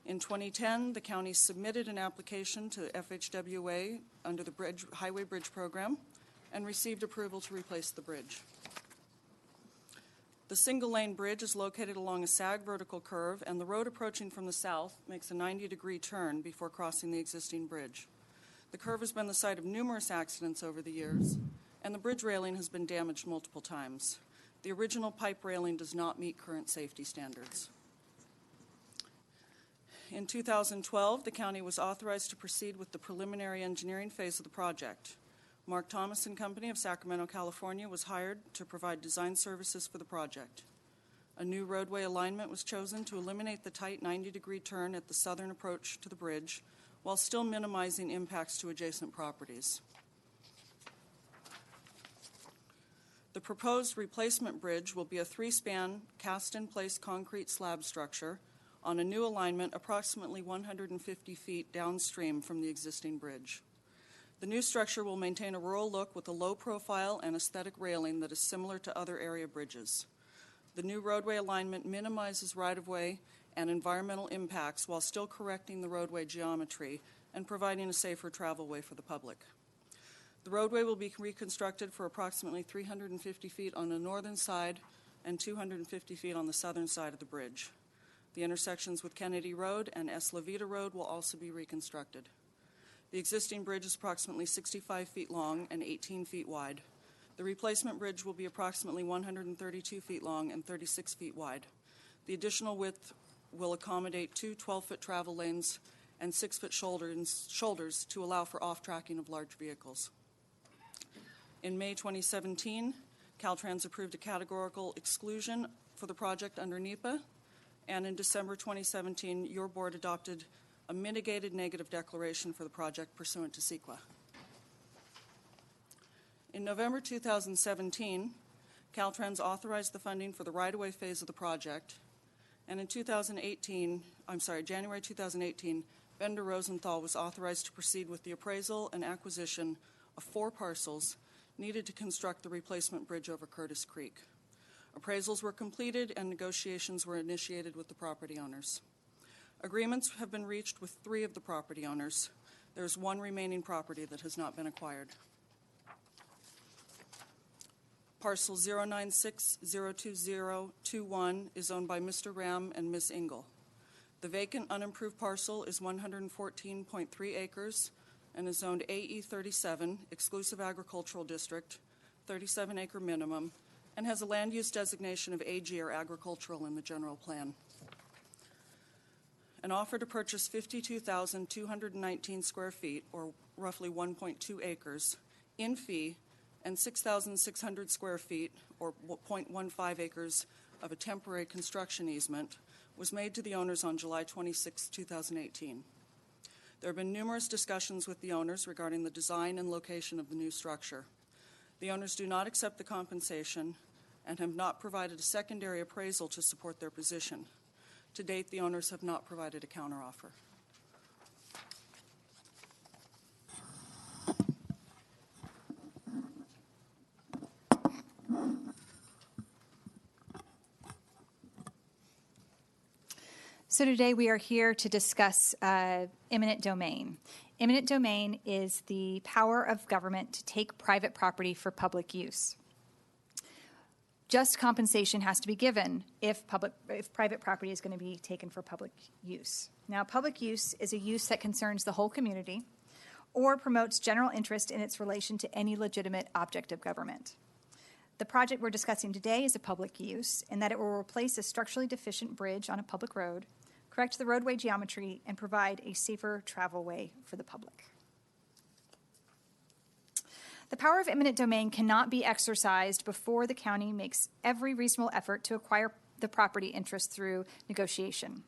In 2010, the county submitted an application to FHWA under the Highway Bridge Program and received approval to replace the bridge. The single-lane bridge is located along a sag vertical curve, and the road approaching from the south makes a 90-degree turn before crossing the existing bridge. The curve has been the site of numerous accidents over the years, and the bridge railing has been damaged multiple times. The original pipe railing does not meet current safety standards. In 2012, the county was authorized to proceed with the preliminary engineering phase of the project. Mark Thomas and Company of Sacramento, California was hired to provide design services for the project. A new roadway alignment was chosen to eliminate the tight 90-degree turn at the southern approach to the bridge while still minimizing impacts to adjacent properties. The proposed replacement bridge will be a 3-span, cast-in-place concrete slab structure on a new alignment approximately 150 feet downstream from the existing bridge. The new structure will maintain a rural look with a low profile and aesthetic railing that is similar to other area bridges. The new roadway alignment minimizes right-of-way and environmental impacts while still correcting the roadway geometry and providing a safer travel way for the public. The roadway will be reconstructed for approximately 350 feet on the northern side and 250 feet on the southern side of the bridge. The intersections with Kennedy Road and Es La Vida Road will also be reconstructed. The existing bridge is approximately 65 feet long and 18 feet wide. The replacement bridge will be approximately 132 feet long and 36 feet wide. The additional width will accommodate 2 12-foot travel lanes and 6-foot shoulders to allow for off-tracking of large vehicles. In May 2017, Caltrans approved a categorical exclusion for the project under NEPA, and in December 2017, your board adopted a mitigated negative declaration for the project pursuant to CEQA. In November 2017, Caltrans authorized the funding for the right-of-way phase of the project, and in January 2018, Bender Rosenthal was authorized to proceed with the appraisal and acquisition of 4 parcels needed to construct the replacement bridge over Curtis Creek. Appraisals were completed and negotiations were initiated with the property owners. Agreements have been reached with 3 of the property owners. There's 1 remaining property that has not been acquired. Parcel 096-02021 is owned by Mr. Ram and Ms. Engel. The vacant unimproved parcel is 114.3 acres and is zoned AE 37, Exclusive Agricultural District, 37-acre minimum, and has a land use designation of AG or agricultural in the general plan. An offer to purchase 52,219 square feet, or roughly 1.2 acres, in fee, and 6,600 square feet, or 0.15 acres, of a temporary construction easement was made to the owners on July 26, 2018. There have been numerous discussions with the owners regarding the design and location of the new structure. The owners do not accept the compensation and have not provided a secondary appraisal to support their position. To date, the owners have not provided a counteroffer. So today we are here to discuss eminent domain. Eminent domain is the power of government to take private property for public use. Just compensation has to be given if private property is going to be taken for public use. Now, public use is a use that concerns the whole community or promotes general interest in its relation to any legitimate object of government. The project we're discussing today is a public use in that it will replace a structurally deficient bridge on a public road, correct the roadway geometry, and provide a safer travel way for the public. The power of eminent domain cannot be exercised before the county makes every reasonable effort to acquire the property interest through negotiation.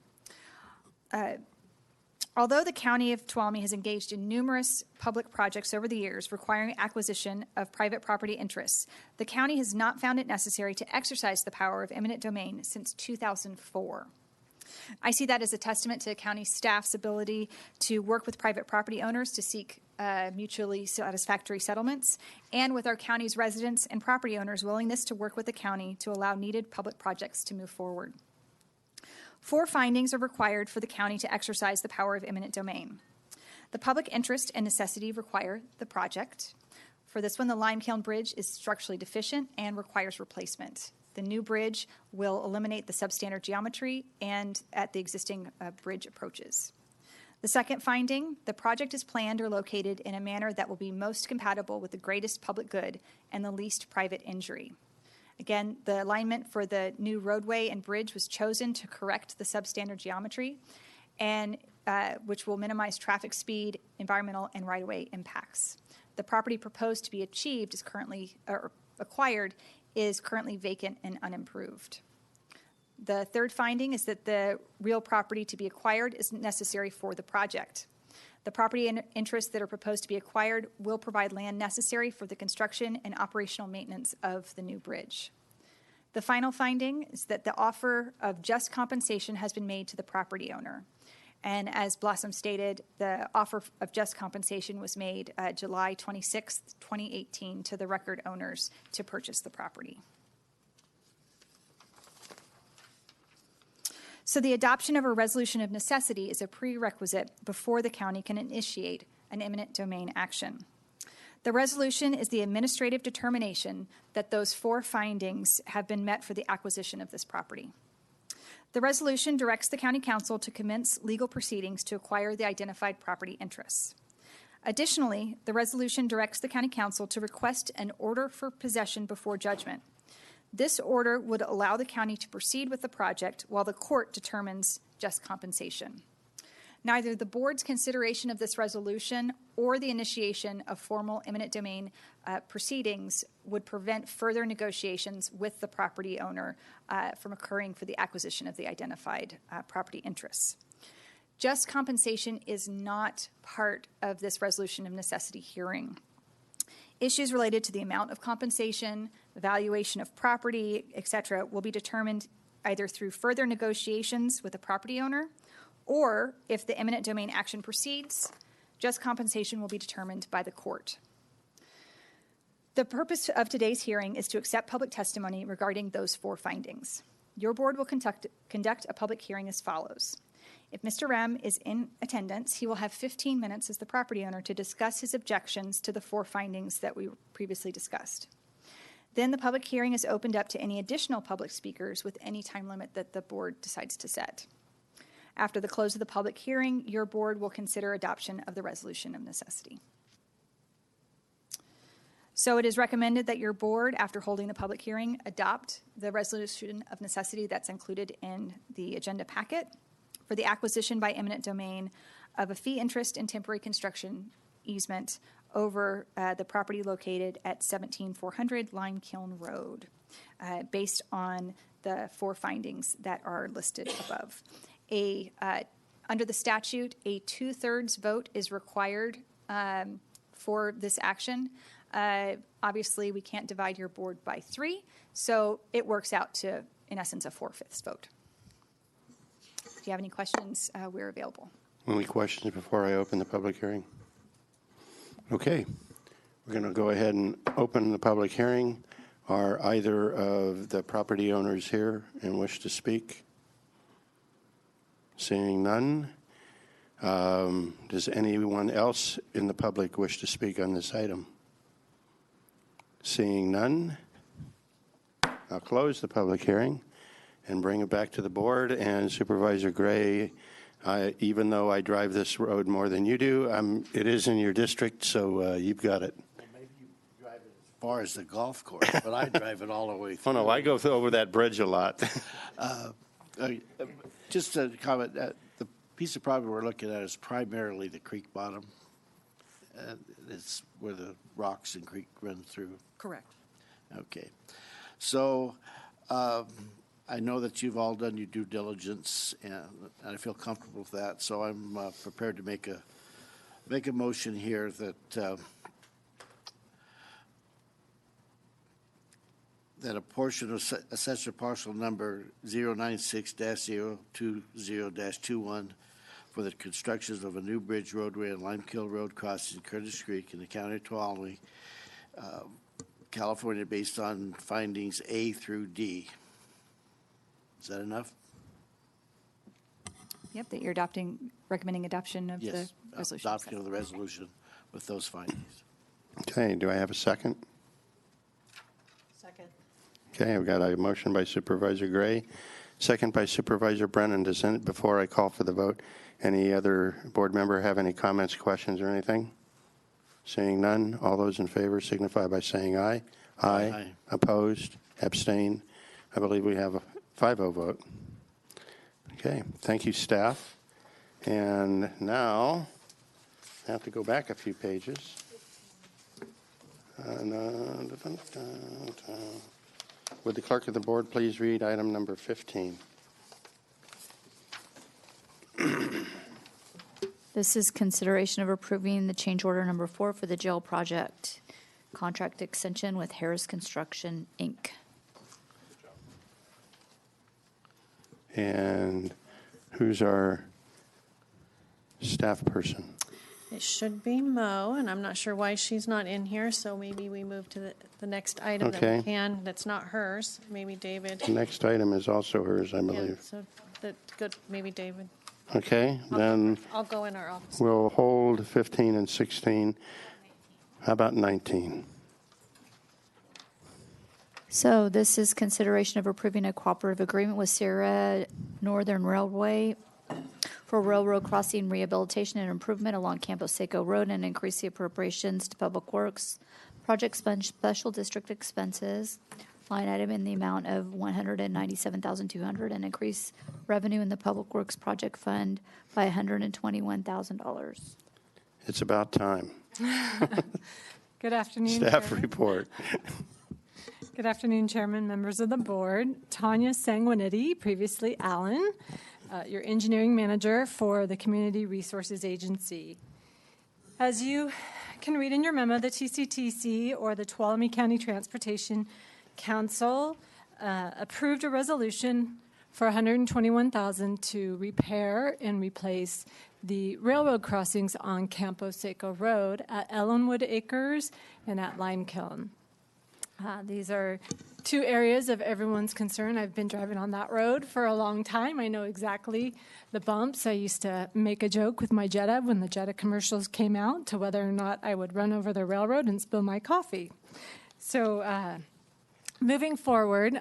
Although the County of Tuolumne has engaged in numerous public projects over the years requiring acquisition of private property interests, the county has not found it necessary to exercise the power of eminent domain since 2004. I see that as a testament to county staff's ability to work with private property owners to seek mutually satisfactory settlements, and with our county's residents and property owners' willingness to work with the county to allow needed public projects to move forward. 4 findings are required for the county to exercise the power of eminent domain. The public interest and necessity require the project. For this one, the lime kiln bridge is structurally deficient and requires replacement. The new bridge will eliminate the substandard geometry and at the existing bridge approaches. The second finding, the project is planned or located in a manner that will be most compatible with the greatest public good and the least private injury. Again, the alignment for the new roadway and bridge was chosen to correct the substandard geometry, and which will minimize traffic speed, environmental, and right-of-way impacts. The property proposed to be achieved is currently acquired is currently vacant and unimproved. The third finding is that the real property to be acquired is necessary for the project. The property and interests that are proposed to be acquired will provide land necessary for the construction and operational maintenance of the new bridge. The final finding is that the offer of just compensation has been made to the property owner. And as Blossom stated, the offer of just compensation was made July 26, 2018 to the record owners to purchase the property. So the adoption of a resolution of necessity is a prerequisite before the county can initiate an eminent domain action. The resolution is the administrative determination that those 4 findings have been met for the acquisition of this property. The resolution directs the county council to commence legal proceedings to acquire the identified property interests. Additionally, the resolution directs the county council to request an order for possession before judgment. This order would allow the county to proceed with the project while the court determines just compensation. Neither the board's consideration of this resolution or the initiation of formal eminent domain proceedings would prevent further negotiations with the property owner from occurring for the acquisition of the identified property interests. Just compensation is not part of this resolution of necessity hearing. Issues related to the amount of compensation, valuation of property, etc., will be determined either through further negotiations with the property owner, or if the eminent domain action proceeds, just compensation will be determined by the court. The purpose of today's hearing is to accept public testimony regarding those 4 findings. Your board will conduct a public hearing as follows. If Mr. Rem is in attendance, he will have 15 minutes as the property owner to discuss his objections to the 4 findings that we previously discussed. Then the public hearing is opened up to any additional public speakers with any time limit that the board decides to set. After the close of the public hearing, your board will consider adoption of the resolution of necessity. So it is recommended that your board, after holding the public hearing, adopt the resolution of necessity that's included in the agenda packet for the acquisition by eminent domain of a fee interest and temporary construction easement over the property located at 17400 Lime Kiln Road, based on the 4 findings that are listed above. Under the statute, a 2/3 vote is required for this action. Obviously, we can't divide your board by 3, so it works out to, in essence, a 4/5 vote. If you have any questions, we're available. Any questions before I open the public hearing? Okay. We're going to go ahead and open the public hearing. Are either of the property owners here and wish to speak? Seeing none. Does anyone else in the public wish to speak on this item? Seeing none, I'll close the public hearing and bring it back to the board. And Supervisor Gray, even though I drive this road more than you do, it is in your district, so you've got it. Well, maybe you drive it as far as the golf course, but I drive it all the way through. Oh, no, I go over that bridge a lot. Just a comment, the piece of property we're looking at is primarily the creek bottom. It's where the rocks and creek run through. Correct. Okay. So I know that you've all done your due diligence, and I feel comfortable with that. So I'm prepared to make a motion here that that a portion of assessor parcel number 096-020-21 for the construction of a new bridge roadway and Limekill Road crossing Curtis Creek in the county of Tuolumne, California, based on findings A through D. Is that enough? Yep, that you're recommending adoption of the resolution. Adoption of the resolution with those findings. Okay, do I have a second? Second. Okay, I've got a motion by Supervisor Gray, second by Supervisor Brennan. Before I call for the vote, any other board member have any comments, questions, or anything? Seeing none, all those in favor signify by saying aye. Aye. Aye. Opposed? Abstain? I believe we have a 5-0 vote. Okay, thank you, staff. And now, I have to go back a few pages. Would the clerk of the board please read item number 15? This is consideration of approving the change order number 4 for the jail project contract extension with Harris Construction, Inc. And who's our staff person? It should be Mo, and I'm not sure why she's not in here, so maybe we move to the next item that Okay. we can. That's not hers. Maybe David. The next item is also hers, I Yeah, believe. so good. Maybe David. Okay, then I'll go in our office. we'll hold 15 and 16. How about 19? So this is consideration of approving a cooperative agreement with Sierra Northern Railway for railroad crossing rehabilitation and improvement along Campo Seco Road and increase the appropriations to Public Works project special district expenses line item in the amount of $197,200 and increase revenue in the Public Works project fund by $121,000. It's about time. Good afternoon, Staff Chairman. report. Good afternoon, Chairman, members of the board. Tanya Sanguinetti, previously Allen, your engineering manager for the Community Resources Agency. As you can read in your memo, the TCTC, or the Tuolumne County Transportation Council, approved a resolution for $121,000 to repair and replace the railroad crossings on Campo Seco Road at Ellenwood Acres and at Limekiln. These are two areas of everyone's concern. I've been driving on that road for a long time. I know exactly the bumps. I used to make a joke with my Jetta when the Jetta commercials came out to whether or not I would run over the railroad and spill my coffee. So moving forward,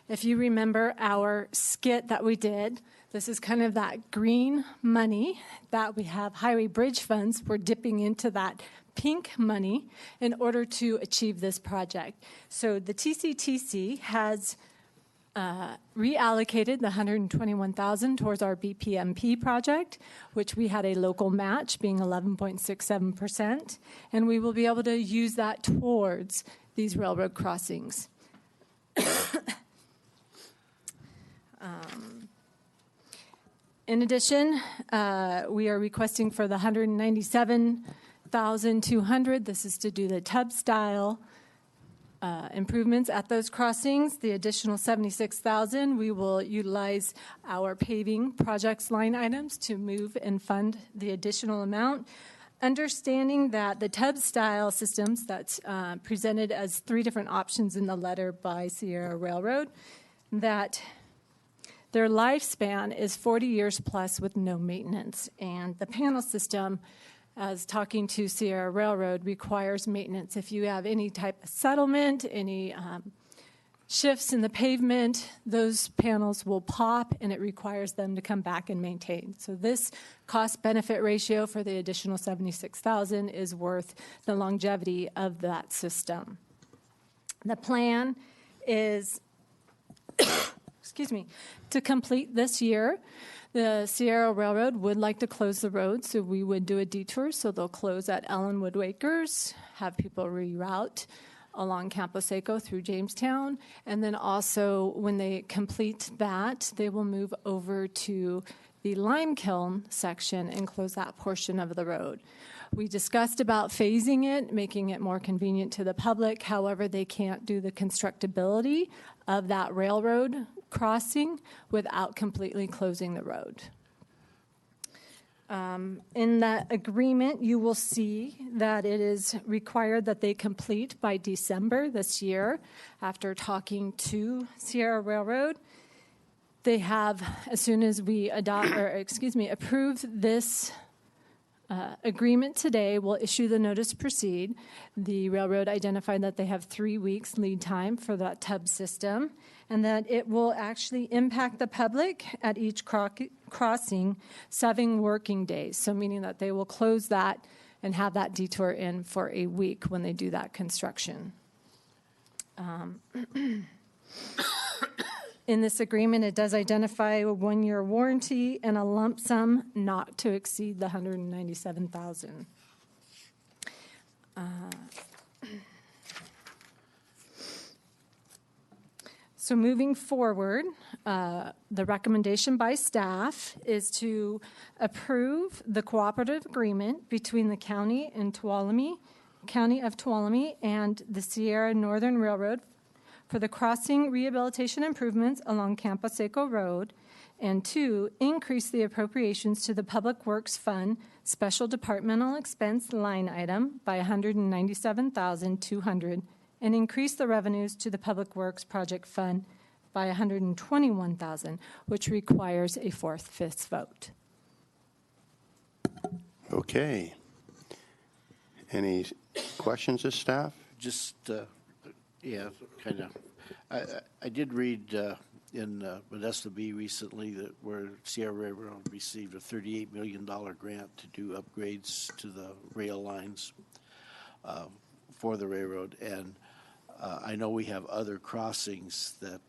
if you remember our skit that we did, this is kind of that green money that we have highway bridge funds. We're dipping into that pink money in order to achieve this project. So the TCTC has reallocated the $121,000 towards our BPMP project, which we had a local match being 11.67%, and we will be able to use that towards these railroad crossings. In addition, we are requesting for the $197,200. This is to do the tub style improvements at those crossings. The additional $76,000, we will utilize our paving projects line items to move and fund the additional amount. Understanding that the tub style systems that's presented as 3 different options in the letter by Sierra Railroad, that their lifespan is 40 years plus with no maintenance. And the panel system, as talking to Sierra Railroad, requires maintenance. If you have any type of settlement, any shifts in the pavement, those panels will pop and it requires them to come back and maintain. So this cost-benefit ratio for the additional $76,000 is worth the longevity of that system. The plan is excuse me, to complete this year. The Sierra Railroad would like to close the road, so we would do a detour. So they'll close at Ellenwood Acres, have people reroute along Campo Seco through Jamestown. And then also, when they complete that, they will move over to the lime kiln section and close that portion of the road. We discussed about phasing it, making it more convenient to the public. However, they can't do the constructability of that railroad crossing without completely closing the road. In that agreement, you will see that it is required that they complete by December this year. After talking to Sierra Railroad, they have, as soon as we approve this agreement today, we'll issue the notice to proceed. The railroad identified that they have 3 weeks lead time for that tub system, and that it will actually impact the public at each crossing 7 working days. So meaning that they will close that and have that detour in for a week when they do that construction. In this agreement, it does identify a 1-year warranty and a lump sum not to exceed the $197,000. So moving forward, the recommendation by staff is to approve the cooperative agreement between the County of Tuolumne and the Sierra Northern Railroad for the crossing rehabilitation improvements along Campo Seco Road, and 2, increase the appropriations to the Public Works Fund Special Departmental Expense line item by $197,200, and increase the revenues to the Public Works Project Fund by $121,000, which requires a 4/5 vote. Okay. Any questions of staff? Just, yeah, kind of. I did read in Modesto B recently that where Sierra Railroad received a $38 million grant to do upgrades to the rail lines for the railroad. And I know we have other crossings that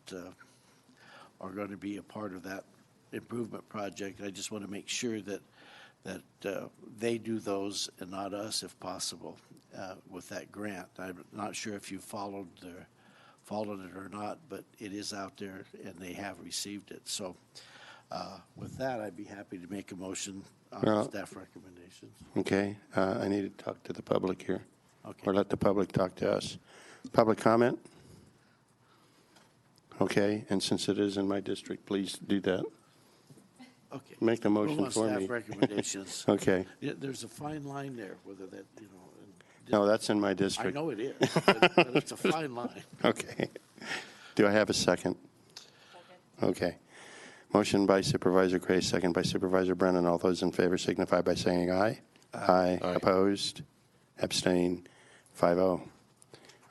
are going to be a part of that improvement project. I just want to make sure that they do those and not us, if possible, with that grant. I'm not sure if you followed it or not, but it is out there and they have received it. So with that, I'd be happy to make a motion on the staff recommendations. Okay. I need to talk to the public here. Okay. Or let the public talk to us. Public comment? Okay. And since it is in my district, please do that. Okay. Make the motion Move on for staff me. recommendations. Okay. Yeah, there's a fine line there, whether that, No, that's in my I district. know it is, but it's a fine line. Okay. Do I have a second? Okay. Motion by Supervisor Gray, second by Supervisor Brennan. All those in favor signify by saying aye. Aye. Opposed? Abstain? 5-0.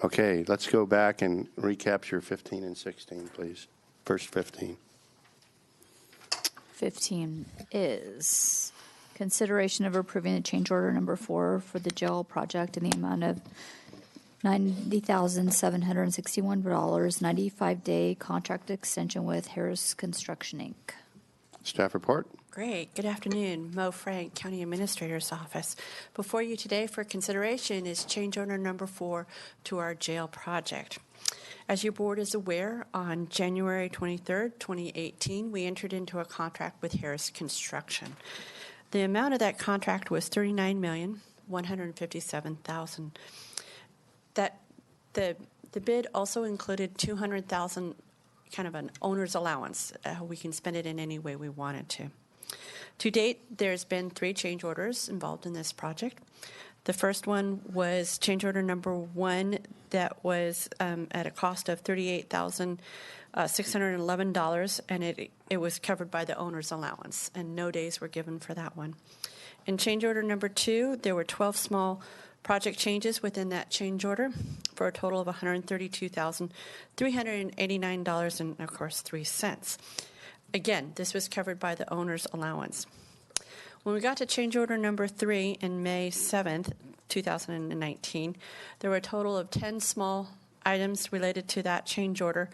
Okay, let's go back and recapture 15 and 16, please. First 15. 15 is consideration of approving the change order number 4 for the jail project in the amount of $90,761, 95-day contract extension with Harris Construction, Inc. Staff report. Great. Good afternoon. Mo Frank, County Administrator's Office. Before you today for consideration is change order number 4 to our jail project. As your board is aware, on January 23rd, 2018, we entered into a contract with Harris Construction. The amount of that contract was $39,157,000. That the bid also included $200,000, kind of an owner's allowance. We can spend it in any way we wanted to. To date, there's been 3 change orders involved in this project. The first one was change order number 1 that was at a cost of $38,611, and it was covered by the owner's allowance, and no days were given for that one. In change order number 2, there were 12 small project changes within that change order for a total of $132,389 and, of course, 3 cents. Again, this was covered by the owner's allowance. When we got to change order number 3 in May 7th, 2019, there were a total of 10 small items related to that change order.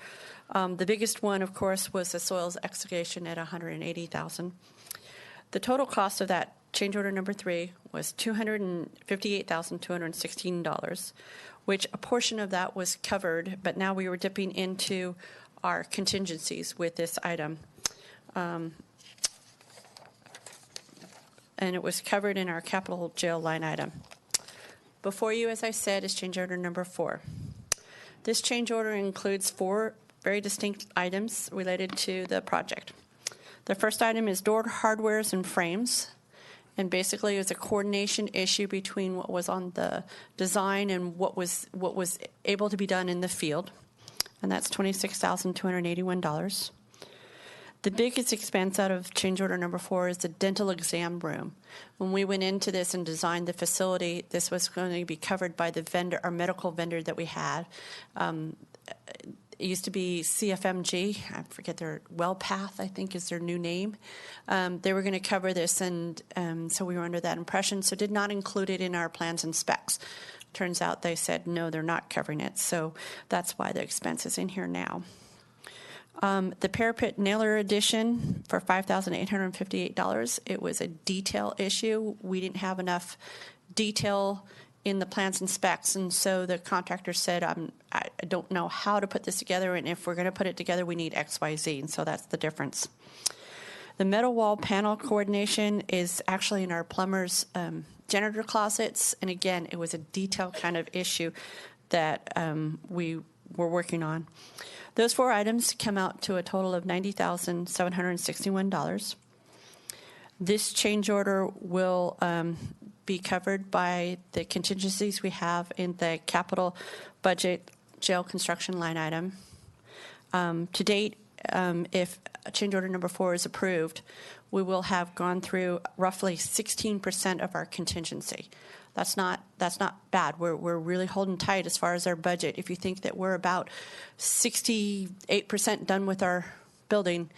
The biggest one, of course, was the soils excavation at $180,000. The total cost of that change order number 3 was $258,216, which a portion of that was covered, but now we were dipping into our contingencies with this item. And it was covered in our capital jail line item. Before you, as I said, is change order number 4. This change order includes 4 very distinct items related to the project. The first item is door hardwares and frames, and basically it's a coordination issue between what was on the design and what was able to be done in the field, and that's $26,281. The biggest expense out of change order number 4 is the dental exam room. When we went into this and designed the facility, this was going to be covered by the vendor, our medical vendor that we had. It used to be CFMG, I forget their WellPath, I think is their new name. They were going to cover this, and so we were under that impression, so did not include it in our plans and specs. Turns out they said, no, they're not covering it, so that's why the expense is in here now. The parapet nailer edition for $5,858. It was a detail issue. We didn't have enough detail in the plans and specs, and so the contractor said, I don't know how to put this together, and if we're going to put it together, we need X, Y, Z, and so that's the difference. The metal wall panel coordination is actually in our plumber's janitor closets, and again, it was a detail kind of issue that we were working on. Those 4 items come out to a total of $90,761. This change order will be covered by the contingencies we have in the capital budget jail construction line item. To date, if change order number 4 is approved, we will have gone through roughly 16% of our contingency. That's not bad. We're really holding tight as far as our budget. If you think that we're about 68% done with our building,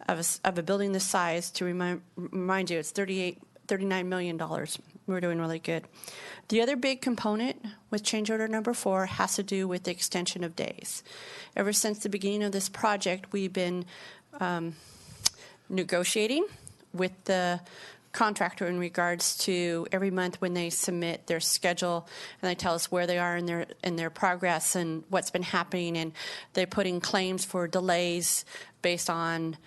of a building this size, to remind you, it's $39 million. We're doing really good. The other big component with change order number 4 has to do with the extension of days. Ever since the beginning of this project, we've been negotiating with the contractor in regards to every month when they submit their schedule and they tell us where they are in their progress and what's been happening, and they put in claims for delays based on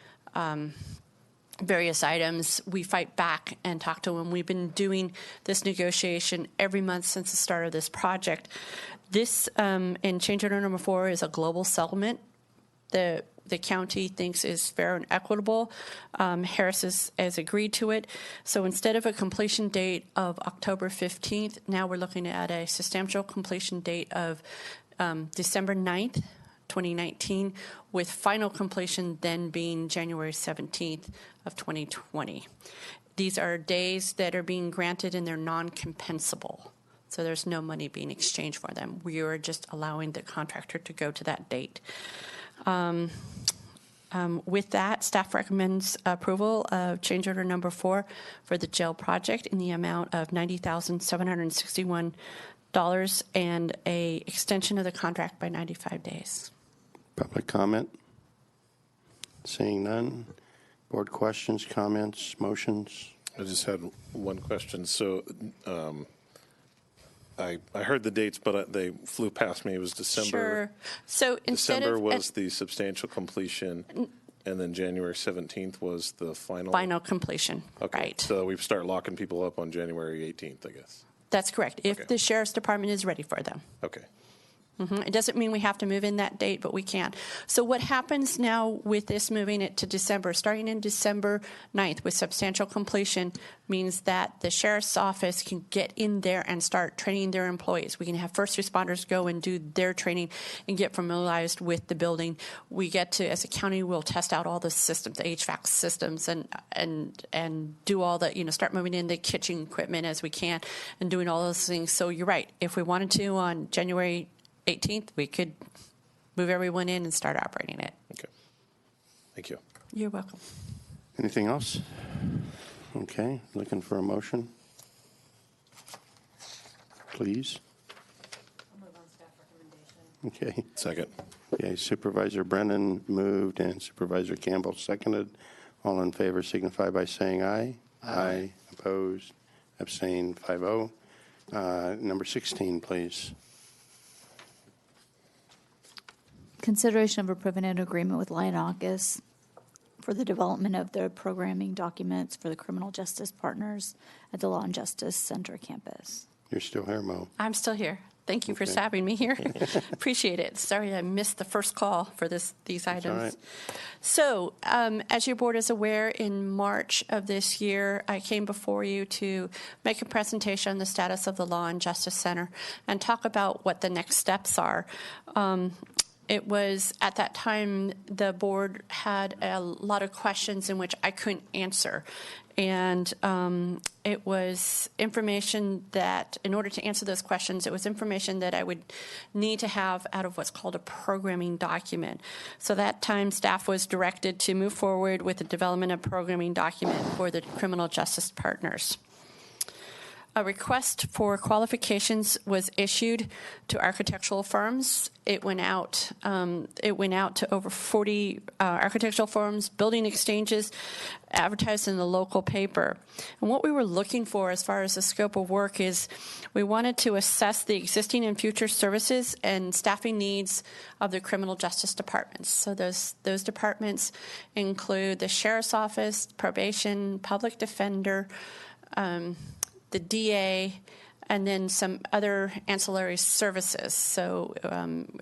various items. We fight back and talk to them. We've been doing this negotiation every month since the start of this project. This in change order number 4 is a global settlement. The county thinks is fair and equitable. Harris has agreed to it. So instead of a completion date of October 15th, now we're looking at a substantial completion date of December 9th, 2019, with final completion then being January 17th of 2020. These are days that are being granted and they're non-compensable. So there's no money being exchanged for them. We are just allowing the contractor to go to that date. With that, staff recommends approval of change order number 4 for the jail project in the amount of $90,761 and a extension of the contract by 95 days. Public comment? Seeing none. Board questions, comments, motions? I just had one question. So I heard the dates, but they flew past me. It was December. Sure. So instead December of was the substantial completion, and then January 17th was the final. Final completion. Okay. Right. So we start locking people up on January 18th, I guess. That's correct. If Okay. the sheriff's department is ready for them. Okay. It doesn't mean we have to move in that date, but we can. So what happens now with this moving it to December, starting in December 9th with substantial completion, means that the sheriff's office can get in there and start training their employees. We can have first responders go and do their training and get familiarized with the building. We get to, as a county, we'll test out all the systems, the HVAC systems, and do all the, start moving in the kitchen equipment as we can and doing all those things. So you're right. If we wanted to on January 18th, we could move everyone in and start operating it. Okay. Thank you. You're welcome. Anything else? Okay, looking for a motion. Please. I'll move on staff recommendation. Okay. Second. Okay, Supervisor Brennan moved and Supervisor Campbell seconded. All in favor signify by saying aye. Aye. Opposed? Abstained? 5-0. Number 16, please. Consideration of approving an agreement with Lionakis for the development of the programming documents for the criminal justice partners at the Law and Justice Center campus. You're still here, Mo. I'm still here. Thank you for Okay. having me here. Appreciate it. Sorry I missed the first call for these items. all right. So, as your board is aware, in March of this year, I came before you to make a presentation on the status of the Law and Justice Center and talk about what the next steps are. It was, at that time, the board had a lot of questions in which I couldn't answer. And it was information that, in order to answer those questions, it was information that I would need to have out of what's called a programming document. So that time, staff was directed to move forward with the development of programming document for the criminal justice partners. A request for qualifications was issued to architectural firms. It went out to over 40 architectural firms, building exchanges, advertised in the local paper. And what we were looking for as far as the scope of work is we wanted to assess the existing and future services and staffing needs of the criminal justice departments. So those departments include the sheriff's office, probation, public defender, the DA, and then some other ancillary services. So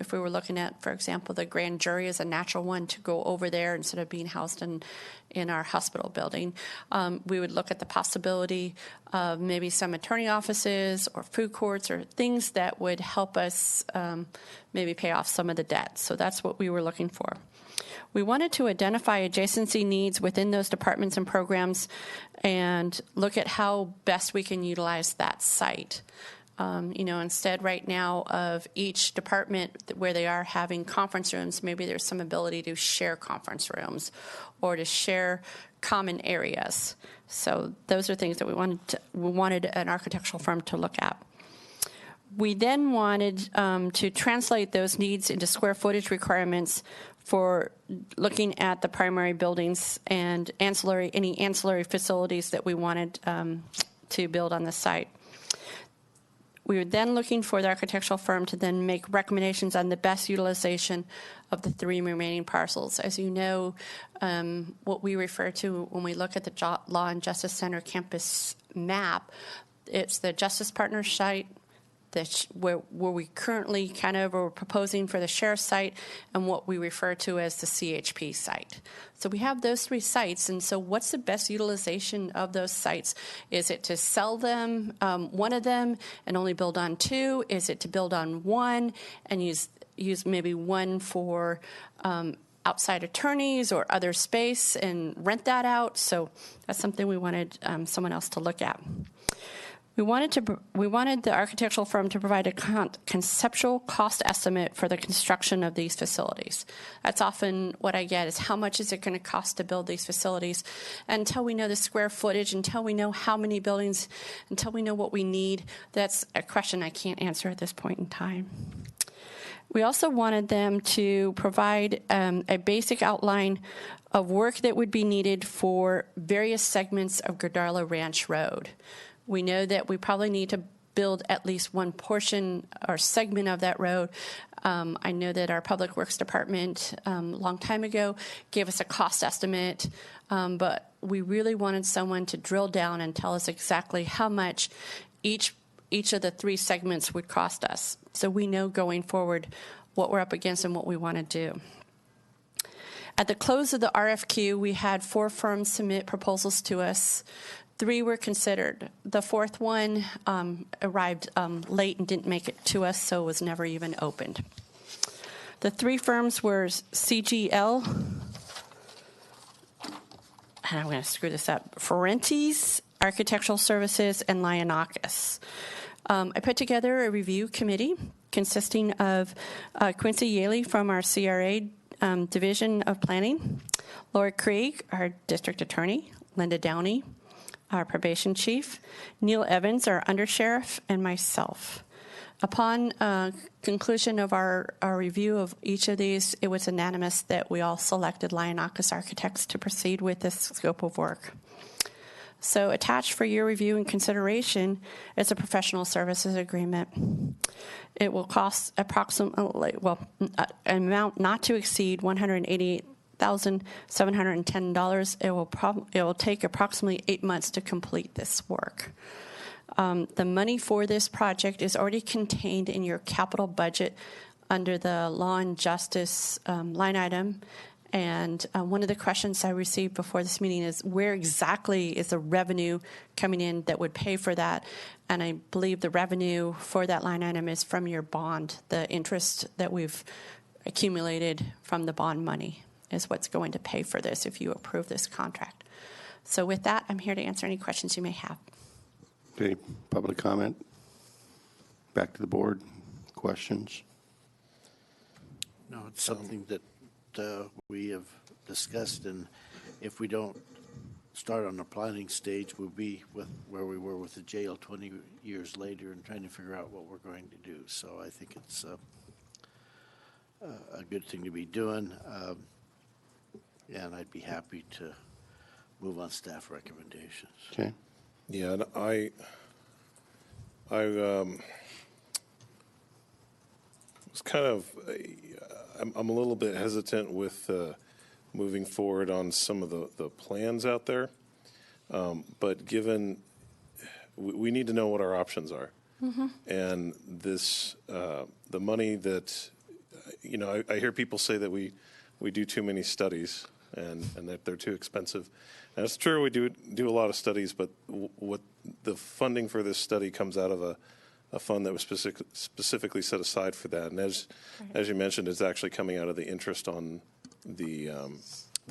if we were looking at, for example, the grand jury is a natural one to go over there instead of being housed in our hospital building, we would look at the possibility of maybe some attorney offices or food courts or things that would help us maybe pay off some of the debt. So that's what we were looking for. We wanted to identify adjacency needs within those departments and programs and look at how best we can utilize that site. Instead right now of each department where they are having conference rooms, maybe there's some ability to share conference rooms or to share common areas. So those are things that we wanted an architectural firm to look at. We then wanted to translate those needs into square footage requirements for looking at the primary buildings and any ancillary facilities that we wanted to build on the site. We were then looking for the architectural firm to then make recommendations on the best utilization of the 3 remaining parcels. As you know, what we refer to when we look at the Law and Justice Center campus map, it's the Justice Partners site, where we currently are proposing for the sheriff's site, and what we refer to as the CHP site. So we have those 3 sites, and so what's the best utilization of those sites? Is it to sell them, one of them, and only build on 2? Is it to build on 1 and use maybe 1 for outside attorneys or other space and rent that out? So that's something we wanted someone else to look at. We wanted the architectural firm to provide a conceptual cost estimate for the construction of these facilities. That's often what I get is how much is it going to cost to build these facilities? And until we know the square footage, until we know how many buildings, until we know what we need, that's a question I can't answer at this point in time. We also wanted them to provide a basic outline of work that would be needed for various segments of Gardala Ranch Road. We know that we probably need to build at least one portion or segment of that road. I know that our Public Works Department a long time ago gave us a cost estimate, but we really wanted someone to drill down and tell us exactly how much each of the 3 segments would cost us. So we know going forward what we're up against and what we want to do. At the close of the RFQ, we had 4 firms submit proposals to us. 3 were considered. The 4th one arrived late and didn't make it to us, so it was never even opened. The 3 firms were CGL, and I'm going to screw this up, Ferenti's Architectural Services, and Lionakis. I put together a review committee consisting of Quincy Yaley from our CRA Division of Planning, Laura Krieg, our District Attorney, Linda Downey, our probation chief, Neil Evans, our undersheriff, and myself. Upon conclusion of our review of each of these, it was unanimous that we all selected Lionakis Architects to proceed with this scope of work. So attached for your review and consideration is a professional services agreement. It will cost approximately, an amount not to exceed $188,710. It will take approximately 8 months to complete this work. The money for this project is already contained in your capital budget under the Law and Justice line item. And one of the questions I received before this meeting is where exactly is the revenue coming in that would pay for that? And I believe the revenue for that line item is from your bond. The interest that we've accumulated from the bond money is what's going to pay for this if you approve this contract. So with that, I'm here to answer any questions you may have. Okay, public comment. Back to the board. Questions? No, it's something that we have discussed, and if we don't start on the planning stage, we'll be with where we were with the jail 20 years later and trying to figure out what we're going to do. So I think it's a good thing to be doing, and I'd be happy to move on staff recommendations. Okay. Yeah, and I was kind of, I'm a little bit hesitant with moving forward on some of the plans out there. But given, we need to know what our options are. Mm-hmm. And this, the money that, I hear people say that we do too many studies and that they're too expensive. And it's true, we do a lot of studies, but what the funding for this study comes out of a fund that was specifically set aside for that. And as you mentioned, it's actually coming out of the interest on the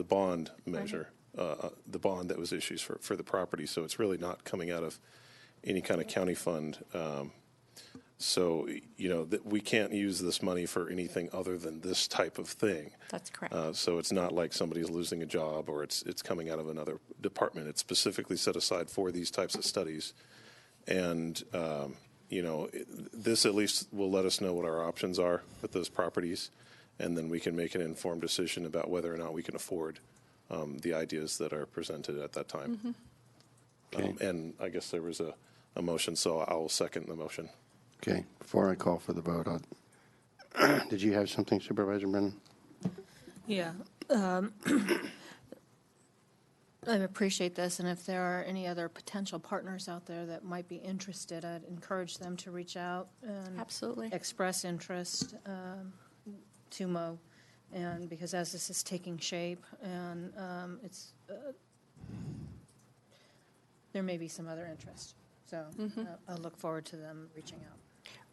bond measure, the bond that was issued for the property. So it's really not coming out of any kind of county fund. So, that we can't use this money for anything other than this type of thing. That's correct. So it's not like somebody's losing a job or it's coming out of another department. It's specifically set aside for these types of studies. And, this at least will let us know what our options are with those properties, and then we can make an informed decision about whether or not we can afford the ideas that are presented at that time. Mm-hmm. Okay. And I guess there was a motion, so I will second the motion. Okay. Before I call for the vote, did you have something, Supervisor Brennan? Yeah. I appreciate this, and if there are any other potential partners out there that might be interested, I'd encourage them to reach out and Absolutely. express interest to Mo, and because as this is taking shape, and it's there may be some other interest, so I'll look forward to them reaching out.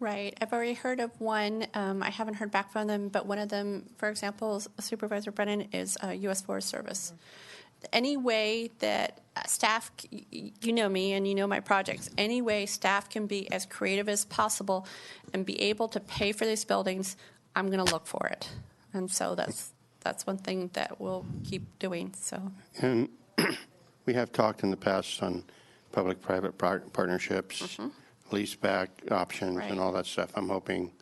Right. I've already heard of one. I haven't heard back from them, but one of them, for example, Supervisor Brennan, is U.S. Forest Service. Any way that staff, you know me and you know my projects, any way staff can be as creative as possible and be able to pay for these buildings, I'm going to look for it. And so that's one thing that we'll keep doing. So. And we have talked in the past on public-private partnerships, leaseback options, and all that stuff. I'm looking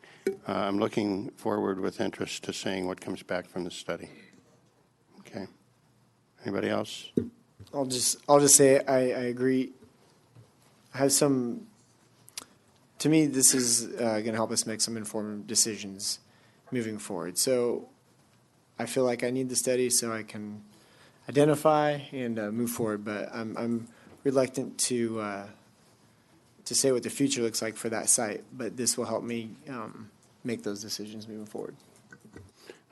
forward with interest to seeing what comes back from the study. Okay. Anybody else? I'll just say I agree. I have some. To me, this is going to help us make some informed decisions moving forward. So I feel like I need the study so I can identify and move forward. But I'm reluctant to say what the future looks like for that site. But this will help me make those decisions moving forward.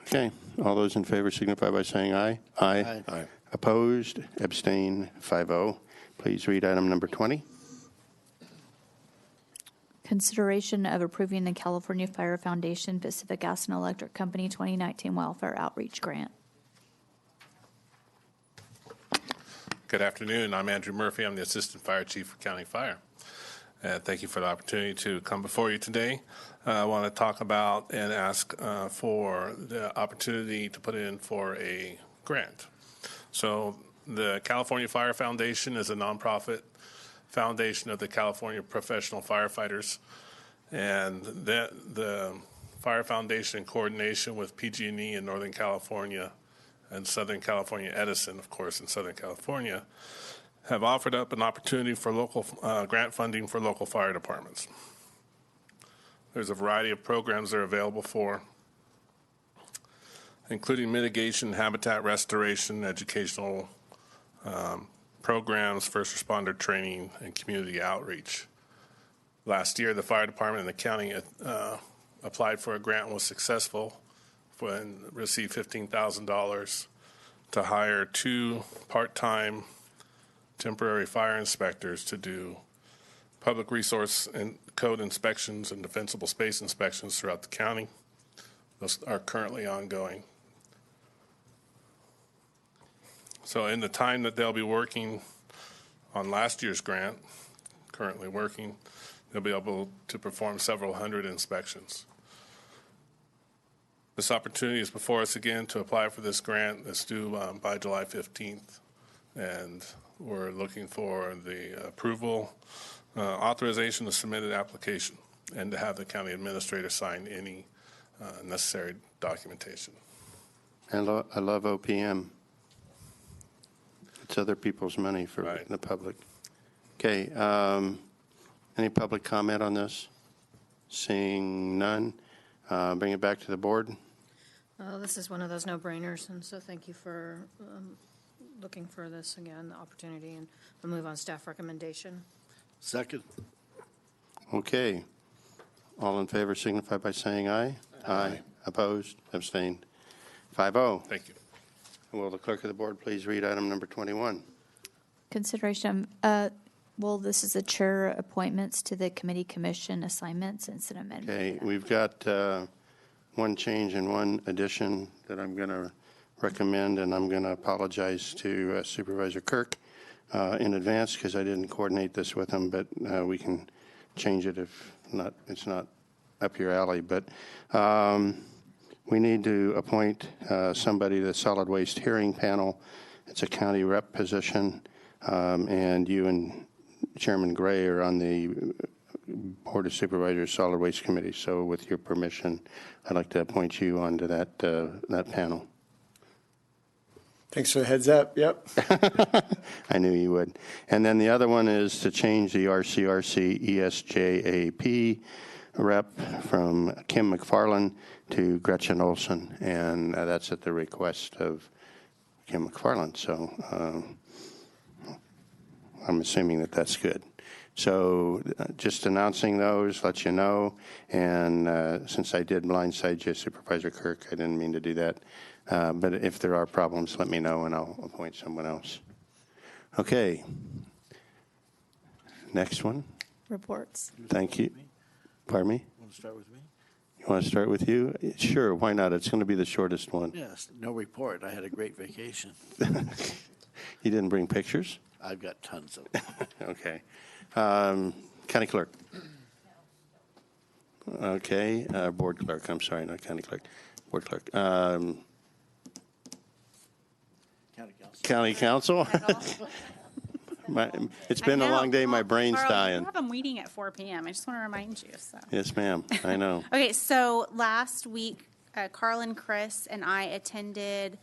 Okay. All those in favor signify by saying aye. Aye. Aye. Opposed? Abstain? 5-0. Please read item number 20. Consideration of approving the California Fire Foundation Pacific Gas and Electric Company 2019 Wildfire Outreach Grant. Good afternoon. I'm Andrew Murphy. I'm the Assistant Fire Chief for County Fire. Thank you for the opportunity to come before you today. I want to talk about and ask for the opportunity to put in for a grant. So the California Fire Foundation is a nonprofit foundation of the California Professional Firefighters, and the Fire Foundation, in coordination with PG&E in Northern California and Southern California Edison, of course, in Southern California, have offered up an opportunity for local grant funding for local fire departments. There's a variety of programs they're available for, including mitigation, habitat restoration, educational programs, first responder training, and community outreach. Last year, the fire department and the county applied for a grant and was successful and received $15,000 to hire 2 part-time temporary fire inspectors to do public resource and code inspections and defensible space inspections throughout the county. Those are currently ongoing. So in the time that they'll be working on last year's grant, currently working, they'll be able to perform several hundred inspections. This opportunity is before us again to apply for this grant that's due by July 15th. And we're looking for the approval, authorization to submit an application, and to have the county administrator sign any necessary documentation. I love OPM. It's other people's money for the public. Okay. Any public comment on this? Seeing none, bring it back to the board. This is one of those no-brainers, and so thank you for looking for this again, the opportunity, and we'll move on staff recommendation. Second. Okay. All in favor signify by saying aye. Aye. Opposed? Abstained? 5-0. Thank you. Will the clerk of the board please read item number 21? Consideration, well, this is the chair appointments to the committee commission assignments. It's an amendment. Okay, we've got one change and one addition that I'm going to recommend, and I'm going to apologize to Supervisor Kirk in advance because I didn't coordinate this with him, but we can change it if not. It's not up your alley. But we need to appoint somebody to the solid waste hearing panel. It's a county rep position, and you and Chairman Gray are on the Board of Supervisors Solid Waste Committee. So with your permission, I'd like to appoint you onto that panel. Thanks for the heads up. Yep. I knew you would. And then the other one is to change the RCRC ESJAP rep from Kim McFarland to Gretchen Olson, and that's at the request of Kim McFarland. So I'm assuming that that's good. So just announcing those, let you know. And since I did blindside you, Supervisor Kirk, I didn't mean to do that. But if there are problems, let me know and I'll appoint someone else. Okay. Next one. Reports. Thank you. Pardon me? Want to start with me? You want to start with you? Sure, why not? It's going to be the shortest one. Yes, no report. I had a great vacation. You didn't bring pictures? I've got tons of them. Okay. County clerk. Okay, board clerk. I'm sorry, not county clerk. Board clerk. County council. It's been a long day. My brain's Carl, dying. We have a meeting at 4 p.m. I just want to remind you. So. Yes, ma'am. I know. Okay, so last week, Carlin, Chris, and I attended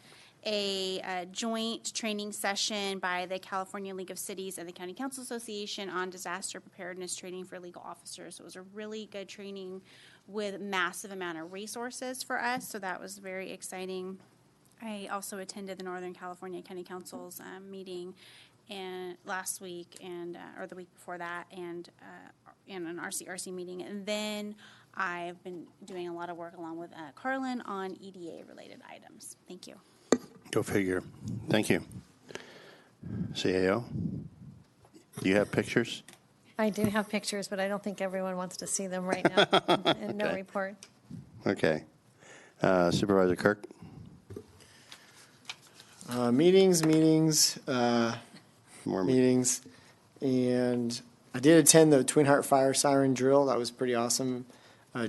a joint training session by the California League of Cities and the County Council Association on disaster preparedness training for legal officers. So it was a really good training with massive amount of resources for us, so that was very exciting. I also attended the Northern California County Council's meeting last week or the week before that, and an RCRC meeting. And then I've been doing a lot of work along with Carlin on EDA-related items. Thank you. Go figure. Thank you. CAO, do you have pictures? I do have pictures, but I don't think everyone wants to see them right now. And no report. Okay. Supervisor Kirk? Meetings, more meetings. And I did attend the Twin Heart Fire Siren Drill. That was pretty awesome.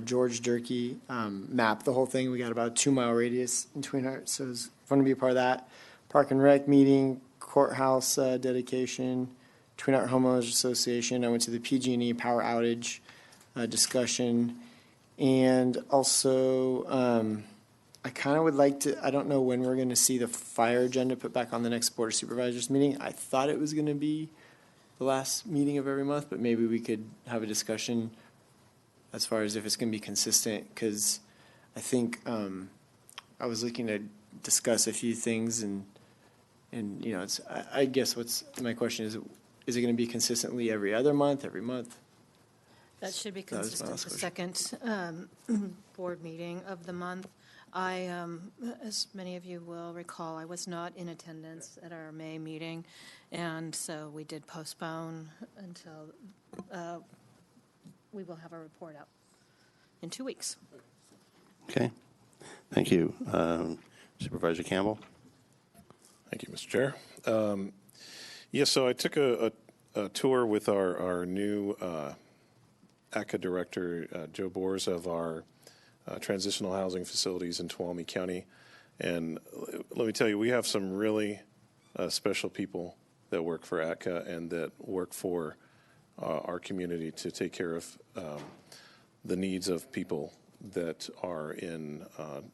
George Durkee mapped the whole thing. We got about a 2-mile radius in Twin Heart, so it was fun to be a part of that. Park and Rec meeting, courthouse dedication, Twin Heart Homeowners Association. I went to the PG&E power outage discussion, and also I kind of would like to, I don't know when we're going to see the fire agenda put back on the next Board of Supervisors meeting. I thought it was going to be the last meeting of every month, but maybe we could have a discussion as far as if it's going to be consistent, because I think I was looking to discuss a few things, and you know, it's, I guess what's my question is it going to be consistently every other month, every month? That should be That was my consistent, last the question. second board meeting of the month. I, as many of you will recall, I was not in attendance at our May meeting, and so we did postpone until we will have a report out in 2 weeks. Okay. Thank you. Supervisor Campbell? Thank you, Mr. Chair. So I took a tour with our new ACA director, Joe Bors, of our transitional housing facilities in Tuolumne County. And let me tell you, we have some really special people that work for ACA and that work for our community to take care of the needs of people that are in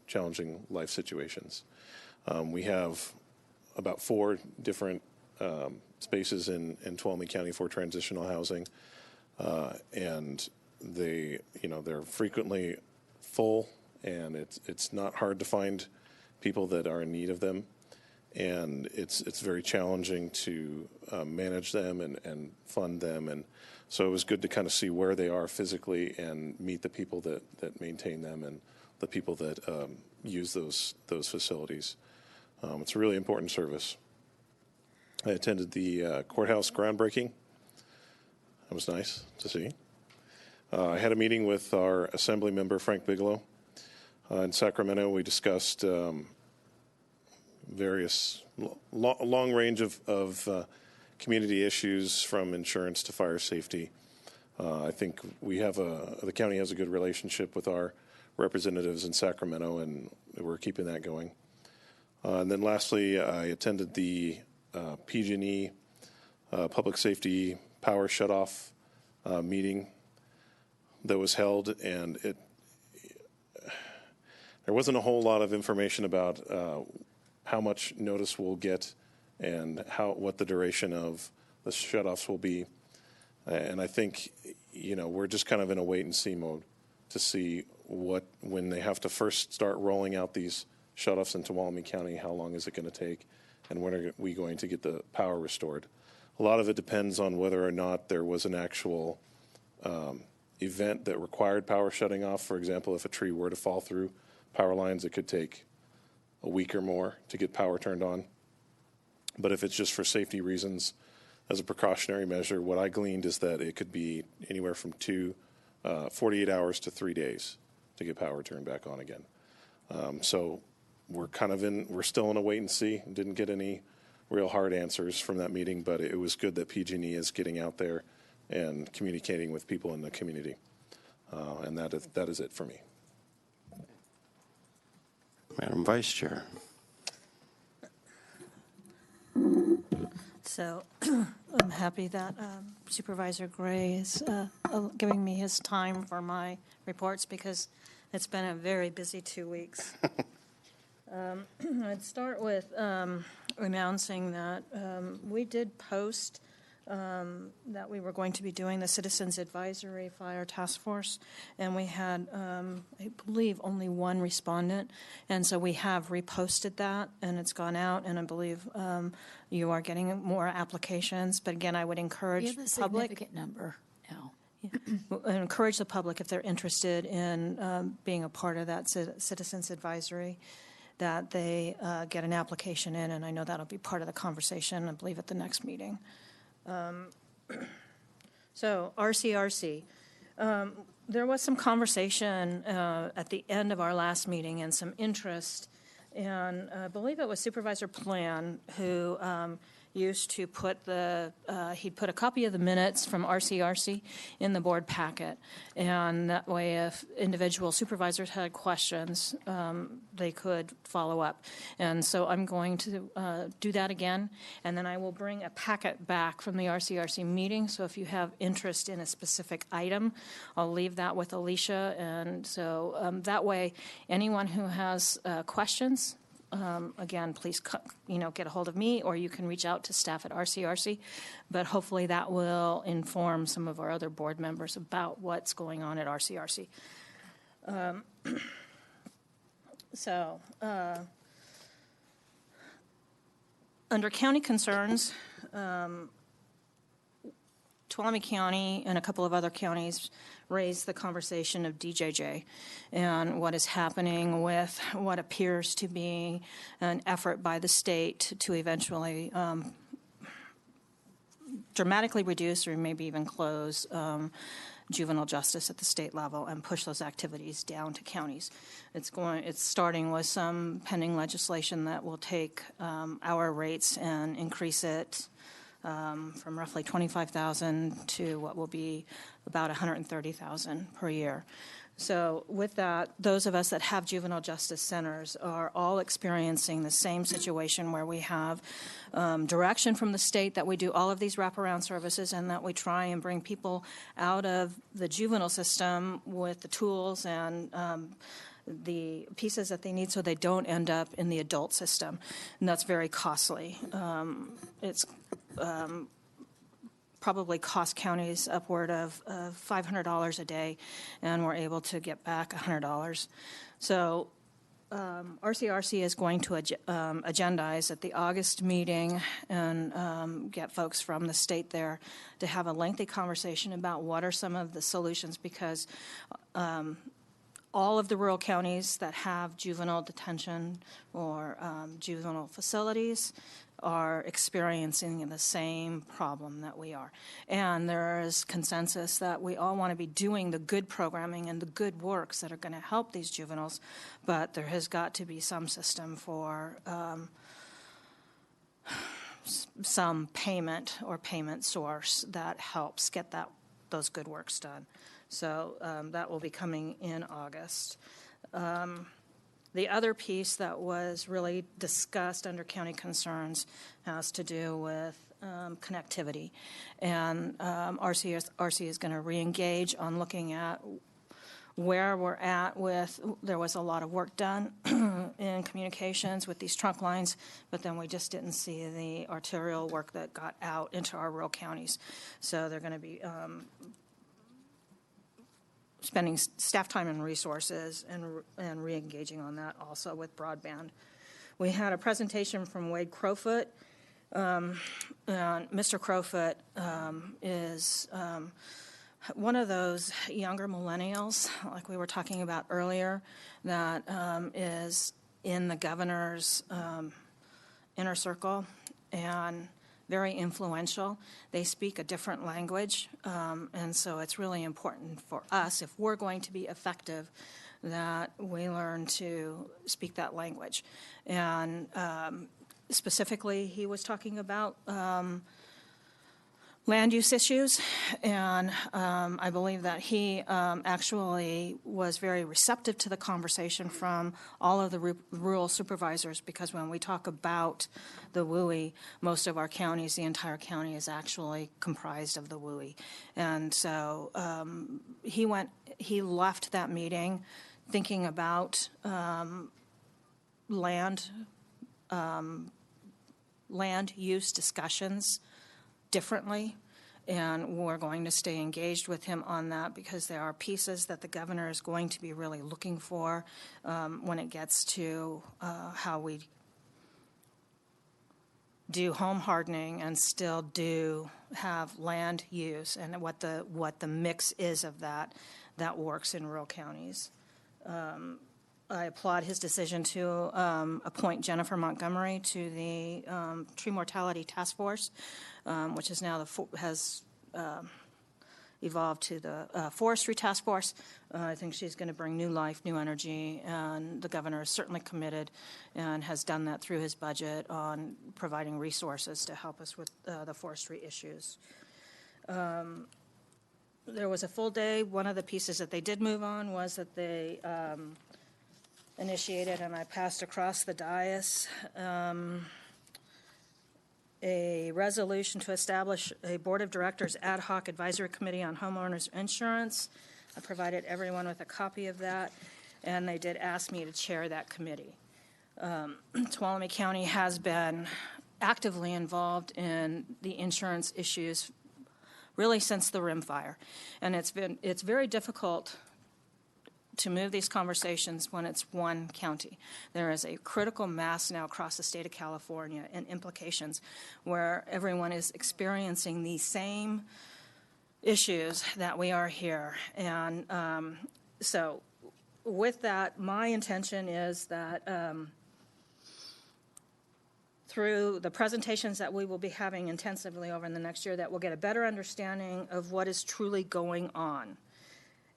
challenging life situations. We have about 4 different spaces in Tuolumne County for transitional housing, and they're frequently full, and it's not hard to find people that are in need of them, and it's very challenging to manage them and fund them, and so it was good to kind of see where they are physically and meet the people that maintain them and the people that use those facilities. It's a really important service. I attended the courthouse groundbreaking. That was nice to see. I had a meeting with our Assembly member, Frank Bigelow, in Sacramento. We discussed various long range of community issues, from insurance to fire safety. I think the county has a good relationship with our representatives in Sacramento, and we're keeping that going. And then lastly, I attended the PG&E Public Safety Power Shutoff meeting that was held, and there wasn't a whole lot of information about how much notice we'll get and what the duration of the shutoffs will be. And I think, we're just kind of in a wait and see mode to see when they have to first start rolling out these shutoffs in Tuolumne County, how long is it going to take, and when are we going to get the power restored? A lot of it depends on whether or not there was an actual event that required power shutting off. For example, if a tree were to fall through power lines, it could take a week or more to get power turned on. But if it's just for safety reasons, as a precautionary measure, what I gleaned is that it could be anywhere from 48 hours to 3 days to get power turned back on again. So we're still in a wait and see. Didn't get any real hard answers from that meeting, but it was good that PG&E is getting out there and communicating with people in the community. And that is it for me. Madam Vice Chair. So I'm happy that Supervisor Gray is giving me his time for my reports, because it's been a very busy 2 weeks. I'd start with announcing that we did post that we were going to be doing the Citizens Advisory Fire Task Force, and we had, I believe, only one respondent, and so we have reposted that, and it's gone out, and I believe you are getting more applications. But again, I would encourage You have a the public. significant number now. Encourage the public, if they're interested in being a part of that Citizens Advisory, that they get an application in, and I know that'll be part of the conversation, I believe, at the next meeting. So RCRC, there was some conversation at the end of our last meeting and some interest, and I believe it was Supervisor Plan who used to put he'd put a copy of the minutes from RCRC in the board packet. And that way, if individual supervisors had questions, they could follow up. And so I'm going to do that again. And then I will bring a packet back from the RCRC meeting. So if you have interest in a specific item, I'll leave that with Alicia. And so that way, anyone who has questions, again, please, get a hold of me, or you can reach out to staff at RCRC. But hopefully that will inform some of our other board members about what's going on at RCRC. Under county concerns, Tuolumne County and a couple of other counties raised the conversation of DJJ and what is happening with what appears to be an effort by the state to eventually dramatically reduce or maybe even close juvenile justice at the state level and push those activities down to counties. It's starting with some pending legislation that will take our rates and increase it from roughly $25,000 to what will be about $130,000 per year. So with that, those of us that have juvenile justice centers are all experiencing the same situation where we have direction from the state that we do all of these wraparound services and that we try and bring people out of the juvenile system with the tools and the pieces that they need so they don't end up in the adult system. And that's very costly. It's probably cost counties upward of $500 a day, and we're able to get back $100. So RCRC is going to agendize at the August meeting and get folks from the state there to have a lengthy conversation about what are some of the solutions, because all of the rural counties that have juvenile detention or juvenile facilities are experiencing the same problem that we are. And there is consensus that we all want to be doing the good programming and the good works that are going to help these juveniles, but there has got to be some system for some payment or payment source that helps get those good works done. So that will be coming in August. The other piece that was really discussed under county concerns has to do with connectivity. And RC is going to reengage on looking at where we're at with, there was a lot of work done in communications with these trunk lines, but then we just didn't see the arterial work that got out into our rural counties. So they're going to be spending staff time and resources and re-engaging on that also with broadband. We had a presentation from Wade Crowfoot. And Mr. Crowfoot is one of those younger millennials, like we were talking about earlier, that is in the governor's inner circle and very influential. They speak a different language, and so it's really important for us, if we're going to be effective, that we learn to speak that language. And specifically, he was talking about land use issues, and I believe that he actually was very receptive to the conversation from all of the rural supervisors, because when we talk about the WUI, most of our counties, the entire county is actually comprised of the WUI. And so he left that meeting thinking about land use discussions differently, and we're going to stay engaged with him on that, because there are pieces that the governor is going to be really looking for when it gets to how we do home hardening and still do have land use, and what the mix is of that works in rural counties. I applaud his decision to appoint Jennifer Montgomery to the Tree Mortality Task Force, which is now evolved to the Forestry Task Force. I think she's going to bring new life, new energy, and the governor is certainly committed and has done that through his budget on providing resources to help us with the forestry issues. There was a full day. One of the pieces that they did move on was that they initiated, and I passed across the dais, a resolution to establish a Board of Directors ad hoc advisory committee on homeowners insurance. I provided everyone with a copy of that, and they did ask me to chair that committee. Tuolumne County has been actively involved in the insurance issues really since the Rim Fire, and it's very difficult to move these conversations when it's one county. There is a critical mass now across the state of California and implications where everyone is experiencing the same issues that we are here. And so with that, my intention is that through the presentations that we will be having intensively over in the next year, that we'll get a better understanding of what is truly going on.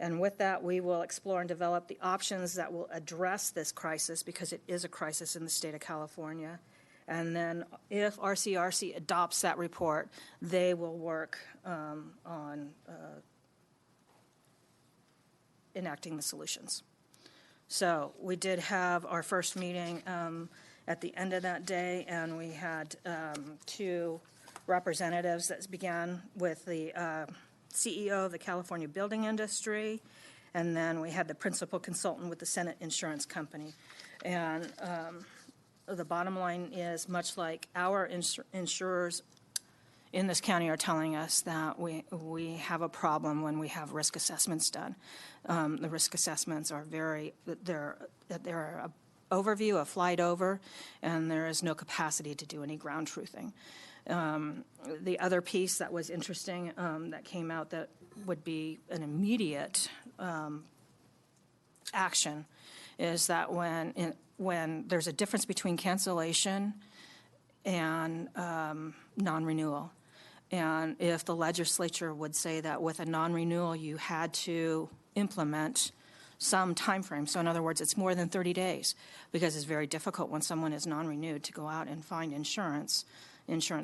And with that, we will explore and develop the options that will address this crisis, because it is a crisis in the state of California. And then if RCRC adopts that report, they will work on enacting the solutions. So we did have our first meeting at the end of that day, and we had two representatives that began with the CEO of the California building industry, and then we had the principal consultant with the Senate Insurance Company. And the bottom line is, much like our insurers in this county are telling us, that we have a problem when we have risk assessments done. The risk assessments are they're an overview, a flight over, and there is no capacity to do any ground truthing. The other piece that was interesting that came out that would be an immediate action is that when there's a difference between cancellation and non-renewal, and if the legislature would say that with a non-renewal you had to implement some time frame. So in other words, it's more than 30 days, because it's very difficult when someone is non-renewed to go out and find insurance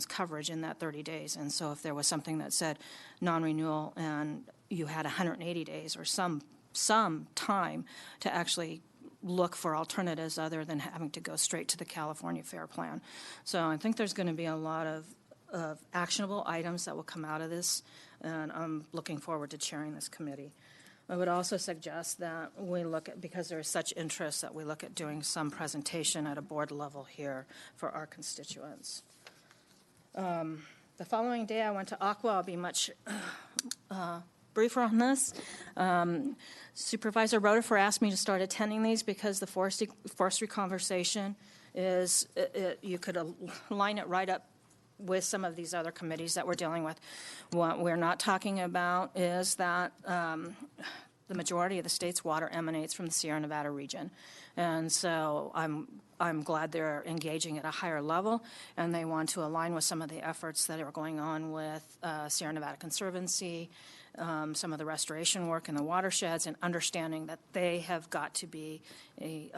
coverage in that 30 days. And so if there was something that said non-renewal and you had 180 days or some time to actually look for alternatives other than having to go straight to the California Fair Plan. So I think there's going to be a lot of actionable items that will come out of this, and I'm looking forward to chairing this committee. I would also suggest that we look at, because there is such interest, that we look at doing some presentation at a board level here for our constituents. The following day, I went to Aqua. I'll be much briefer on this. Supervisor Rotifer asked me to start attending these because the forestry conversation is, you could line it right up with some of these other committees that we're dealing with. What we're not talking about is that the majority of the state's water emanates from the Sierra Nevada region. And so I'm glad they're engaging at a higher level, and they want to align with some of the efforts that are going on with Sierra Nevada Conservancy, some of the restoration work in the watersheds, and understanding that they have got to be a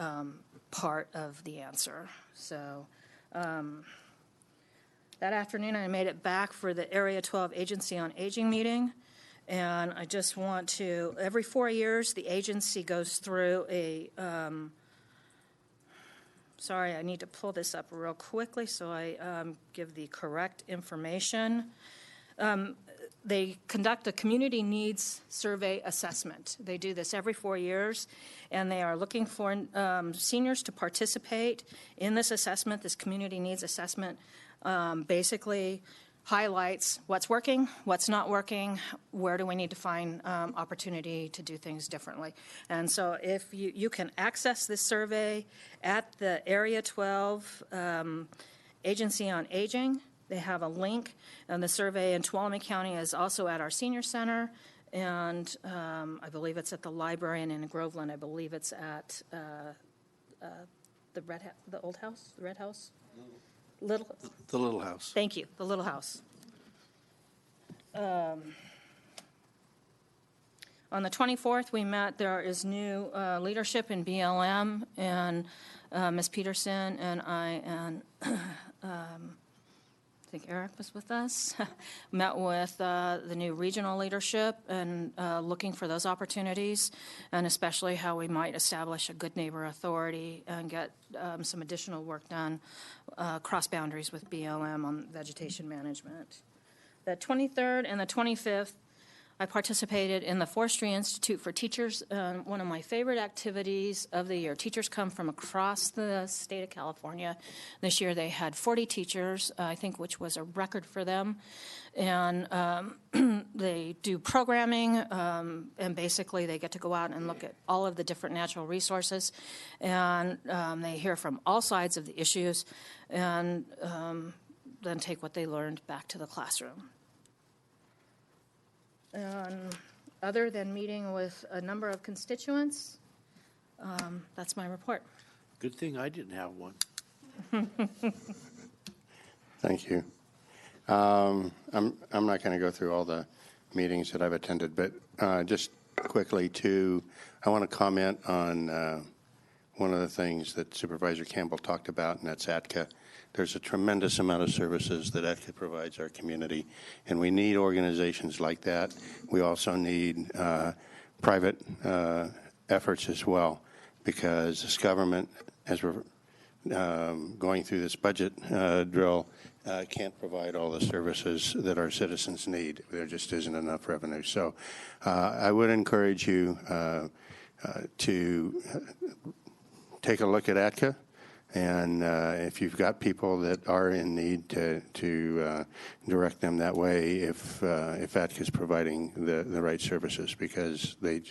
part of the answer. So that afternoon, I made it back for the Area 12 Agency on Aging meeting, and I just want to, every 4 years, the agency goes through a, sorry, I need to pull this up real quickly so I give the correct information. They conduct a community needs survey assessment. They do this every 4 years, and they are looking for seniors to participate in this assessment. This community needs assessment basically highlights what's working, what's not working, where do we need to find opportunity to do things differently. And so if you can access this survey at the Area 12 Agency on Aging. They have a link, and the survey in Tuolumne County is also at our senior center, and I believe it's at the library, and in Groveland, I believe it's at the old house, the red house? The little house. Thank you, the little house. On the 24th, we met. There is new leadership in BLM, and Ms. Peterson and I and I think Eric was with us, met with the new regional leadership and looking for those opportunities, and especially how we might establish a good neighbor authority and get some additional work done cross boundaries with BLM on vegetation management. The 23rd and the 25th, I participated in the Forestry Institute for Teachers, one of my favorite activities of the year. Teachers come from across the state of California. This year they had 40 teachers, I think, which was a record for them. And they do programming, and basically they get to go out and look at all of the different natural resources. And they hear from all sides of the issues and then take what they learned back to the classroom. Other than meeting with a number of constituents, that's my report. Good thing I didn't have one. Thank you. I'm not going to go through all the meetings that I've attended, but just quickly I want to comment on one of the things that Supervisor Campbell talked about, and that's ATCA. There's a tremendous amount of services that ATCA provides our community, and we need organizations like that. We also need private efforts as well, because this government, as we're going through this budget drill, can't provide all the services that our citizens need. There just isn't enough revenue. So I would encourage you to take a look at ATCA. And if you've got people that are in need, to direct them that way if ATCA is providing the right services, because they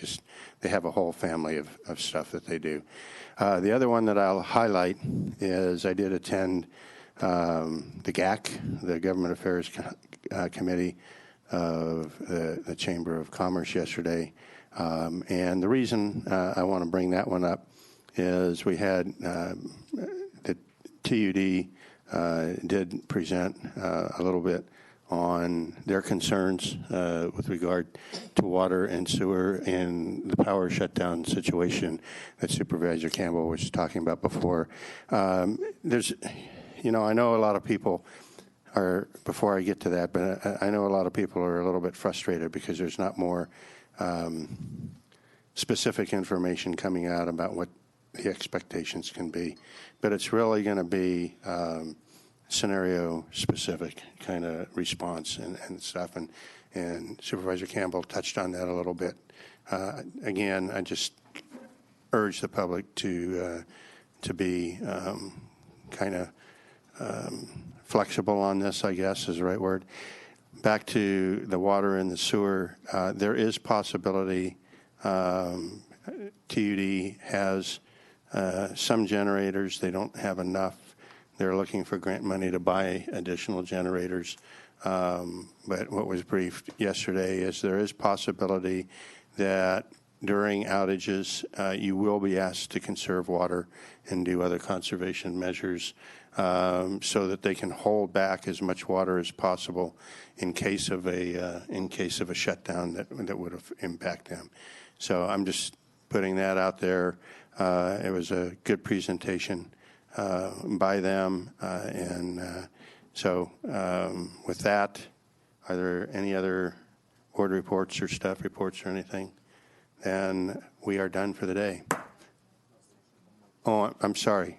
have a whole family of stuff that they do. The other one that I'll highlight is I did attend the GAC, the Government Affairs Committee of the Chamber of Commerce yesterday. And the reason I want to bring that one up is we had the TUD did present a little bit on their concerns with regard to water and sewer and the power shutdown situation that Supervisor Campbell was talking about before. I know a lot of people are, before I get to that, but I know a lot of people are a little bit frustrated because there's not more specific information coming out about what the expectations can be. But it's really going to be scenario-specific kind of response and stuff. And Supervisor Campbell touched on that a little bit. Again, I just urge the public to be kind of flexible on this, I guess is the right word. Back to the water and the sewer, there is possibility. TUD has some generators. They don't have enough. They're looking for grant money to buy additional generators. But what was briefed yesterday is there is possibility that during outages, you will be asked to conserve water and do other conservation measures so that they can hold back as much water as possible in case of a shutdown that would impact them. So I'm just putting that out there. It was a good presentation by them, so with that, are there any other board reports or staff reports or anything? Then we are done for the day. Oh, I'm sorry.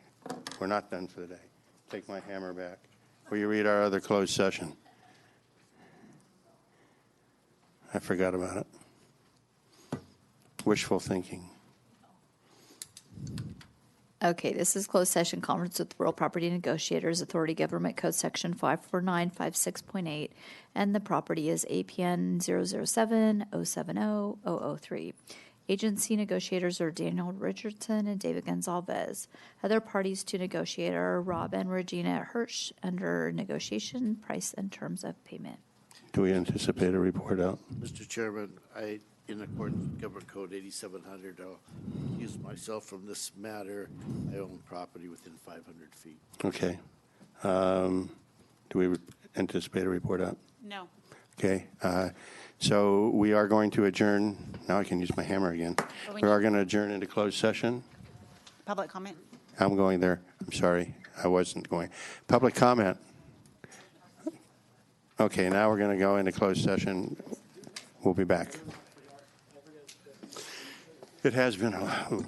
We're not done for the day. Take my hammer back. Will you read our other closed session? I forgot about it. Wishful thinking. Okay, this is closed session conference with Real Property Negotiators Authority Government Code Section 54956.8, and the property is APN 007-070-003. Agency negotiators are Daniel Richardson and David Gonzalez. Other parties to negotiate are Rob and Regina Hirsch under negotiation, price, and terms of payment. Do we anticipate a report out? Mr. Chairman, in accordance with Government Code 8700, I'll use myself from this matter. I own property within 500 feet. Okay. Do we anticipate a report out? No. Okay. So we are going to adjourn. Now I can use my hammer again. We are going to adjourn into closed session. Public comment? I'm going there. I'm sorry. I wasn't going. Public comment. Okay, now we're going to go into closed session. We'll be back. It has been a